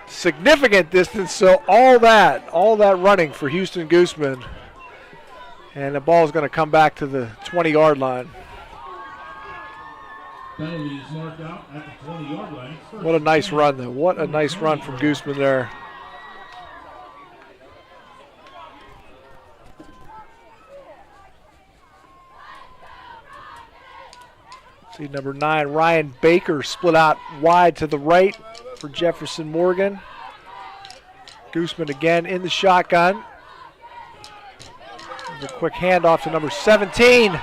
significant distance. So all that running for Houston Gooseman. And the ball is going to come back to the 20-yard line. Penalty is marked out at the 20-yard line. What a nice run, though. What a nice run from Gooseman there. See number 9, Ryan Baker, split out wide to the right for Jefferson Morgan. Gooseman again in the shotgun. There's a quick handoff to number 17.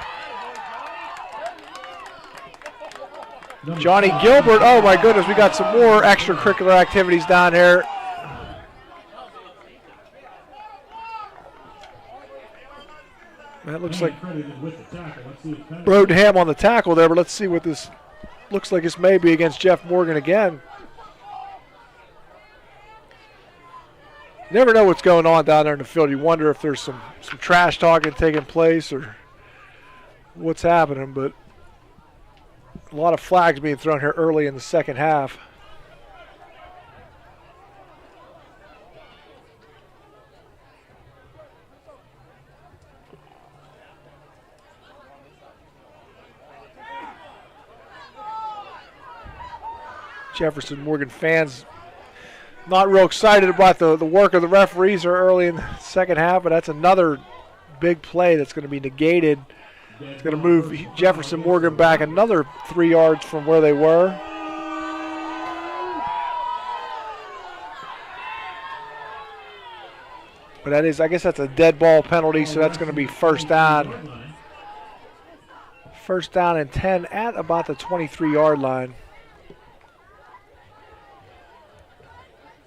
Johnny Gilbert. Oh my goodness, we got some more extracurricular activities down here. That looks like Brodenham on the tackle there, but let's see what this looks like. This may be against Jeff Morgan again. You never know what's going on down there in the field. You wonder if there's some trash talking taking place or what's happening, but a lot of flags being thrown here early in the second half. Jefferson Morgan fans not real excited about the work of the referees are early in the second half, but that's another big play that's going to be negated. It's going to move Jefferson Morgan back another 3 yards from where they were. But that is, I guess that's a dead ball penalty, so that's going to be first down. First down and 10 at about the 23-yard line.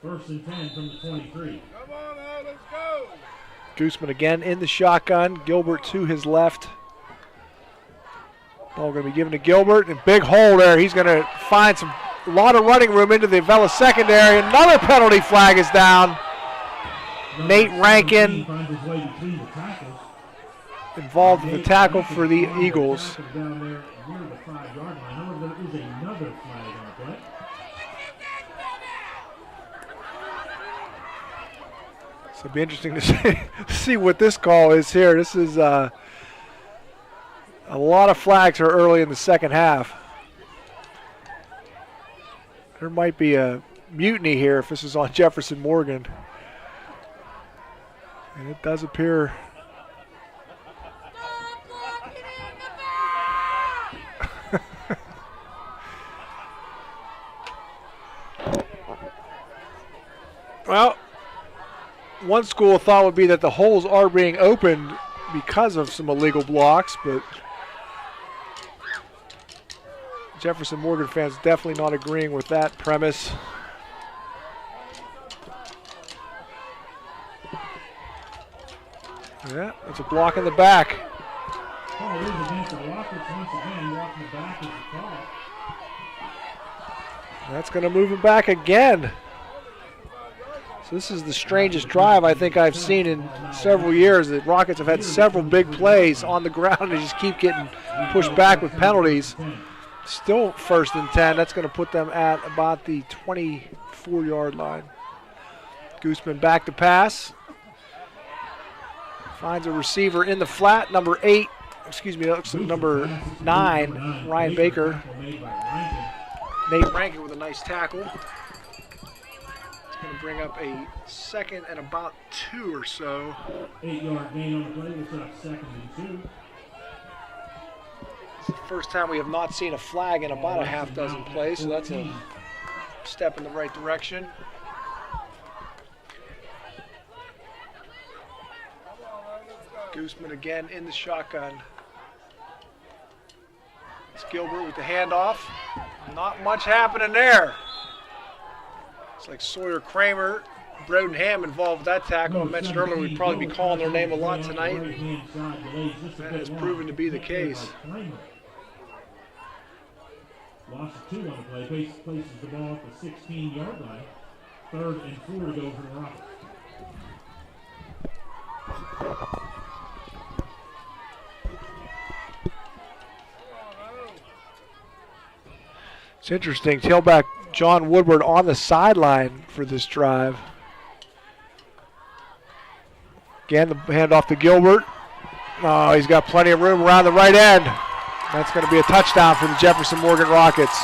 First and 10 from the 23. Come on now, let's go. Gooseman again in the shotgun. Gilbert to his left. Ball going to be given to Gilbert. And big hole there. He's going to find a lot of running room into the Avella secondary. Another penalty flag is down. Nate Rankin involved in the tackle for the Eagles. Down there near the 5-yard line. However, there is another flag on the play. So it'll be interesting to see what this call is here. This is a lot of flags are early in the second half. There might be a mutiny here if this is on Jefferson Morgan. And it does appear. Well, one school of thought would be that the holes are being opened because of some illegal blocks, but Jefferson Morgan fans definitely not agreeing with that premise. Yeah, it's a block in the back. Call is against the Rockets once again. Block in the back is the call. That's going to move him back again. So this is the strangest drive I think I've seen in several years. The Rockets have had several big plays on the ground and just keep getting pushed back with penalties. Still first and 10. That's going to put them at about the 24-yard line. Gooseman back to pass. Finds a receiver in the flat, number 8. Excuse me, that looks like number 9, Ryan Baker. Nate Rankin with a nice tackle. It's going to bring up a second and about 2 or so. 8-yard gain on the play. We'll set up 2nd and 2. It's the first time we have not seen a flag in about a half dozen plays, so that's a step in the right direction. Gooseman again in the shotgun. It's Gilbert with the handoff. Not much happening there. It's like Sawyer Kramer, Broden Ham involved with that tackle. I mentioned earlier we'd probably be calling their name a lot tonight. That has proven to be the case. Loss of 2 on the play. Places the ball at the 16-yard line. 3rd and 4 to go for the Rockets. It's interesting. Tailback John Woodward on the sideline for this drive. Again, the handoff to Gilbert. Oh, he's got plenty of room around the right end. That's going to be a touchdown for the Jefferson Morgan Rockets.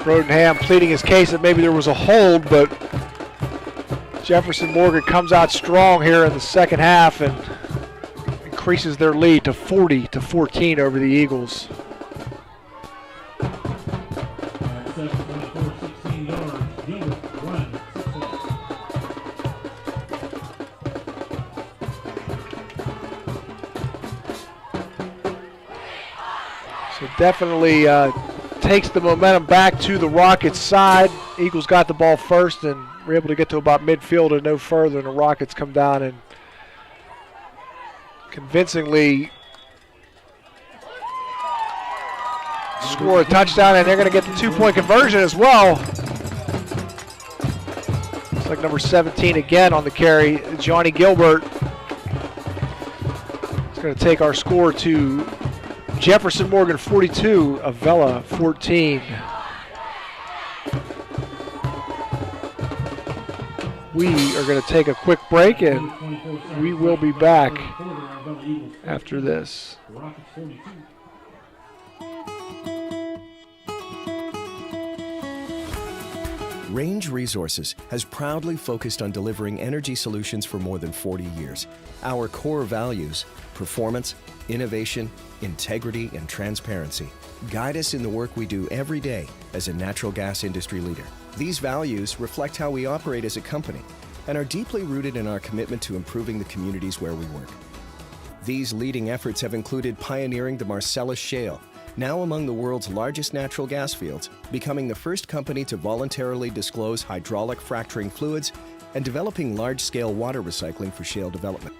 Broden Ham pleading his case that maybe there was a hold, but Jefferson Morgan comes out strong here in the second half and increases their lead to 40-14 over the Eagles. So definitely takes the momentum back to the Rockets' side. Eagles got the ball first and were able to get to about midfield and no further, and the Rockets come down and convincingly score a touchdown, and they're going to get the 2-point conversion as well. Looks like number 17 again on the carry, Johnny Gilbert. It's going to take our score to Jefferson Morgan 42, Avella 14. We are going to take a quick break, and we will be back after this. Range Resources has proudly focused on delivering energy solutions for more than 40 years. Our core values, performance, innovation, integrity, and transparency, guide us in the work we do every day as a natural gas industry leader. These values reflect how we operate as a company and are deeply rooted in our commitment to improving the communities where we work. These leading efforts have included pioneering the Marcellus Shale, now among the world's largest natural gas fields, becoming the first company to voluntarily disclose hydraulic fracturing fluids, and developing large-scale water recycling for shale development.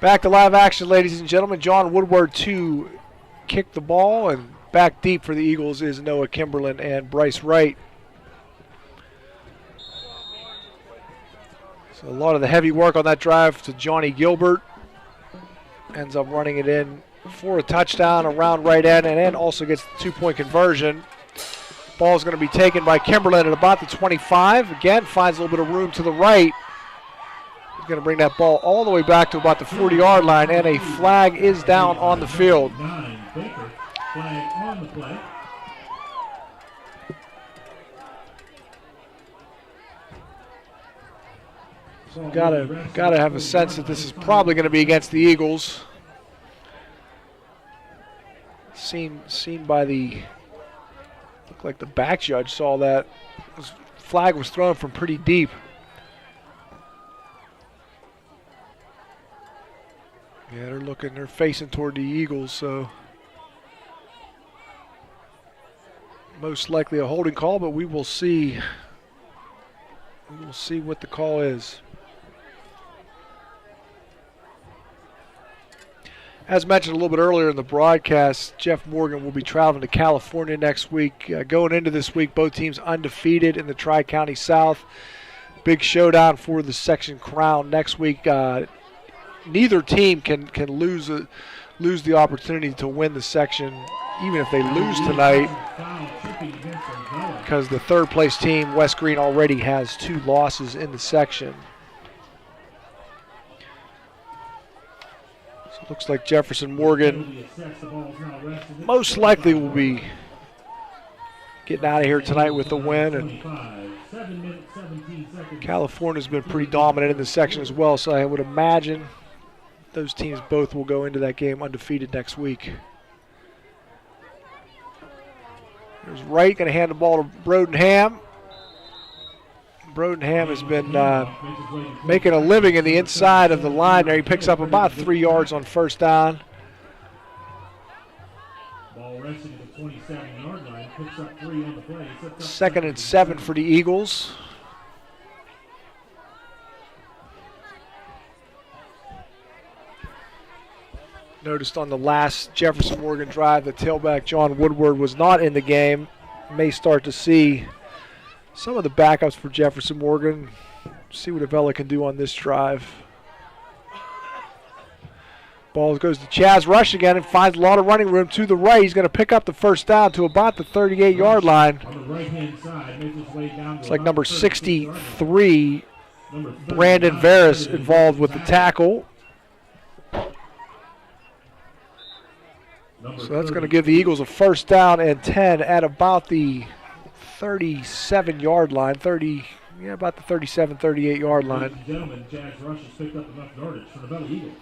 Back to live action, ladies and gentlemen. John Woodward to kick the ball, and back deep for the Eagles is Noah Kimberlin and Bryce Wright. So a lot of the heavy work on that drive to Johnny Gilbert. Ends up running it in for a touchdown around right end, and then also gets the 2-point conversion. Ball is going to be taken by Kimberlin at about the 25. Again, finds a little bit of room to the right. He's going to bring that ball all the way back to about the 40-yard line, and a flag is down on the field. Flag on the play. Gotta have a sense that this is probably going to be against the Eagles. Seen by the, looked like the back judge saw that. This flag was thrown from pretty deep. Yeah, they're facing toward the Eagles, so most likely a holding call, but we will see. We will see what the call is. As mentioned a little bit earlier in the broadcast, Jeff Morgan will be traveling to California next week. Going into this week, both teams undefeated in the Tri-County South. Big showdown for the section crown next week. Neither team can lose the opportunity to win the section even if they lose tonight, because the third place team, West Green, already has 2 losses in the section. So it looks like Jefferson Morgan most likely will be getting out of here tonight with the win. And California's been pretty dominant in this section as well, so I would imagine those teams both will go into that game undefeated next week. There's Wright going to hand the ball to Brodenham. Brodenham has been making a living in the inside of the line there. He picks up about 3 yards on first down. Ball resting at the 27-yard line, picks up 3 on the play. 2nd and 7 for the Eagles. Noticed on the last Jefferson Morgan drive that tailback John Woodward was not in the game. May start to see some of the backups for Jefferson Morgan. See what Avella can do on this drive. Ball goes to Chaz Rush again and finds a lot of running room to the right. He's going to pick up the first down to about the 38-yard line. On the right-hand side, makes his way down to it's like number 63, Brandon Veras, involved with the tackle. So that's going to give the Eagles a first down and 10 at about the 37-yard line, about the 37, 38-yard line. Chaz Rush has picked up enough yardage for the Avella Eagles.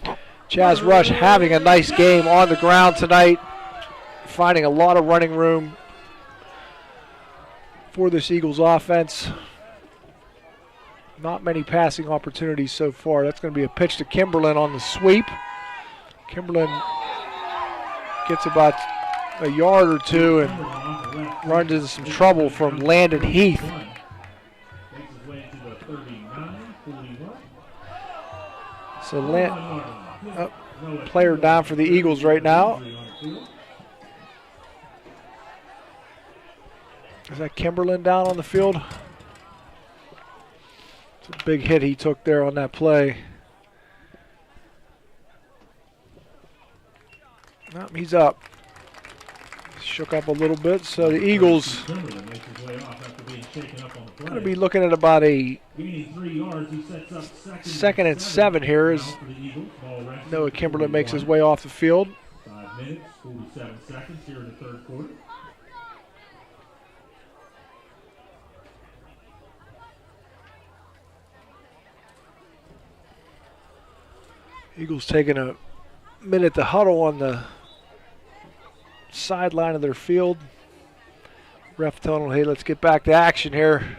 Chaz Rush having a nice game on the ground tonight, finding a lot of running room for this Eagles offense. Not many passing opportunities so far. That's going to be a pitch to Kimberlin on the sweep. Kimberlin gets about a yard or two and runs into some trouble from Landon Heath. So player down for the Eagles right now. Is that Kimberlin down on the field? It's a big hit he took there on that play. Nope, he's up. Shook up a little bit, so the Eagles going to be looking at about a 2nd and 7 here as Noah Kimberlin makes his way off the field. 5 minutes, 47 seconds here in the third quarter. Eagles taking a minute to huddle on the sideline of their field. Ref telling them, hey, let's get back to action here.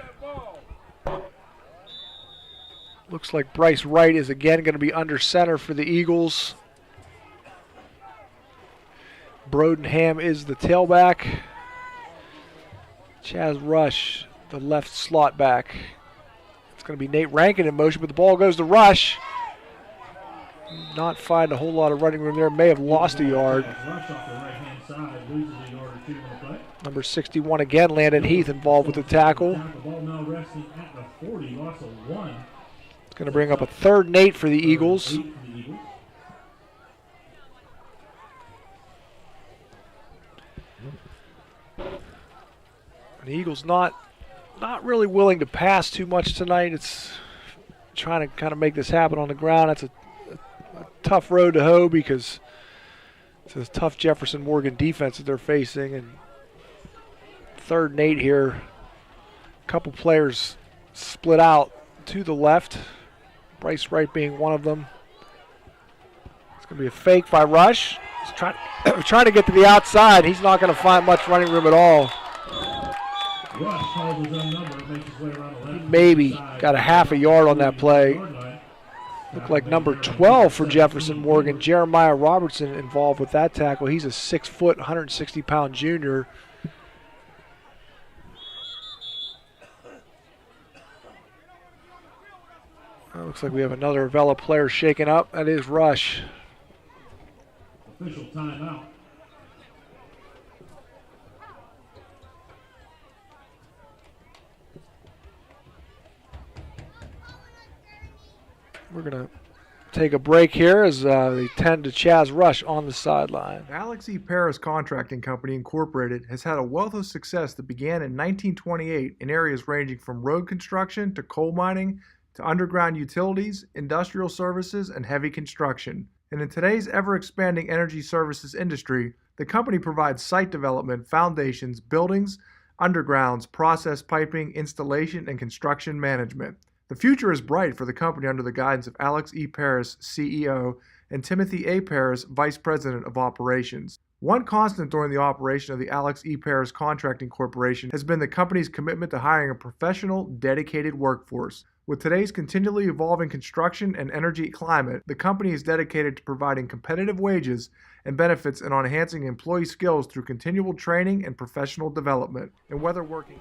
Looks like Bryce Wright is again going to be under center for the Eagles. Brodenham is the tailback. Chaz Rush, the left slot back. It's going to be Nate Rankin in motion, but the ball goes to Rush. Not find a whole lot of running room there. May have lost a yard. Number 61 again, Landon Heath involved with the tackle. It's going to bring up a 3rd and 8 for the Eagles. The Eagles not really willing to pass too much tonight. It's trying to kind of make this happen on the ground. That's a tough road to hoe because it's a tough Jefferson Morgan defense that they're facing. And 3rd and 8 here. A couple players split out to the left. Bryce Wright being one of them. It's going to be a fake by Rush. He's trying to get to the outside. He's not going to find much running room at all. Maybe got a half a yard on that play. Looked like number 12 for Jefferson Morgan, Jeremiah Robertson, involved with that tackle. He's a 6 foot, 160-pound junior. Looks like we have another Avella player shaken up. That is Rush. Official timeout. We're going to take a break here as they tend to Chaz Rush on the sideline. Alex E. Paris Contracting Company Incorporated has had a wealth of success that began in 1928 in areas ranging from road construction to coal mining to underground utilities, industrial services, and heavy construction. And in today's ever-expanding energy services industry, the company provides site development, foundations, buildings, undergrounds, process piping, installation, and construction management. The future is bright for the company under the guidance of Alex E. Paris, CEO, and Timothy A. Paris, Vice President of Operations. One constant during the operation of the Alex E. Paris Contracting Corporation has been the company's commitment to hiring a professional, dedicated workforce. With today's continually evolving construction and energy climate, the company is dedicated to providing competitive wages and benefits and on enhancing employee skills through continual training and professional development. And whether working...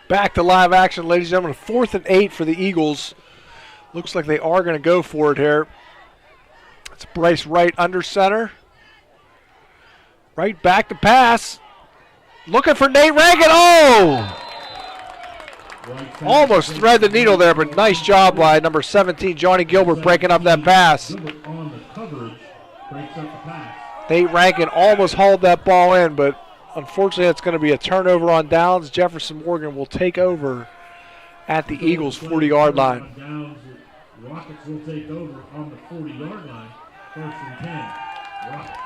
Back to live action, ladies and gentlemen. 4th and 8 for the Eagles. Looks like they are going to go for it here. It's Bryce Wright under center. Right back to pass. Looking for Nate Rankin. Oh! Almost thread the needle there, but nice job by number 17, Johnny Gilbert, breaking up that pass. Nate Rankin almost hauled that ball in, but unfortunately, it's going to be a turnover on downs. Jefferson Morgan will take over at the Eagles' 40-yard line. Rockets will take over on the 40-yard line. 1st and 10. Rockets.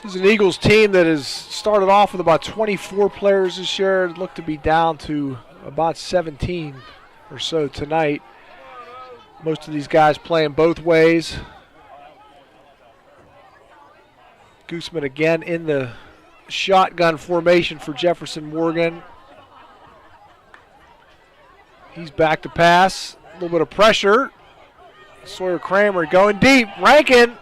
This is an Eagles team that has started off with about 24 players this year. Look to be down to about 17 or so tonight. Most of these guys playing both ways. Gooseman again in the shotgun formation for Jefferson Morgan. He's back to pass. A little bit of pressure. Sawyer Kramer going deep. Rankin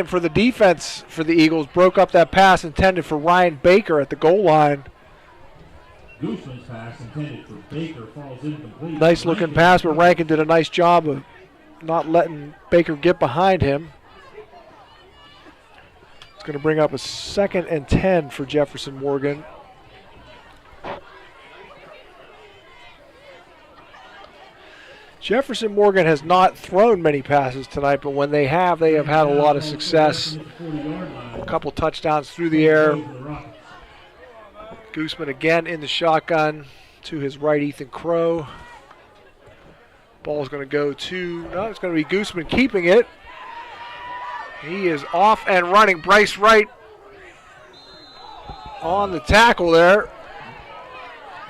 for the defense for the Eagles broke up that pass intended for Ryan Baker at the goal line. Gooseman's pass intended for Baker falls incomplete. Nice looking pass, but Rankin did a nice job of not letting Baker get behind him. It's going to bring up a 2nd and 10 for Jefferson Morgan. Jefferson Morgan has not thrown many passes tonight, but when they have had a lot of success. A couple touchdowns through the air. Gooseman again in the shotgun to his right, Ethan Crow. Ball is going to go to, no, it's going to be Gooseman keeping it. He is off and running. Bryce Wright on the tackle there.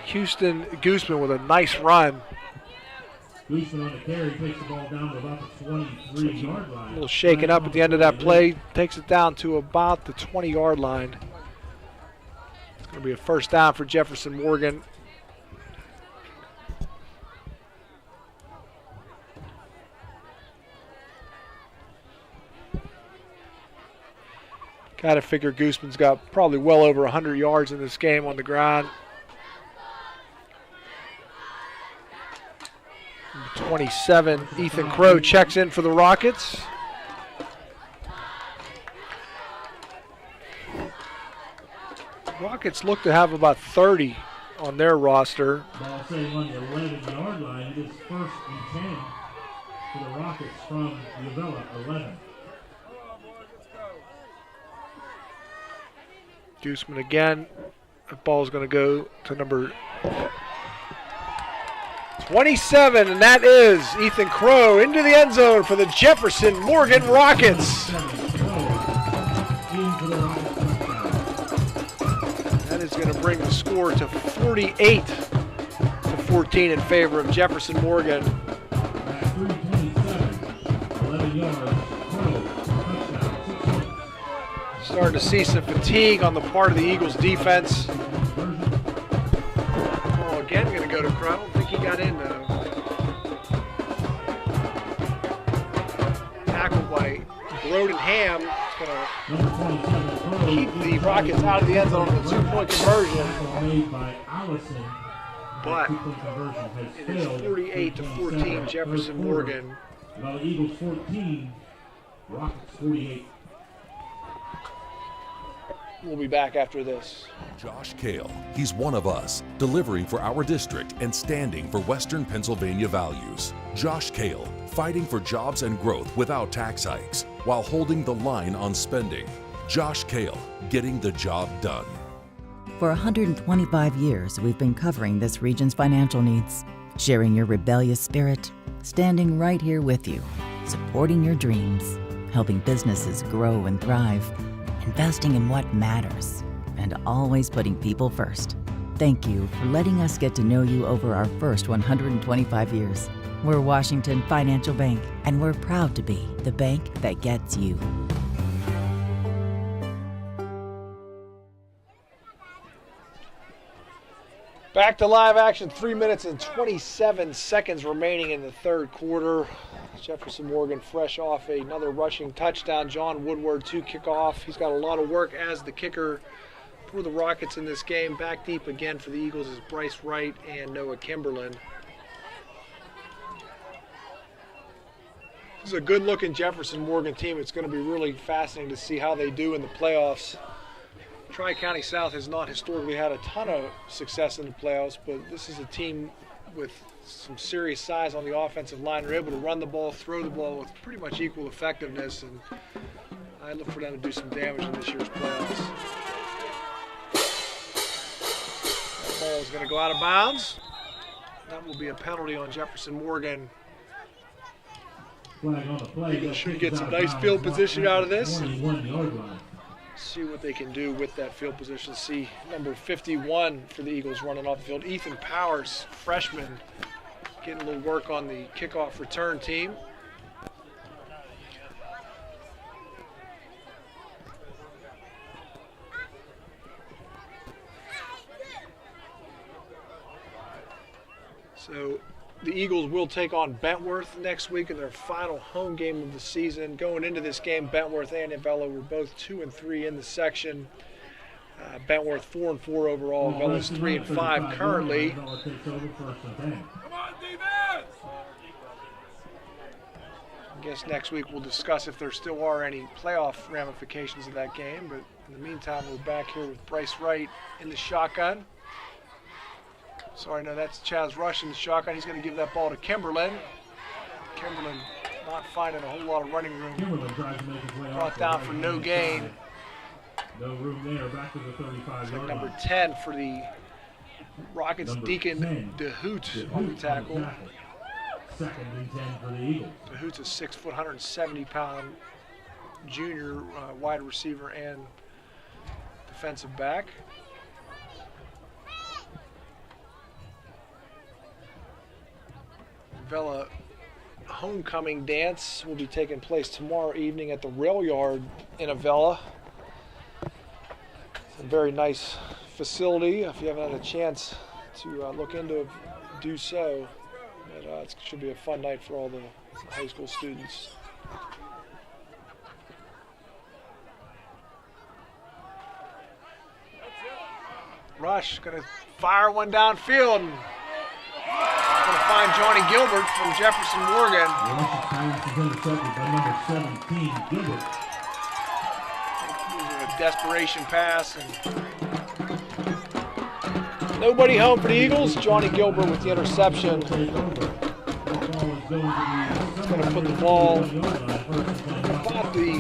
Houston Gooseman with a nice run. Gooseman on the carry takes the ball down to about the 23-yard line. A little shaken up at the end of that play. Takes it down to about the 20-yard line. It's going to be a 1st down for Jefferson Morgan. Got to figure Gooseman's got probably well over 100 yards in this game on the ground. 27, Ethan Crow checks in for the Rockets. Rockets look to have about 30 on their roster. Ball sitting on the 11-yard line. It is 1st and 10 for the Rockets from the Avella 11. Gooseman again. The ball is going to go to number 27, and that is Ethan Crow into the end zone for the Jefferson Morgan Rockets. That is going to bring the score to 48-14 in favor of Jefferson Morgan. At 3:27, 11 yards, Crow, touchdown, 6 points. Starting to see some fatigue on the part of the Eagles defense. Oh, again, going to go to Crow. I don't think he got in though. Tackled by Broden Ham. It's going to keep the Rockets out of the end zone on the 2-point conversion. But it is 48-14, Jefferson Morgan. Well, Eagles 14, Rockets 48. We'll be back after this. Josh Kale, he's one of us, delivering for our district and standing for Western Pennsylvania values. Josh Kale, fighting for jobs and growth without tax hikes, while holding the line on spending. Josh Kale, getting the job done. For 125 years, we've been covering this region's financial needs, sharing your rebellious spirit, standing right here with you, supporting your dreams, helping businesses grow and thrive, investing in what matters, and always putting people first. Thank you for letting us get to know you over our first 125 years. We're Washington Financial Bank, and we're proud to be the bank that gets you. Back to live action, 3 minutes and 27 seconds remaining in the third quarter. Jefferson Morgan fresh off another rushing touchdown. John Woodward to kick off. He's got a lot of work as the kicker for the Rockets in this game. Back deep again for the Eagles is Bryce Wright and Noah Kimberlin. This is a good-looking Jefferson Morgan team. It's going to be really fascinating to see how they do in the playoffs. Tri-County South has not historically had a ton of success in the playoffs, but this is a team with some serious size on the offensive line. They're able to run the ball, throw the ball with pretty much equal effectiveness, and I look for them to do some damage in this year's playoffs. That ball is going to go out of bounds. That will be a penalty on Jefferson Morgan. Eagles should get some nice field position out of this. See what they can do with that field position. See number 51 for the Eagles running off the field. Ethan Powers, freshman, getting a little work on the kickoff return team. So the Eagles will take on Bentworth next week in their final home game of the season. Going into this game, Bentworth and Avella were both 2-3 in the section. Bentworth 4-4 overall. Avella's 3-5 currently. Come on, defense! I guess next week we'll discuss if there still are any playoff ramifications of that game. But in the meantime, we're back here with Bryce Wright in the shotgun. Sorry, no, that's Chaz Rush in the shotgun. He's going to give that ball to Kimberlin. Kimberlin not finding a whole lot of running room. Kimberlin tries to make his way Brought down for no gain. No room there, back to the 35-yard line. Number 10 for the Rockets, Deacon DeHoot on the tackle. Second and 10 for the Eagles. DeHoot's a 6 foot, 170-pound junior wide receiver and defensive back. Avella homecoming dance will be taking place tomorrow evening at the Rail Yard in Avella. It's a very nice facility. If you haven't had a chance to look into it, do so. But it should be a fun night for all the high school students. Rush going to fire one downfield. Going to find Johnny Gilbert from Jefferson Morgan. Intercepted by number 17, Gilbert. Using a desperation pass. And nobody home for the Eagles. Johnny Gilbert with the interception. He's going to put the ball about the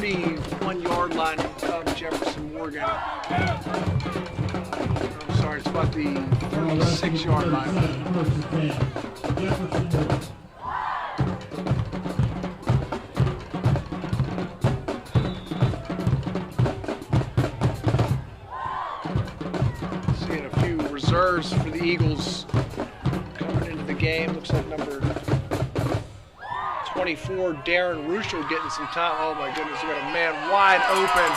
41-yard line of Jefferson Morgan. Sorry, it's about the 36-yard line. Seeing a few reserves for the Eagles coming into the game. Looks like number 24, Darren Ruschel, getting some time. Oh my goodness, we got a man wide open.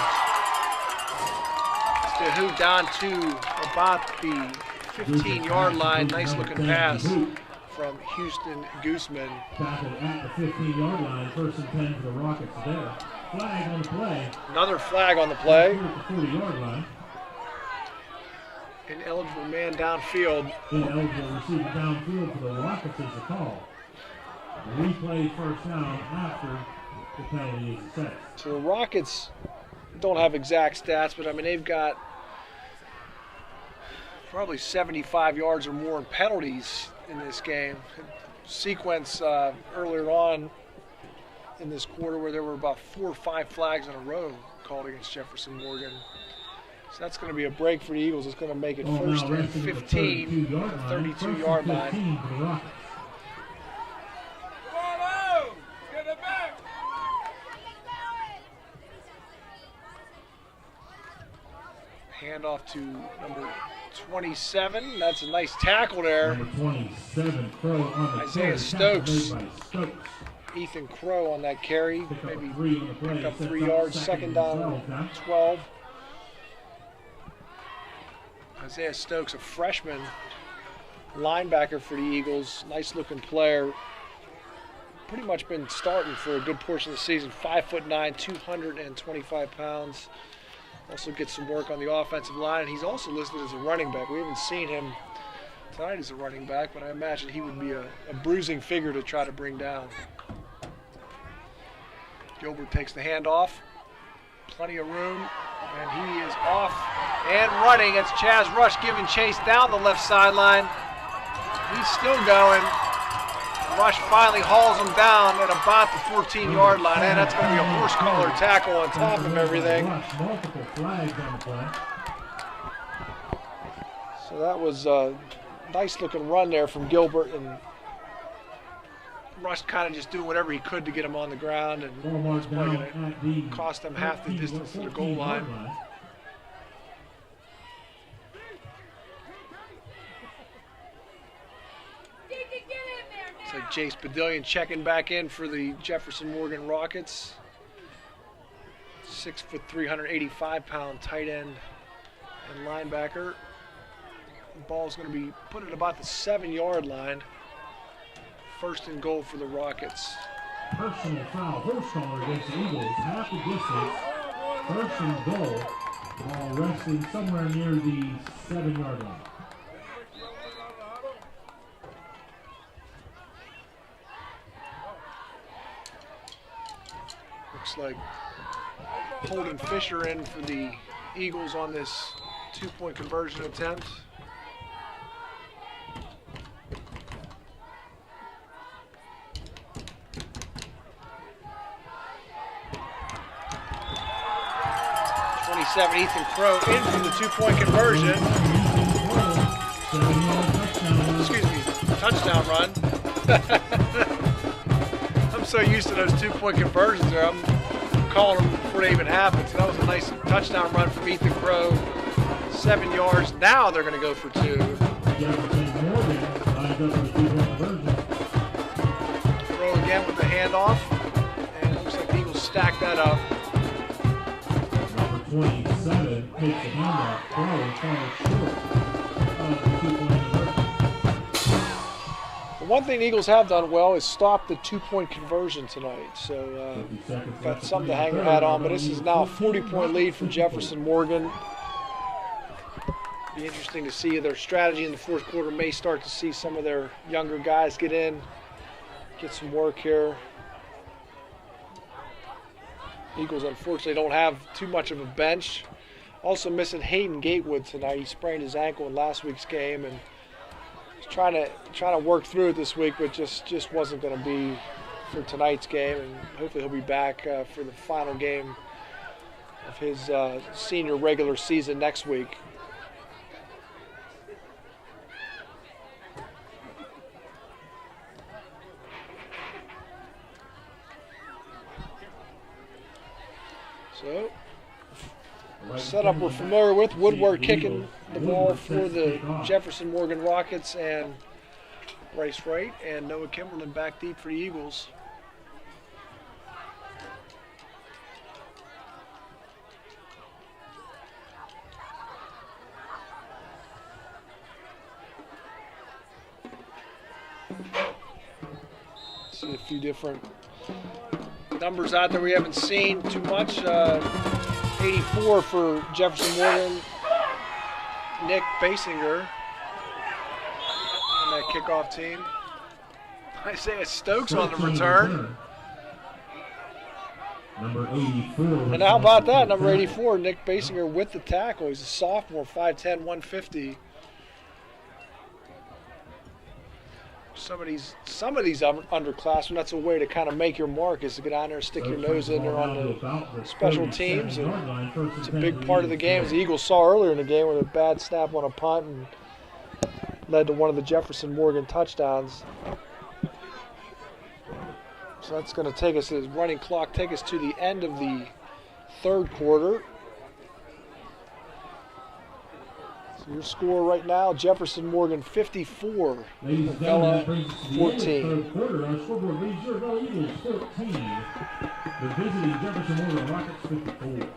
Who down to about the 15-yard line. Nice looking pass from Houston Gooseman. Tackled at the 15-yard line. First and 10 for the Rockets there. Flag on the play. Another flag on the play. At the 40-yard line. Ineligible man downfield. Ineligible receiver downfield for the Rockets is the call. Replay first down after the penalty is set. So the Rockets don't have exact stats, but I mean they've got probably 75 yards or more in penalties in this game. Sequence earlier on in this quarter where there were about 4 or 5 flags in a row called against Jefferson Morgan. So that's going to be a break for the Eagles. It's going to make it first and 15, 32-yard line. Handoff to number 27. That's a nice tackle there. Number 27, Crow on the Isaiah Stokes. Ethan Crow on that carry. Maybe pick up 3 yards. Second down, 12. Isaiah Stokes, a freshman linebacker for the Eagles. Nice looking player. Pretty much been starting for a good portion of the season. 5'9", 225 pounds. Also gets some work on the offensive line. And he's also listed as a running back. We haven't seen him tonight as a running back, but I imagine he would be a bruising figure to try to bring down. Gilbert takes the handoff. Plenty of room. And he is off and running. It's Chaz Rush giving chase down the left sideline. He's still going. Rush finally hauls him down at about the 14-yard line. And that's going to be a horse collar tackle on top of everything. So that was a nice looking run there from Gilbert, and Rush kind of just doing whatever he could to get him on the ground, and it's probably going to cost them half the distance to the goal line. It's like Jace Badillion checking back in for the Jefferson Morgan Rockets. 6', 385-pound tight end and linebacker. The ball's going to be put at about the 7-yard line. First and goal for the Rockets. Personal foul, horse collar against the Eagles, half the distance. First and goal, ball resting somewhere near the 7-yard line. Looks like Holden Fisher in for the Eagles on this 2-point conversion attempt. Ethan Crow in for the 2-point conversion. Excuse me, touchdown run. I'm so used to those 2-point conversions there. I'm calling them before they even happen. So that was a nice touchdown run from Ethan Crow. 7 yards. Now they're going to go for 2. Crow again with the handoff. And it looks like the Eagles stack that up. 27 takes the handoff, Crow, and falls short of the 2-point conversion. The one thing the Eagles have done well is stop the 2-point conversion tonight. So got something to hang your hat on, but this is now a 40-point lead for Jefferson Morgan. Be interesting to see their strategy in the fourth quarter. May start to see some of their younger guys get in, get some work here. Eagles unfortunately don't have too much of a bench. Also missing Hayden Gatewood tonight. He sprained his ankle in last week's game, and he's trying to work through it this week, but just wasn't going to be for tonight's game. And hopefully he'll be back for the final game of his senior regular season next week. So, setup we're familiar with. Woodward kicking the ball for the Jefferson Morgan Rockets, and Bryce Wright and Noah Kimberlin back deep for the Eagles. See a few different numbers out there we haven't seen too much. 84 for Jefferson Morgan. Nick Basinger on that kickoff team. Isaiah Stokes on the return. Number 84. And how about that? Number 84, Nick Basinger with the tackle. He's a sophomore, 5'10", 150. Some of these underclassmen, that's a way to kind of make your mark, is to get on there and stick your nose in there on the special teams. And it's a big part of the game, as the Eagles saw earlier in the game with a bad snap on a punt and led to one of the Jefferson Morgan touchdowns. So that's going to take us, the running clock, take us to the end of the third quarter. So your score right now, Jefferson Morgan 54, Avella 14. Third quarter, our scoreboard reads your Avella Eagles 14. The visiting Jefferson Morgan Rockets 54.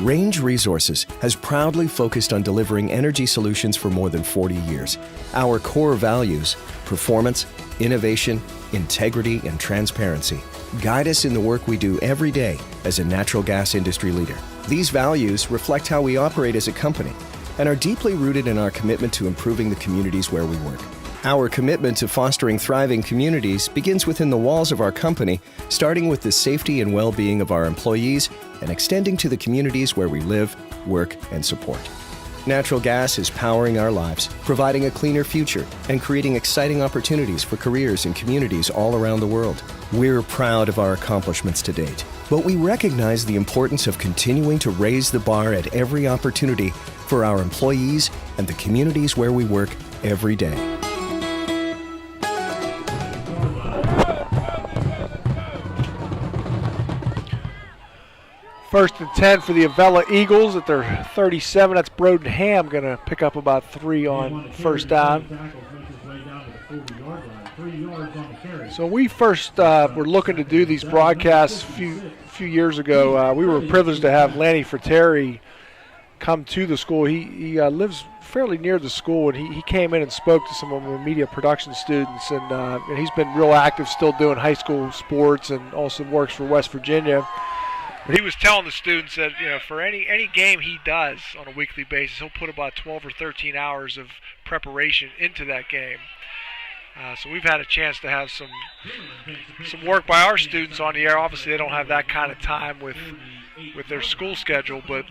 Range Resources has proudly focused on delivering energy solutions for more than 40 years. Our core values, performance, innovation, integrity, and transparency, guide us in the work we do every day as a natural gas industry leader. These values reflect how we operate as a company and are deeply rooted in our commitment to improving the communities where we work. Our commitment to fostering thriving communities begins within the walls of our company, starting with the safety and well-being of our employees and extending to the communities where we live, work, and support. Natural gas is powering our lives, providing a cleaner future, and creating exciting opportunities for careers in communities all around the world. We're proud of our accomplishments to date, but we recognize the importance of continuing to raise the bar at every opportunity for our employees and the communities where we work every day. First and 10 for the Avella Eagles at their 37. That's Broden Ham going to pick up about 3 on first down. So we first were looking to do these broadcasts a few years ago. We were privileged to have Lanny Fratteri come to the school. He lives fairly near the school, and he came in and spoke to some of the media production students, and he's been real active still doing high school sports and also works for West Virginia. But he was telling the students that, you know, for any game he does on a weekly basis, he'll put about 12 or 13 hours of preparation into that game. So we've had a chance to have some work by our students on the air. Obviously, they don't have that kind of time with their school schedule, but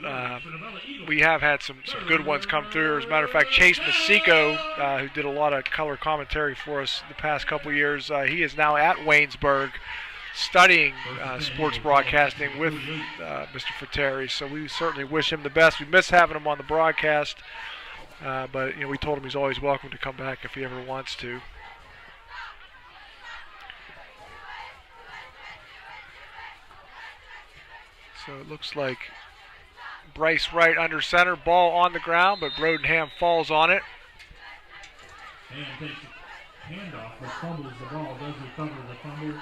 we have had some good ones come through. As a matter of fact, Chase Masico, who did a lot of color commentary for us the past couple of years, he is now at Waynesburg, studying sports broadcasting with Mr. Fratteri, so we certainly wish him the best. We miss having him on the broadcast, but we told him he's always welcome to come back if he ever wants to. So it looks like Bryce Wright under center, ball on the ground, but Broden Ham falls on it. And takes the handoff, but fumbles the ball, does recover the fumble.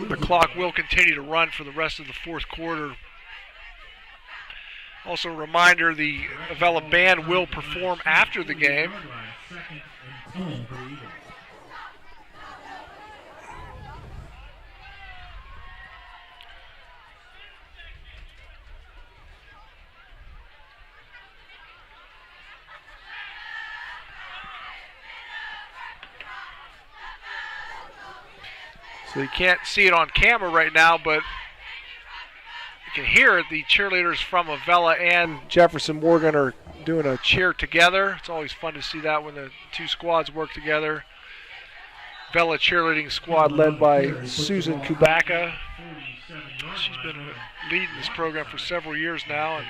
The clock will continue to run for the rest of the fourth quarter. Also a reminder, the Avella band will perform after the game. So you can't see it on camera right now, but you can hear it. The cheerleaders from Avella and Jefferson Morgan are doing a cheer together. It's always fun to see that when the two squads work together. Avella cheerleading squad led by Susan Kubaka. She's been leading this program for several years now, and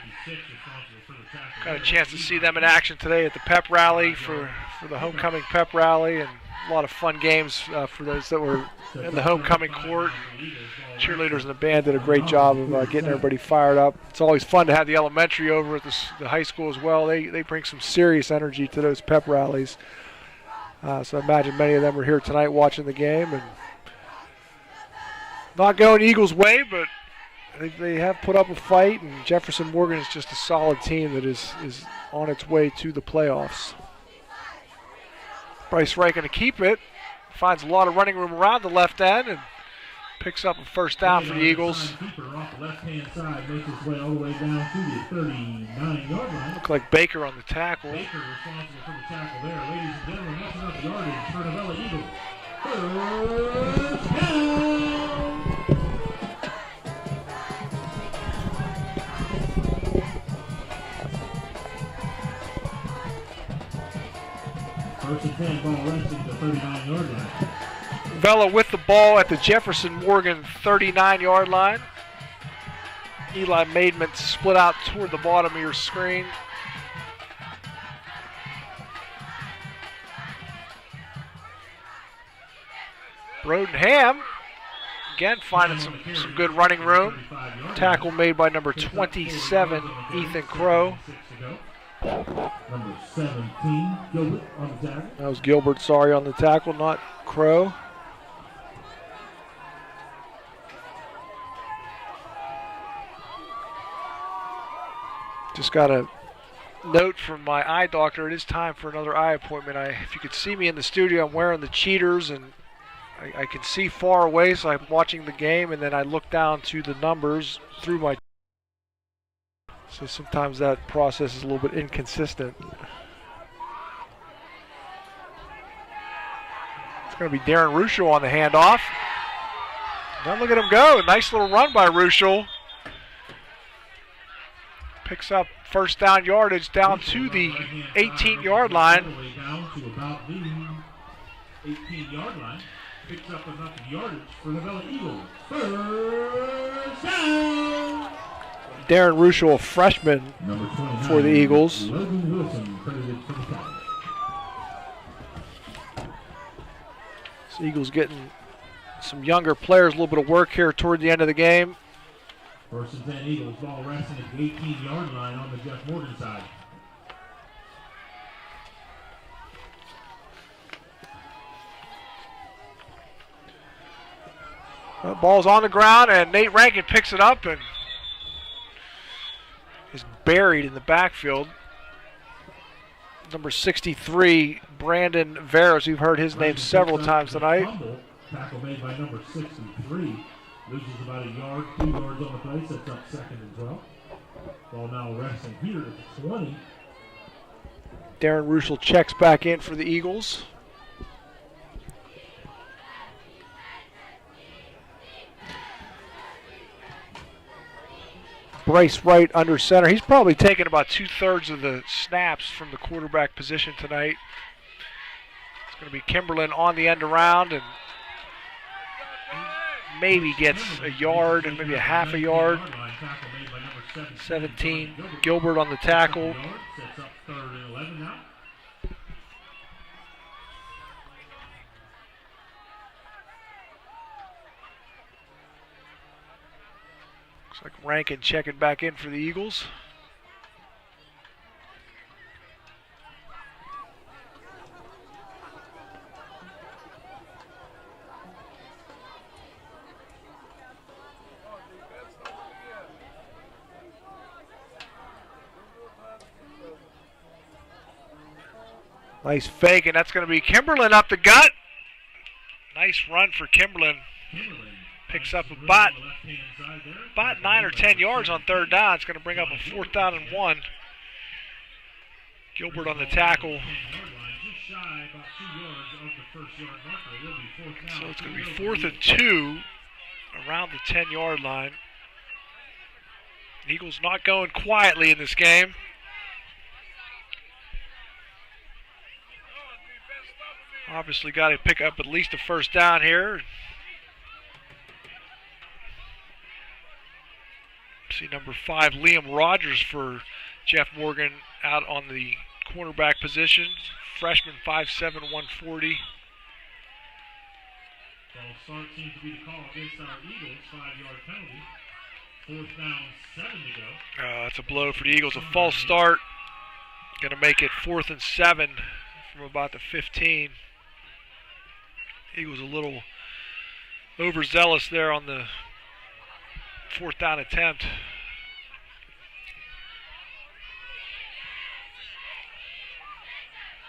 got a chance to see them in action today at the pep rally for the homecoming pep rally, and a lot of fun games for those that were in the homecoming court. Cheerleaders and the band did a great job of getting everybody fired up. It's always fun to have the elementary over at the high school as well. They bring some serious energy to those pep rallies. So I imagine many of them are here tonight watching the game, and not going Eagles' way, but they have put up a fight, and Jefferson Morgan is just a solid team that is on its way to the playoffs. Bryce Wright going to keep it. Finds a lot of running room around the left end, and Picks up a first down for the Eagles. Keeper off the left-hand side makes his way all the way down to the 39-yard line. Look like Baker on the tackle. Baker responsible for the tackle there. Ladies and gentlemen, that's enough yardage for the Avella Eagles. First down! First and 10, ball resting the 39-yard line. Avella with the ball at the Jefferson Morgan 39-yard line. Eli Maidman split out toward the bottom of your screen. Brodenham again finding some good running room. Tackle made by number 27, Ethan Crow. Number 17, Gilbert on the tackle. That was Gilbert, sorry, on the tackle, not Crow. Just got a note from my eye doctor. It is time for another eye appointment. If you could see me in the studio, I'm wearing the cheaters, and I can see far away, so I'm watching the game, and then I look down to the numbers through my. So sometimes that process is a little bit inconsistent. It's going to be Darren Ruschel on the handoff. Now look at him go. Nice little run by Ruschel. Picks up first down yardage down to the 18-yard line. Down to about the 18-yard line. Picks up enough yardage for the Avella Eagles. First down! Darren Ruschel, a freshman for the Eagles. Logan Wilson credited for the tackle. So Eagles getting some younger players, a little bit of work here toward the end of the game. First and 10 Eagles, ball resting at the 18-yard line on the Jeff Morgan side. Ball's on the ground, and Nate Rankin picks it up and is buried in the backfield. Number 63, Brandon Veras. We've heard his name several times tonight. Tackle made by number 63. Loses about a yard, 2 yards on the play. Sets up second and 12. Ball now resting here at the 20. Darren Ruschel checks back in for the Eagles. Bryce Wright under center. He's probably taken about 2/3 of the snaps from the quarterback position tonight. It's going to be Kimberlin on the end around, and maybe gets a yard and maybe a half a yard. 17, Gilbert on the tackle. Sets up third and 11 now. Looks like Rankin checking back in for the Eagles. Nice fake, and that's going to be Kimberlin up the gut. Nice run for Kimberlin. Picks up about 9 or 10 yards on third down. It's going to bring up a 4th down and 1. Gilbert on the tackle. So it's going to be 4th and 2 around the 10-yard line. Eagles not going quietly in this game. Obviously got to pick up at least a first down here. See number 5, Liam Rogers for Jeff Morgan out on the cornerback position. Freshman, 5'7", 140. Ball start seems to be the call against our Eagles. 5-yard penalty. 4th down, 7 to go. That's a blow for the Eagles. A false start. Going to make it 4th and 7 from about the 15. Eagles a little overzealous there on the 4th down attempt.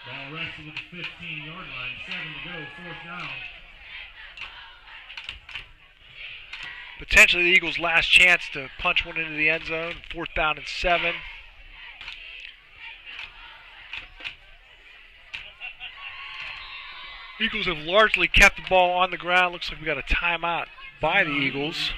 Ball resting at the 15-yard line. 7 to go. 4th down. Potentially the Eagles' last chance to punch one into the end zone. 4th down and 7. Eagles have largely kept the ball on the ground. Looks like we got a timeout by the Eagles.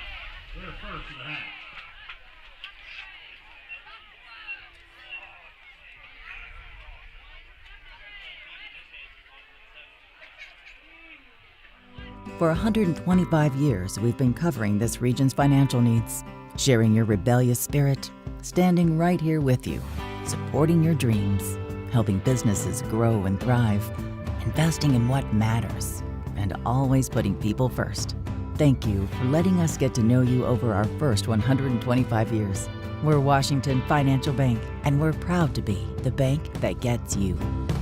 For 125 years, we've been covering this region's financial needs, sharing your rebellious spirit, standing right here with you, supporting your dreams, helping businesses grow and thrive, investing in what matters, and always putting people first. Thank you for letting us get to know you over our first 125 years. We're Washington Financial Bank, and we're proud to be the bank that gets you.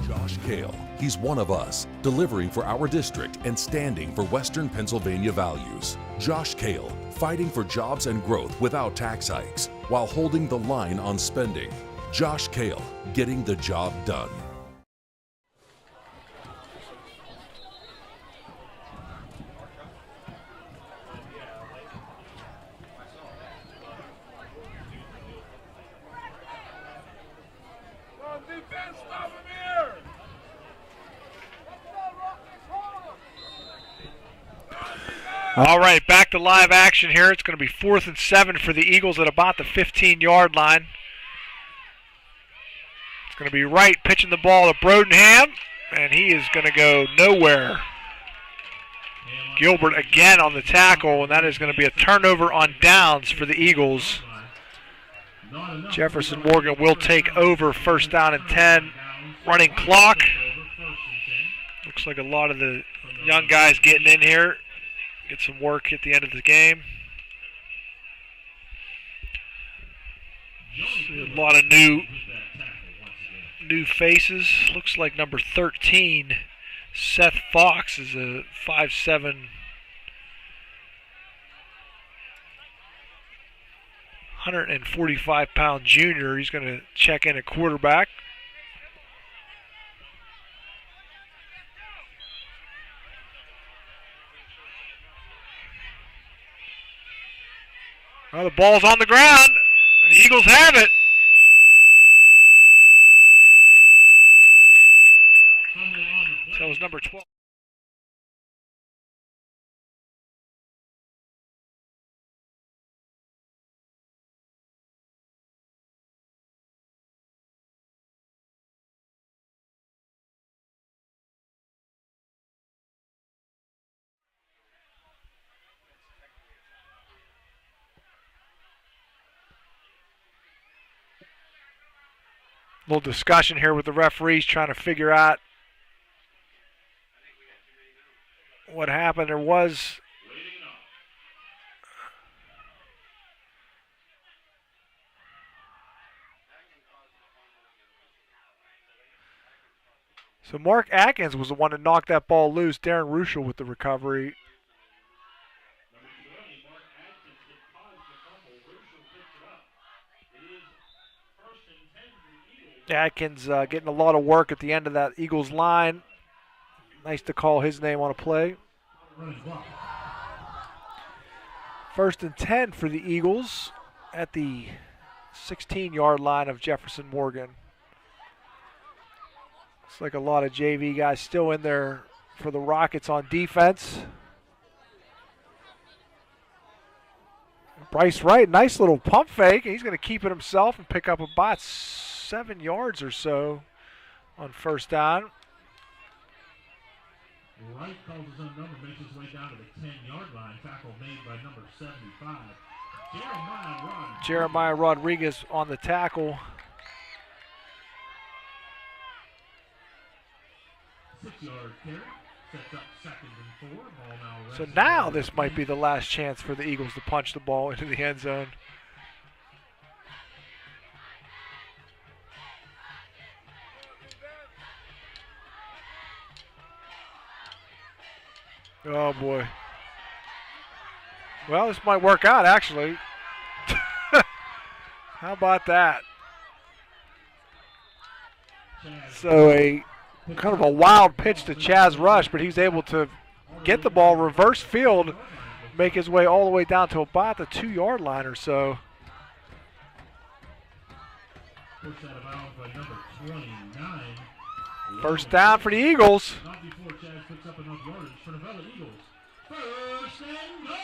Josh Kale. He's one of us, delivering for our district and standing for Western Pennsylvania values. Josh Kale, fighting for jobs and growth without tax hikes, while holding the line on spending. Josh Kale, getting the job done. All right, back to live action here. It's going to be 4th and 7 for the Eagles at about the 15-yard line. It's going to be Wright pitching the ball to Brodenham, and he is going to go nowhere. Gilbert again on the tackle, and that is going to be a turnover on downs for the Eagles. Jefferson Morgan will take over 1st down and 10. Running clock. Looks like a lot of the young guys getting in here. Get some work at the end of the game. See a lot of new faces. Looks like number 13, Seth Fox, is a 5'7", 145-pound junior. He's going to check in at quarterback. Well, the ball's on the ground, and the Eagles have it. So it was number 12. Little discussion here with the referees trying to figure out what happened. There was so Mark Atkins was the one that knocked that ball loose. Darren Ruschel with the recovery. Atkins getting a lot of work at the end of that Eagles line. Nice to call his name on a play. 1st and 10 for the Eagles at the 16-yard line of Jefferson Morgan. Looks like a lot of JV guys still in there for the Rockets on defense. Bryce Wright, nice little pump fake. He's going to keep it himself and pick up about 7 yards or so on 1st down. Wright calls his own number, makes his way down to the 10-yard line. Tackle made by number 75, Jeremiah Rodriguez on the tackle. 6-yard carry. Sets up 2nd and 4. Ball now So now this might be the last chance for the Eagles to punch the ball into the end zone. Oh, boy. Well, this might work out, actually. How about that? So a kind of a wild pitch to Chaz Rush, but he's able to get the ball reverse field make his way all the way down to about the 2-yard line or so. Pushed out of bounds by number 29. First down for the Eagles. Not before Chaz picks up enough yardage for the Avella Eagles. First and goal!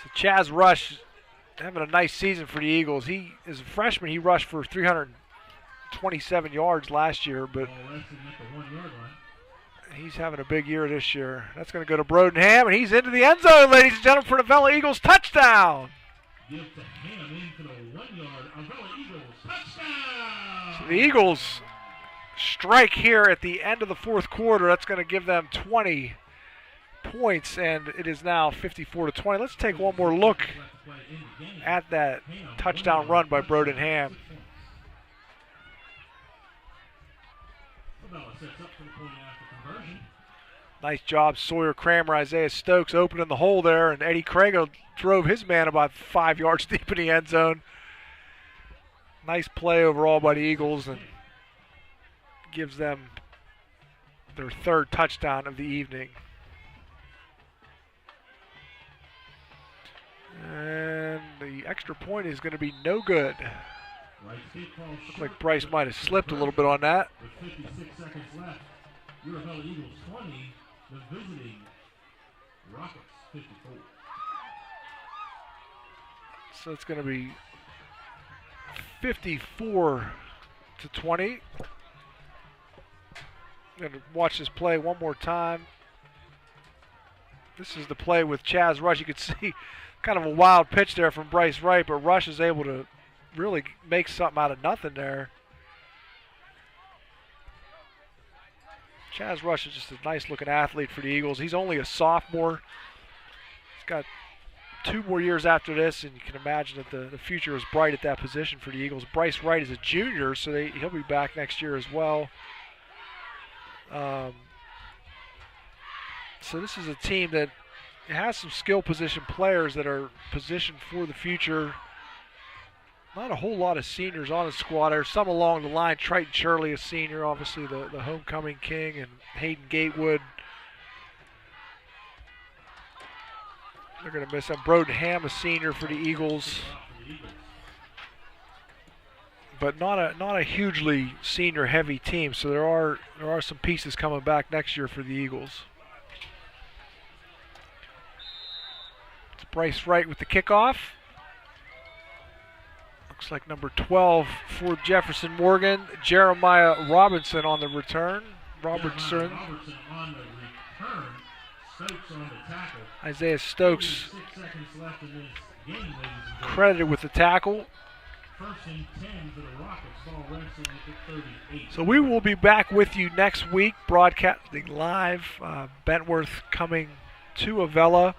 So Chaz Rush having a nice season for the Eagles. He, as a freshman, he rushed for 327 yards last year, but he's having a big year this year. That's going to go to Brodenham, and he's into the end zone, ladies and gentlemen, for the Avella Eagles touchdown. Give to Ham into the 1 yard. Avella Eagles touchdown. So the Eagles strike here at the end of the fourth quarter. That's going to give them 20 points, and it is now 54-20. Let's take one more look at that touchdown run by Brodenham. Avella sets up for the point after conversion. Nice job, Sawyer Kramer, Isaiah Stokes opening the hole there, and Eddie Crago drove his man about 5 yards deep in the end zone. Nice play overall by the Eagles, and gives them their third touchdown of the evening. And the extra point is going to be no good. Looks like Bryce might have slipped a little bit on that. With 56 seconds left, your Avella Eagles 20, the visiting Rockets 54. So it's going to be 54-20. I'm going to watch this play one more time. This is the play with Chaz Rush. You could see kind of a wild pitch there from Bryce Wright, but Rush is able to really make something out of nothing there. Chaz Rush is just a nice-looking athlete for the Eagles. He's only a sophomore. He's got 2 more years after this, and you can imagine that the future is bright at that position for the Eagles. Bryce Wright is a junior, so he'll be back next year as well. So this is a team that has some skill position players that are positioned for the future. Not a whole lot of seniors on the squad. There's some along the line. Triton Shirley, a senior, obviously the homecoming king, and Hayden Gatewood. They're going to miss him. Brodenham, a senior for the Eagles. But not a hugely senior-heavy team, so there are some pieces coming back next year for the Eagles. It's Bryce Wright with the kickoff. Looks like number 12 for Jefferson Morgan. Jeremiah Robinson on the return. Robertson. On the return. Stokes on the tackle. Isaiah Stokes 6 seconds left in this game, ladies and gentlemen. credited with the tackle. First and 10 for the Rockets. Ball wrestling at the 38. So we will be back with you next week, broadcasting live. Bentworth coming to Avella.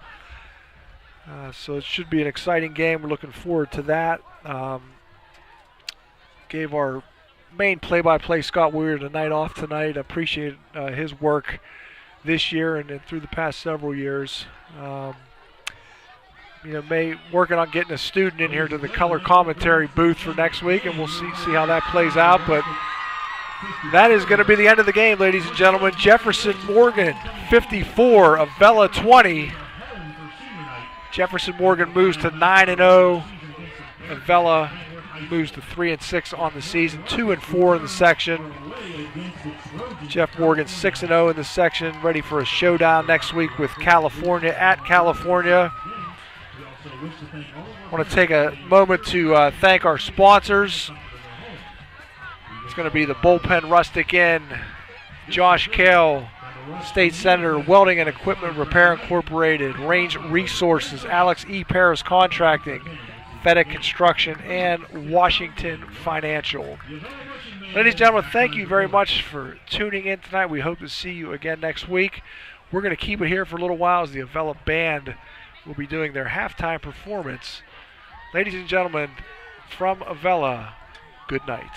So it should be an exciting game. We're looking forward to that. Gave our main play-by-play Scott Weir the night off tonight. Appreciate his work this year and through the past several years. Working on getting a student in here to the color commentary booth for next week, and we'll see how that plays out. But that is going to be the end of the game, ladies and gentlemen. Jefferson Morgan 54, Avella 20. Jefferson Morgan moves to 9-0. Avella moves to 3-6 on the season, 2-4 in the section. Jeff Morgan 6-0 in the section, ready for a showdown next week with California at California. I want to take a moment to thank our sponsors. It's going to be the Bullpen Rustic Inn, Josh Kale, State Senator, Welding and Equipment Repair Incorporated, Range Resources, Alex E. Paris Contracting, FedEx Construction, and Washington Financial. Ladies and gentlemen, thank you very much for tuning in tonight. We hope to see you again next week. We're going to keep it here for a little while as the Avella Band will be doing their halftime performance. Ladies and gentlemen, from Avella, good night.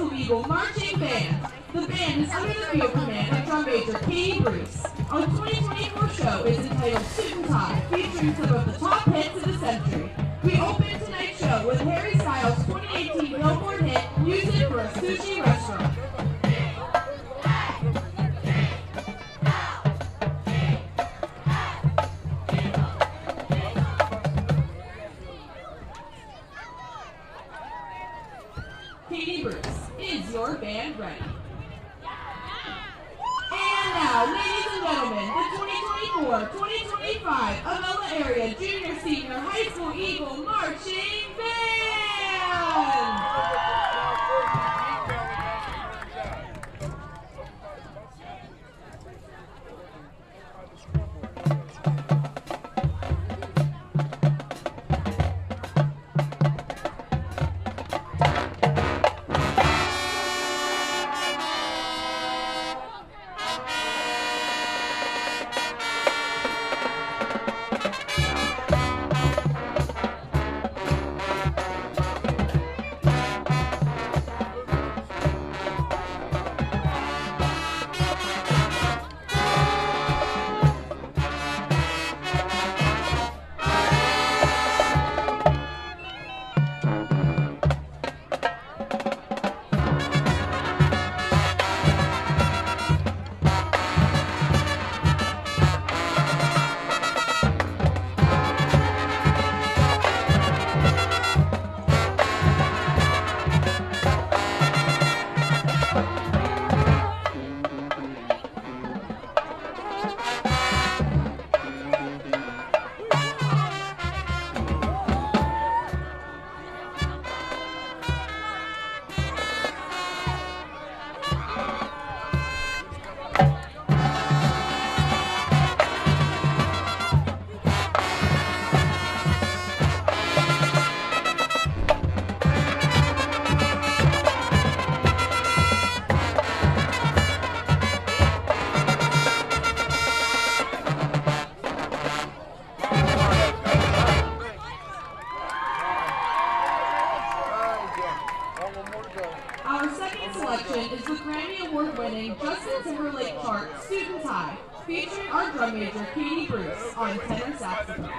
School Eagle Marching Band. The band is under the field command of Drum Major Katie Bruce. Our 2024 show is entitled Suit and Tie, featuring some of the top hits of the century. We open tonight's show with Harry Styles' 2018 Billboard hit, Music for a Sushi Restaurant. Katie Bruce, is your band ready? And now, ladies and gentlemen, the 2024-2025 Avella Area Junior Senior High School Eagle Marching Band! Our second selection is the Grammy Award-winning Justin Timberlake chart, Suit and Tie, featuring our drum major, Katie Bruce, on tenor saxophone.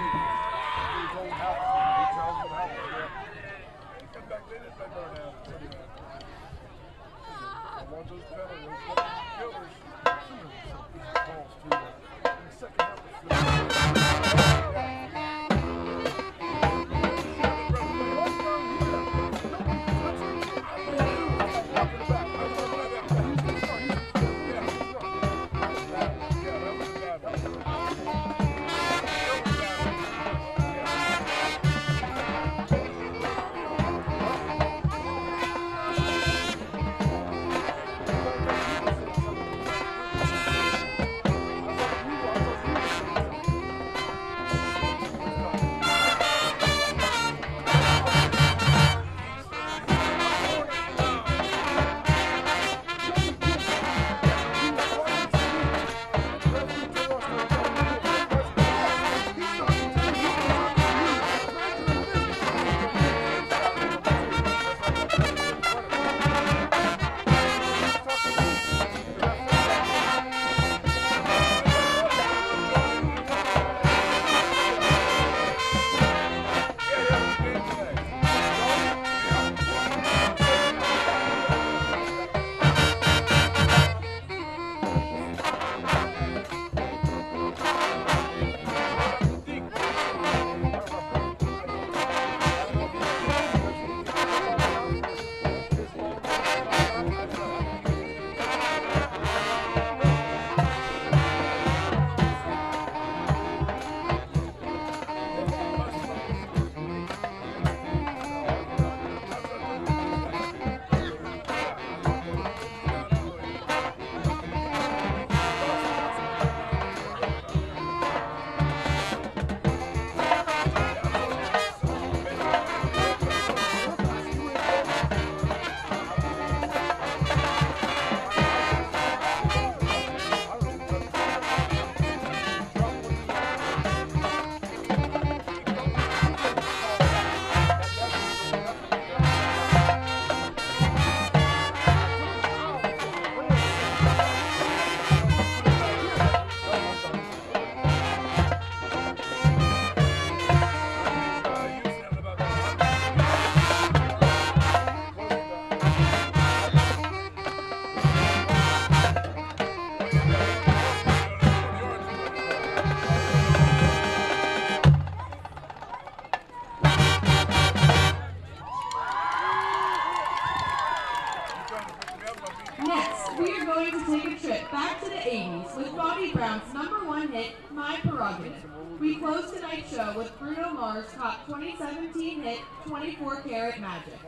Next, we are going to take a trip back to the 80s with Bobby Brown's #1 hit, My Prerogative. We close tonight's show with Bruno Mars' top 2017 hit, 24 Karat Magic.